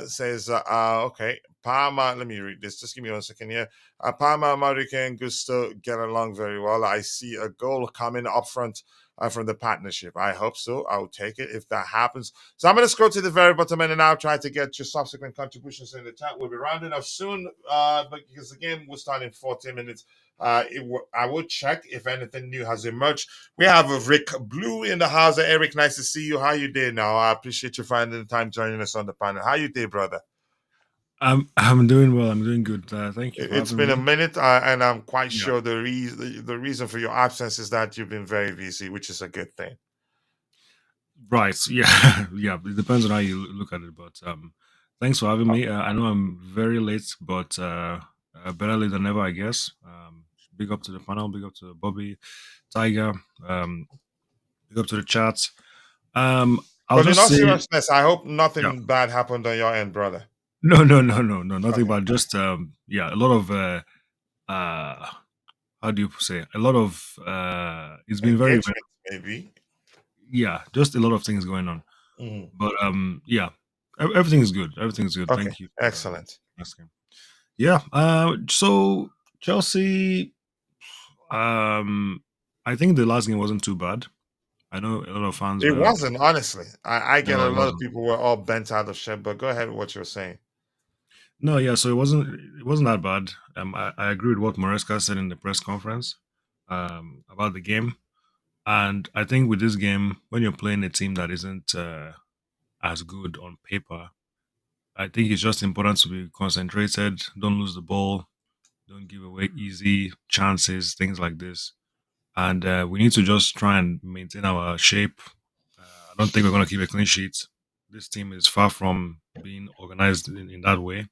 Says okay, Palma. Let me read this. Just give me 1 second here. Palma, Marika, and Gusto get along very well. I see a goal coming up front from the partnership. I hope so. I'll take it if that happens. So I'm going to scroll to the very bottom and now try to get your subsequent contributions in the chat. We'll be rounding up soon, but because the game will start in 14 minutes. I will check if anything new has emerged. We have Rick Blue in the house. Eric, nice to see you. How you doing now? I appreciate you finding the time joining us on the panel. How you doing, brother? I'm doing well. I'm doing good. Thank you for It's having been a me. minute, and I'm quite Yeah. sure the reason for your absence is that you've been very busy, which is a good thing. Right. Yeah. Yeah. It depends on how you look at it, but thanks for having me. I know I'm very late, but better late than never, I guess. Big up to the panel. Big up to Bobby, Tiger. Big up to the chat. I'll But in just all say, seriousness, I hope yeah. nothing bad happened on your end, brother. No, nothing Okay. about just yeah, a lot of how do you say? A lot of it's been very Engagement, maybe. yeah, just a lot of things going on. Mhm. But yeah, everything is good. Everything is good. Okay, Thank you for excellent. asking. Yeah. So Chelsea, I think the last game wasn't too bad. I know a lot of fans It were. wasn't, honestly. I get No, a it lot of wasn't. people were all bent out of shape, but go ahead with what you're saying. No, yeah. So it wasn't. It wasn't that bad. I agree with what Maresca said in the press conference about the game, and I think with this game, when you're playing a team that isn't as good on paper, I think it's just important to be concentrated. Don't lose the ball. Don't give away easy chances. Things like this. And we need to just try and maintain our shape. I don't think we're going to keep a clean sheet. This team is far from being organized in that way.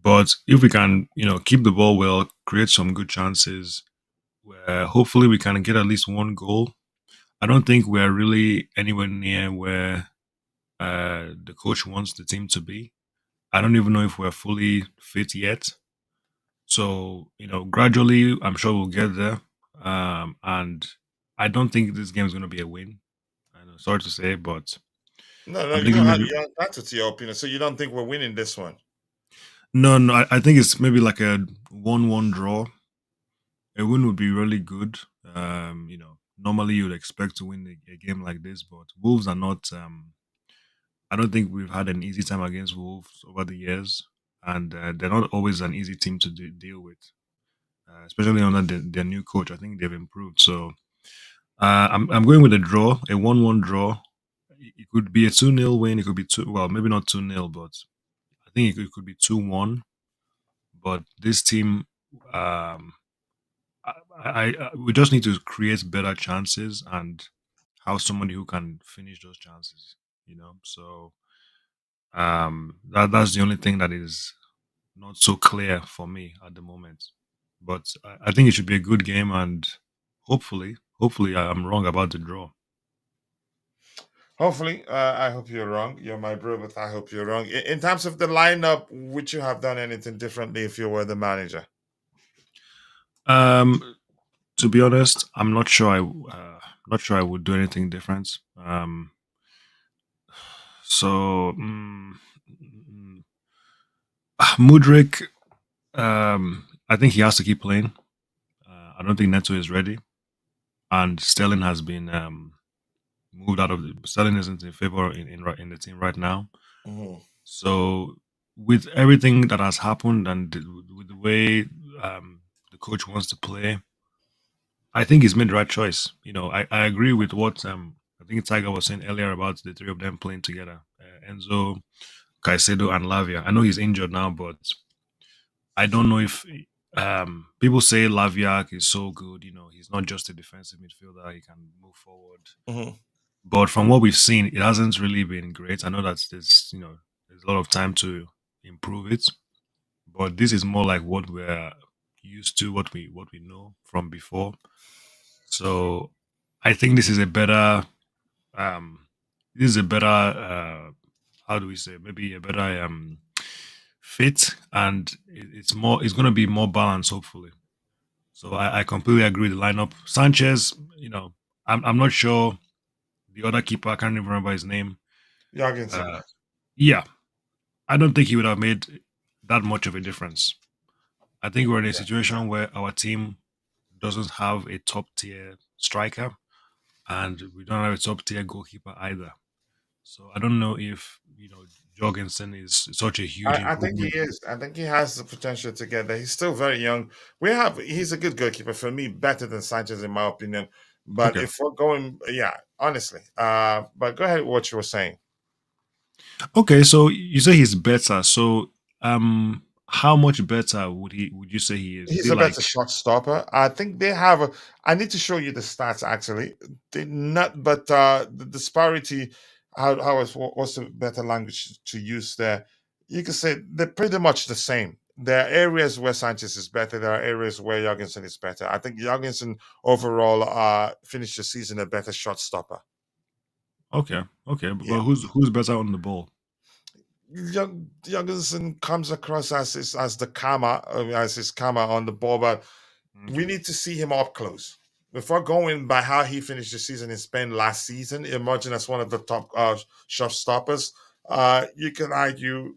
But if we can, keep the ball well, create some good chances, where hopefully we can get at least one goal. I don't think we're really anywhere near where the coach wants the team to be. I don't even know if we're fully fit yet. So, gradually, I'm sure we'll get there. And I don't think this game is going to be a win. I know, sorry to say, but No, I'm you thinking don't have maybe. you're entitled to your opinion. So you don't think we're winning this one? No. I think it's maybe like a 1-1 draw. A win would be really good. Normally you'd expect to win a game like this, but Wolves are not. I don't think we've had an easy time against Wolves over the years, and they're not always an easy team to deal with, especially under their new coach. I think they've improved. So I'm going with a draw, a 1-1 draw. It could be a 2-0 win. It could be well, maybe not 2-0, but I think it could be 2-1. But this team, um, we just need to create better chances and have somebody who can finish those chances. So that's the only thing that is not so clear for me at the moment. But I think it should be a good game, and hopefully I'm wrong about the draw. Hopefully, I hope you're wrong. You're my bro, but I hope you're wrong. In terms of the lineup, would you have done anything differently if you were the manager? To be honest, I'm not sure. Not sure I would do anything different. So Mudrik, I think he has to keep playing. I don't think Neto is ready, and Sterling has been moved out of the. Sterling isn't in favor in the team right now. Mm-hmm. So with everything that has happened and with the way the coach wants to play, I think he's made the right choice. I agree with what I think Tiger was saying earlier about the three of them playing together. Enzo, Caicedo and Lavia. I know he's injured now, but I don't know if people say Lavia is so good. He's not just a defensive midfielder; he can move forward. Mhm. But from what we've seen, it hasn't really been great. I know that there's a lot of time to improve it, but this is more like what we're used to, what we know from before. So I think um this is a better how do we say, maybe a better fit, and it's going to be more balanced, hopefully. So I completely agree with the lineup. Sanchez, I'm not sure the other keeper. I can't even remember his name. Jorgensen. Uh, yeah, I don't think he would have made that much of a difference. I think we're in a situation where our team doesn't have a top tier striker, and we don't have a top tier goalkeeper either. So I don't know if Jorgensen is such a huge I think he improvement. is. I think he has the potential to get there. He's still very young. He's a good goalkeeper for me, better than Sanchez in my opinion. But Okay. if we're going, yeah, honestly. But go ahead with what you were saying. Okay, so you say he's better. So how much better would you say he is? Is He's he a like better shot stopper. I think they have a. I need to show you the stats actually. They not, but the disparity. What's the better language to use there? You can say they're pretty much the same. There are areas where Sanchez is better. There are areas where Jorgensen is better. I think Jorgensen overall finished the season a better shot stopper. okay, okay, Yeah. but who's better on the ball? Jorgensen comes across as the karma as his karma on the ball, but we Okay. need to see him up close. Before going by how he finished the season in Spain last season, emerging as one of the top shot stoppers, you can argue,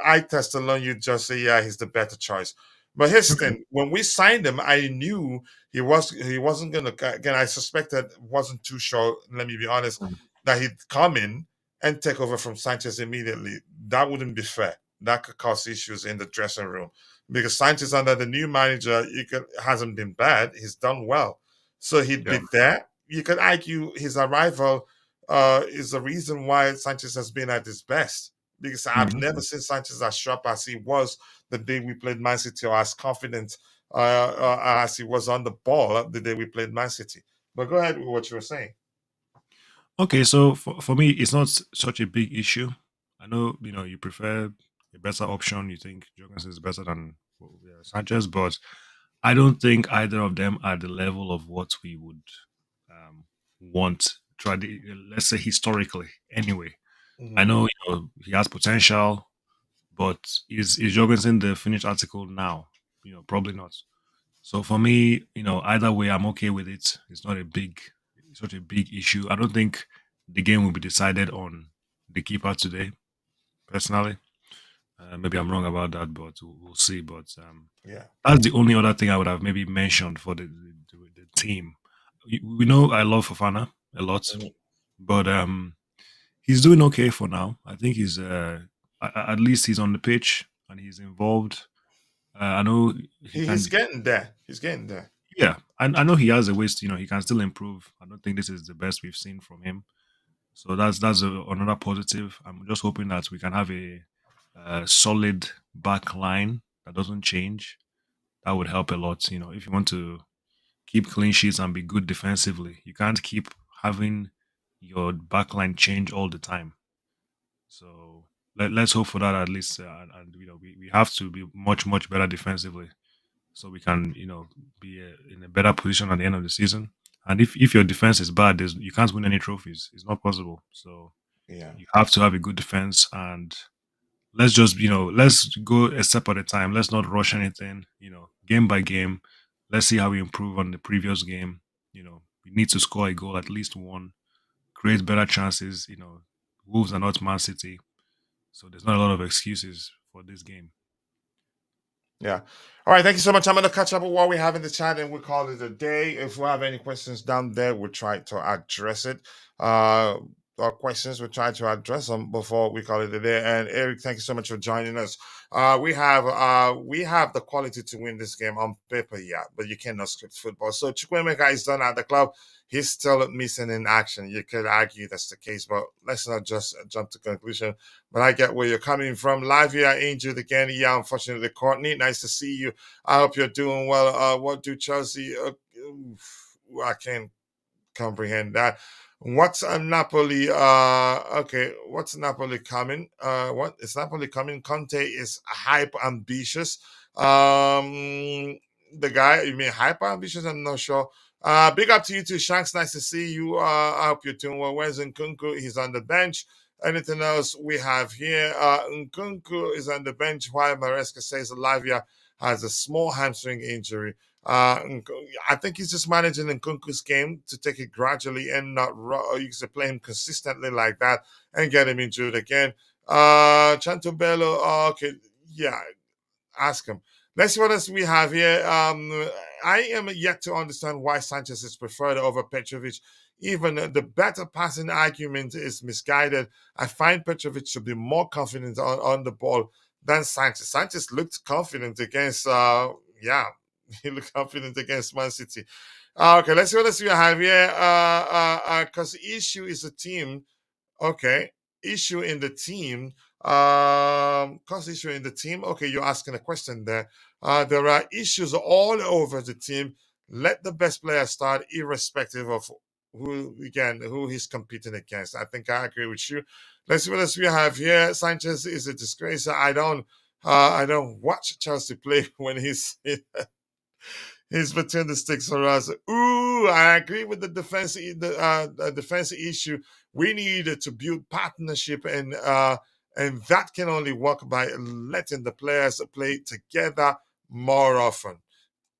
eye test alone, you just say, yeah, he's the better choice. But here's the Okay. thing: when we signed him, I knew he wasn't gonna. Again, I suspected, wasn't too sure. Let me be honest, Mm. that he'd come in and take over from Sanchez immediately. That wouldn't be fair. That could cause issues in the dressing room because Sanchez under the new manager, hasn't been bad. He's done well, so he'd Yeah. be there. You could argue his arrival is the reason why Sanchez has been at his best. Because I've never Mhm. seen Sanchez as sharp as he was the day we played Man City, or as confident as he was on the ball the day we played Man City. But go ahead with what you were saying. Okay, so for me, it's not such a big issue. I know you prefer a better option. You think Jorgensen is better than Sanchez, but I don't think either of them are the level of what we would want. Let's say historically, anyway. I Mhm. know he has potential, but is Jorgensen the finished article now? Probably not. So for me, either way, I'm okay with it. It's not a big, such a big issue. I don't think the game will be decided on the keeper today. Personally, maybe I'm wrong about that, but we'll see. But Yeah. that's the only other thing I would have maybe mentioned for the team. We know I love Fofana a lot, Mhm. but he's doing okay for now. I think he's at least he's on the pitch and he's involved. I know he He's can. getting there. He's getting there. Yeah, I know he has a ways. He can still improve. I don't think this is the best we've seen from him. So another positive. I'm just hoping that we can have a solid back line that doesn't change. That would help a lot. If you want to keep clean sheets and be good defensively, you can't keep having your back line change all the time. So let's hope for that at least. And we have to be much better defensively so we can be in a better position at the end of the season. And if your defense is bad, you can't win any trophies. It's not possible. So Yeah. you have to have a good defense, and let's go a step at a time. Let's not rush anything. Game by game. Let's see how we improve on the previous game. We need to score a goal, at least one, create better chances. Wolves are not Man City, so there's not a lot of excuses for this game. Yeah. All right. Thank you so much. I'm going to catch up with what we have in the chat and we'll call it a day. If we have any questions down there, we'll try to address it. questions. We'll try to address them before we call it a day. And Eric, thank you so much for joining us. We have the quality to win this game on paper, yeah, but you cannot script football. So Chukwuemeka is done at the club. He's still missing in action. You could argue that's the case, but let's not just jump to conclusion. But I get where you're coming from. Lavia injured again. Yeah, unfortunately, Courtney. Nice to see you. I hope you're doing well. What do Chelsea? I can't comprehend that. What's a Napoli? Okay, what's Napoli coming? What is Napoli coming? Conte is hyper ambitious. The guy, you mean hyper ambitious? I'm not sure. Big up to you too, Shanks. Nice to see you. I hope you're doing well. Where's Nkunku? He's on the bench. Anything else we have here? Nkunku is on the bench while Maresca says Lavia has a small hamstring injury. I think he's just managing Nkunku's game to take it gradually and not you can play him consistently like that and get him injured again. Chantobello, okay, yeah, ask him. Let's see what else we have here. I am yet to understand why Sanchez is preferred over Petrovic. Even the better passing argument is misguided. I find Petrovic should be more confident on the ball than Sanchez. Sanchez looked confident against, he looked confident against Man City. Okay, let's see what else we have here. Because issue is a team. Okay, issue in the team. Cause issue in the team. Okay, you're asking a question there. There are issues all over the team. Let the best player start, irrespective of who he's competing against. I think I agree with you. Let's see what else we have here. Sanchez is a disgrace. I don't watch Chelsea play when he's between the sticks for us. Ooh, I agree with the defense issue. We need to build partnership, and that can only work by letting the players play together more often.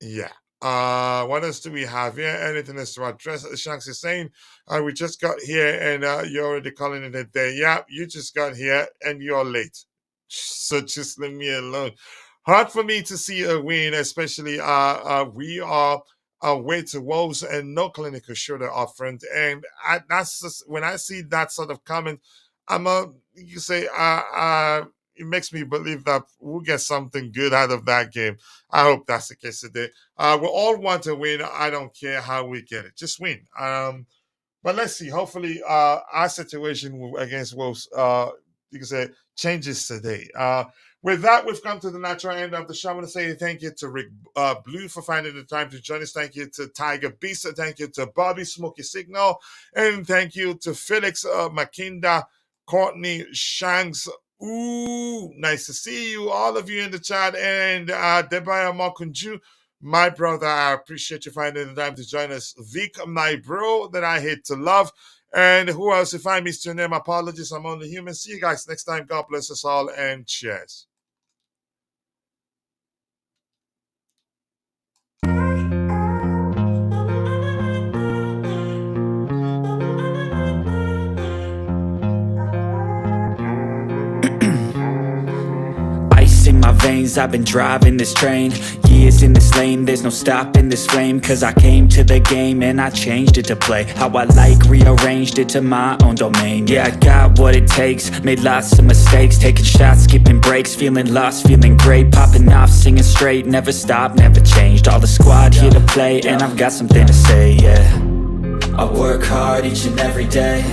Yeah. What else do we have here? Anything else to address? Shanks is saying, we just got here and you're already calling it a day. Yeah, you just got here and you're late. So just leave me alone. Hard for me to see a win, especially we are away to Wolves and no clinical shooter up front. And that's just, when I see that sort of comment, it makes me believe that we'll get something good out of that game. I hope that's the case today. We all want to win. I don't care how we get it. Just win. But let's see. Hopefully, our situation against Wolves, changes today. With that, we've come to the natural end of the show. I want to say thank you to Rick Blue for finding the time to join us. Thank you to Tiger Beast. Thank you to Bobby Smoky Signal. And thank you to Felix Makinda, Courtney Shanks. Ooh, nice to see you, all of you in the chat. And Debaya Mokunju, my brother, I appreciate you finding the time to join us. Vic, my bro, that I hate to love. And who else? If I missed your name, apologies. I'm only human. See you guys next time. God bless us all and cheers. Ice in my veins, I've been driving this train. Years in this lane, there's no stopping this flame. Cause I came to the game and I changed it to play how I like, rearranged it to my own domain. Yeah, I got what it takes, made lots of mistakes, taking shots, skipping breaks, feeling lost, feeling great, popping off, singing straight, never stopped, never changed. All the squad here to play and I've got something to say, yeah. I work hard each and every day,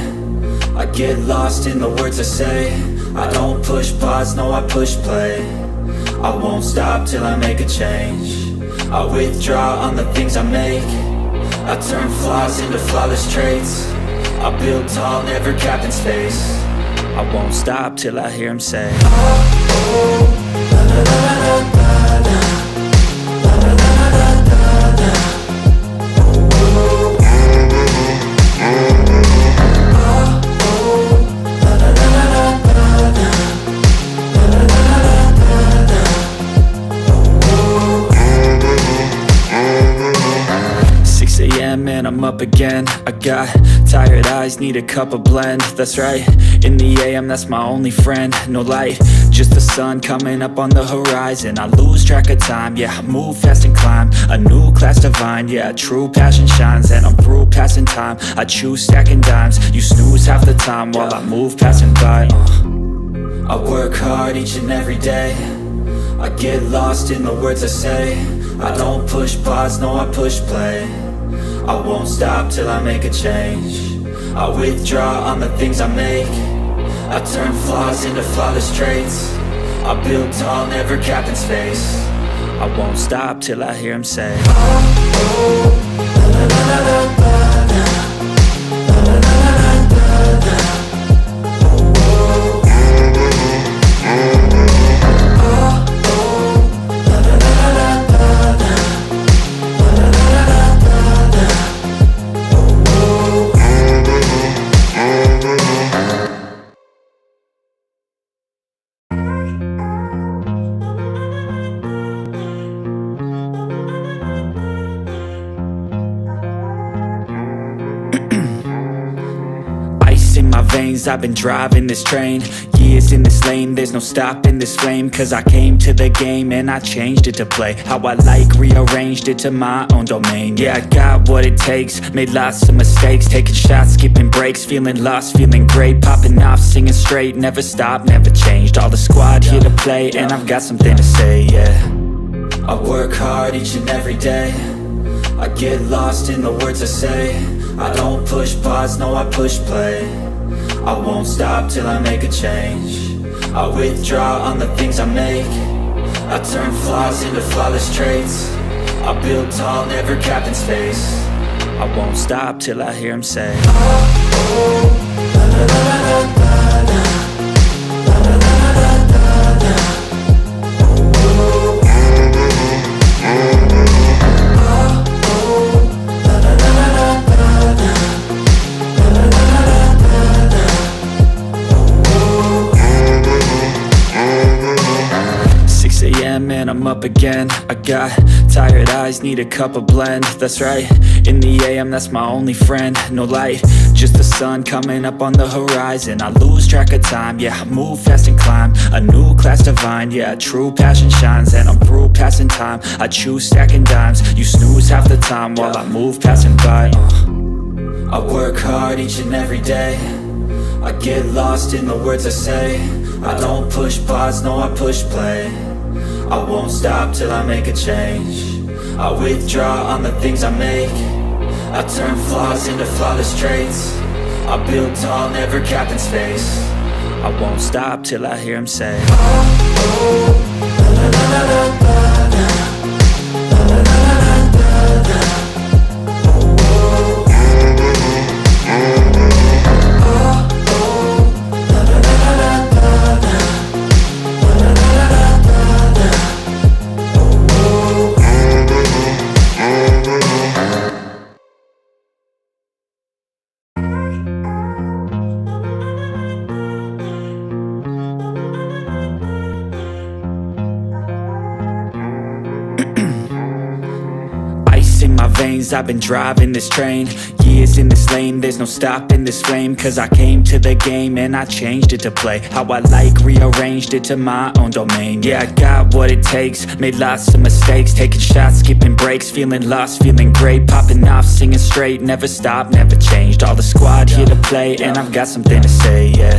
I get lost in the words I say. I don't push pause, no I push play. I won't stop till I make a change. I withdraw on the things I make. I turn flaws into flawless traits. I build tall, never capped in space. I won't stop till I hear him say, oh, oh, la la la la la la, la la la la la la, oh, oh, and I'm I'm up again. I got tired eyes, need a cup of blend. That's right, in the AM, that's my only friend. No light, just the sun coming up on the horizon. I lose track of time, yeah, I move fast and climb a new class divine, yeah, true passion shines. And I'm through passing time, I choose stacking dimes. You snooze half the time while I move passing by. I work hard each and every day, I get lost in the words I say. I don't push pause, no, I push play. I won't stop till I make a change. I withdraw on the things I make. I turn flaws into flawless traits. I build tall, never capped in space. I won't stop till I hear him say, ice in my veins, I've been driving this train. Years in this lane, there's no stopping this flame. Cause I came to the game and I changed it to play how I like, rearranged it to my own domain. Yeah, I got what it takes, made lots of mistakes, taking shots, skipping breaks, feeling lost, feeling great, popping off, singing straight, never stopped, never changed. All the squad here to play and I've got something to say, yeah. I work hard each and every day, I get lost in the words I say. I don't push pause, no, I push play. I won't stop till I make a change. I withdraw on the things I make. I turn flaws into flawless traits. I build tall, never capped in space. I won't stop till I hear him say, and I'm up again. I got tired eyes, need a cup of blend. That's right, in the AM, that's my only friend. No light, just the sun coming up on the horizon. I lose track of time, yeah, I move fast and climb a new class divine, yeah, true passion shines. And I'm through passing time, I choose stacking dimes. You snooze half the time while I move passing by. I work hard each and every day, I get lost in the words I say. I don't push pause, no, I push play. I won't stop till I make a change. I withdraw on the things I make. I turn flaws into flawless traits. I build tall, never capped in space. I won't stop till I hear him say, in my veins, I've been driving this train. Years in this lane, there's no stopping this flame. Cause I came to the game and I changed it to play how I like, rearranged it to my own domain. Yeah, I got what it takes, made lots of mistakes, taking shots, skipping breaks, feeling lost, feeling great, popping off, singing straight, never stopped, never changed. All the squad here to play and I've got something to say, yeah.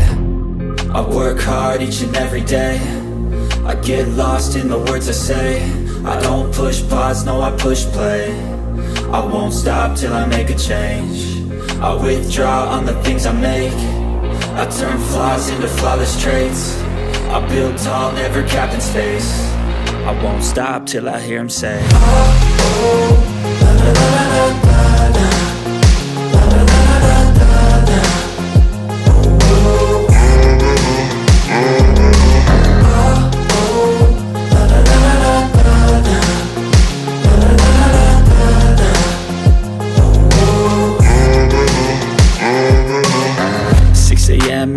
I work hard each and every day, I get lost in the words I say. I don't push pause, no, I push play. I won't stop till I make a change. I withdraw on the things I make. I turn flaws into flawless traits. I build tall, never capped in space. I won't stop till I hear him say,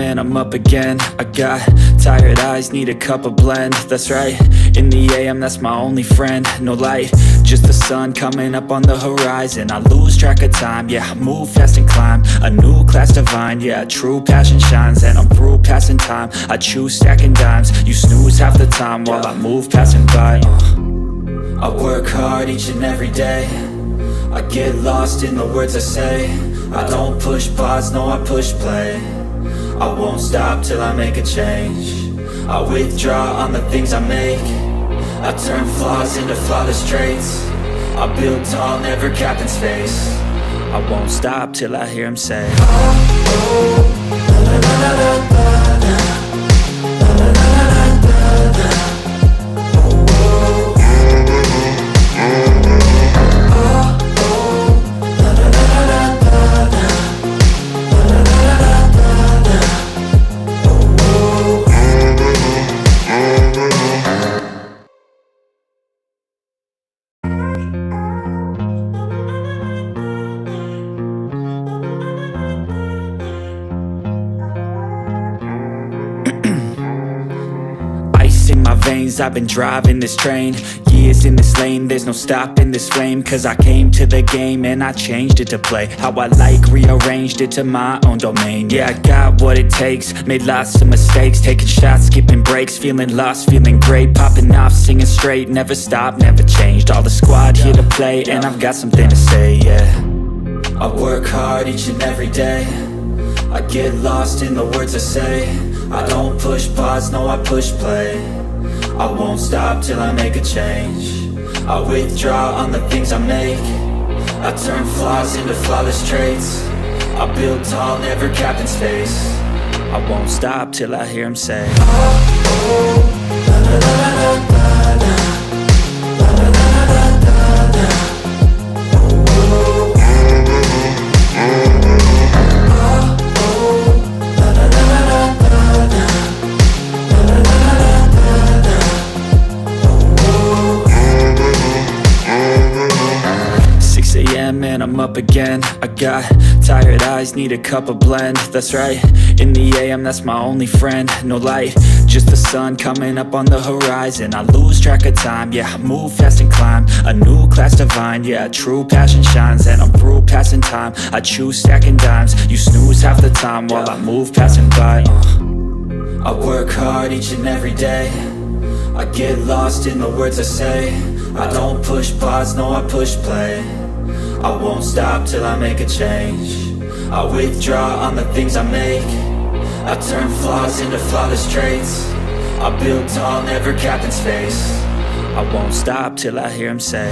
and I'm up again. I got tired eyes, need a cup of blend. That's right, In the AM, that's my only friend. No light, just the sun coming up on the horizon. I lose track of time, yeah, I move fast and climb a new class divine, yeah, true passion shines. And I'm through passing time, I choose stacking dimes. You snooze half the time while I move passing by. I work hard each and every day, I get lost in the words I say. I don't push pause, no, I push play. I won't stop till I make a change. I withdraw on the things I make. I turn flaws into flawless traits. I build tall, never capping space. I won't stop till I hear him say, ice in my veins, I've been driving this train. Years in this lane, there's no stopping this flame. Cause I came to the game and I changed it to play how I like, rearranged it to my own domain. Yeah, I got what it takes, made lots of mistakes, taking shots, skipping breaks, feeling lost, feeling great, popping off, singing straight, never stopped, never changed. All the squad here to play and I've got something to say, yeah. I work hard each and every day, I get lost in the words I say. I don't push pause, no, I push play. I won't stop till I make a change. I withdraw on the things I make. I turn flaws into flawless traits. I build tall, never capping space. I won't stop till I hear him say, and I'm up again. I got tired eyes, need a cup of blend. That's right, in the AM, that's my only friend. No light, just the sun coming up on the horizon. I lose track of time, yeah, I move fast and climb a new class divine, yeah, true passion shines. And I'm through passing time, I choose stacking dimes. You snooze half the time while I move passing by. I work hard each and every day, I get lost in the words I say. I don't push pause, no, I push play. I won't stop till I make a change. I withdraw on the things I make. I turn flaws into flawless traits. I build tall, never capping space. I won't stop till I hear him say,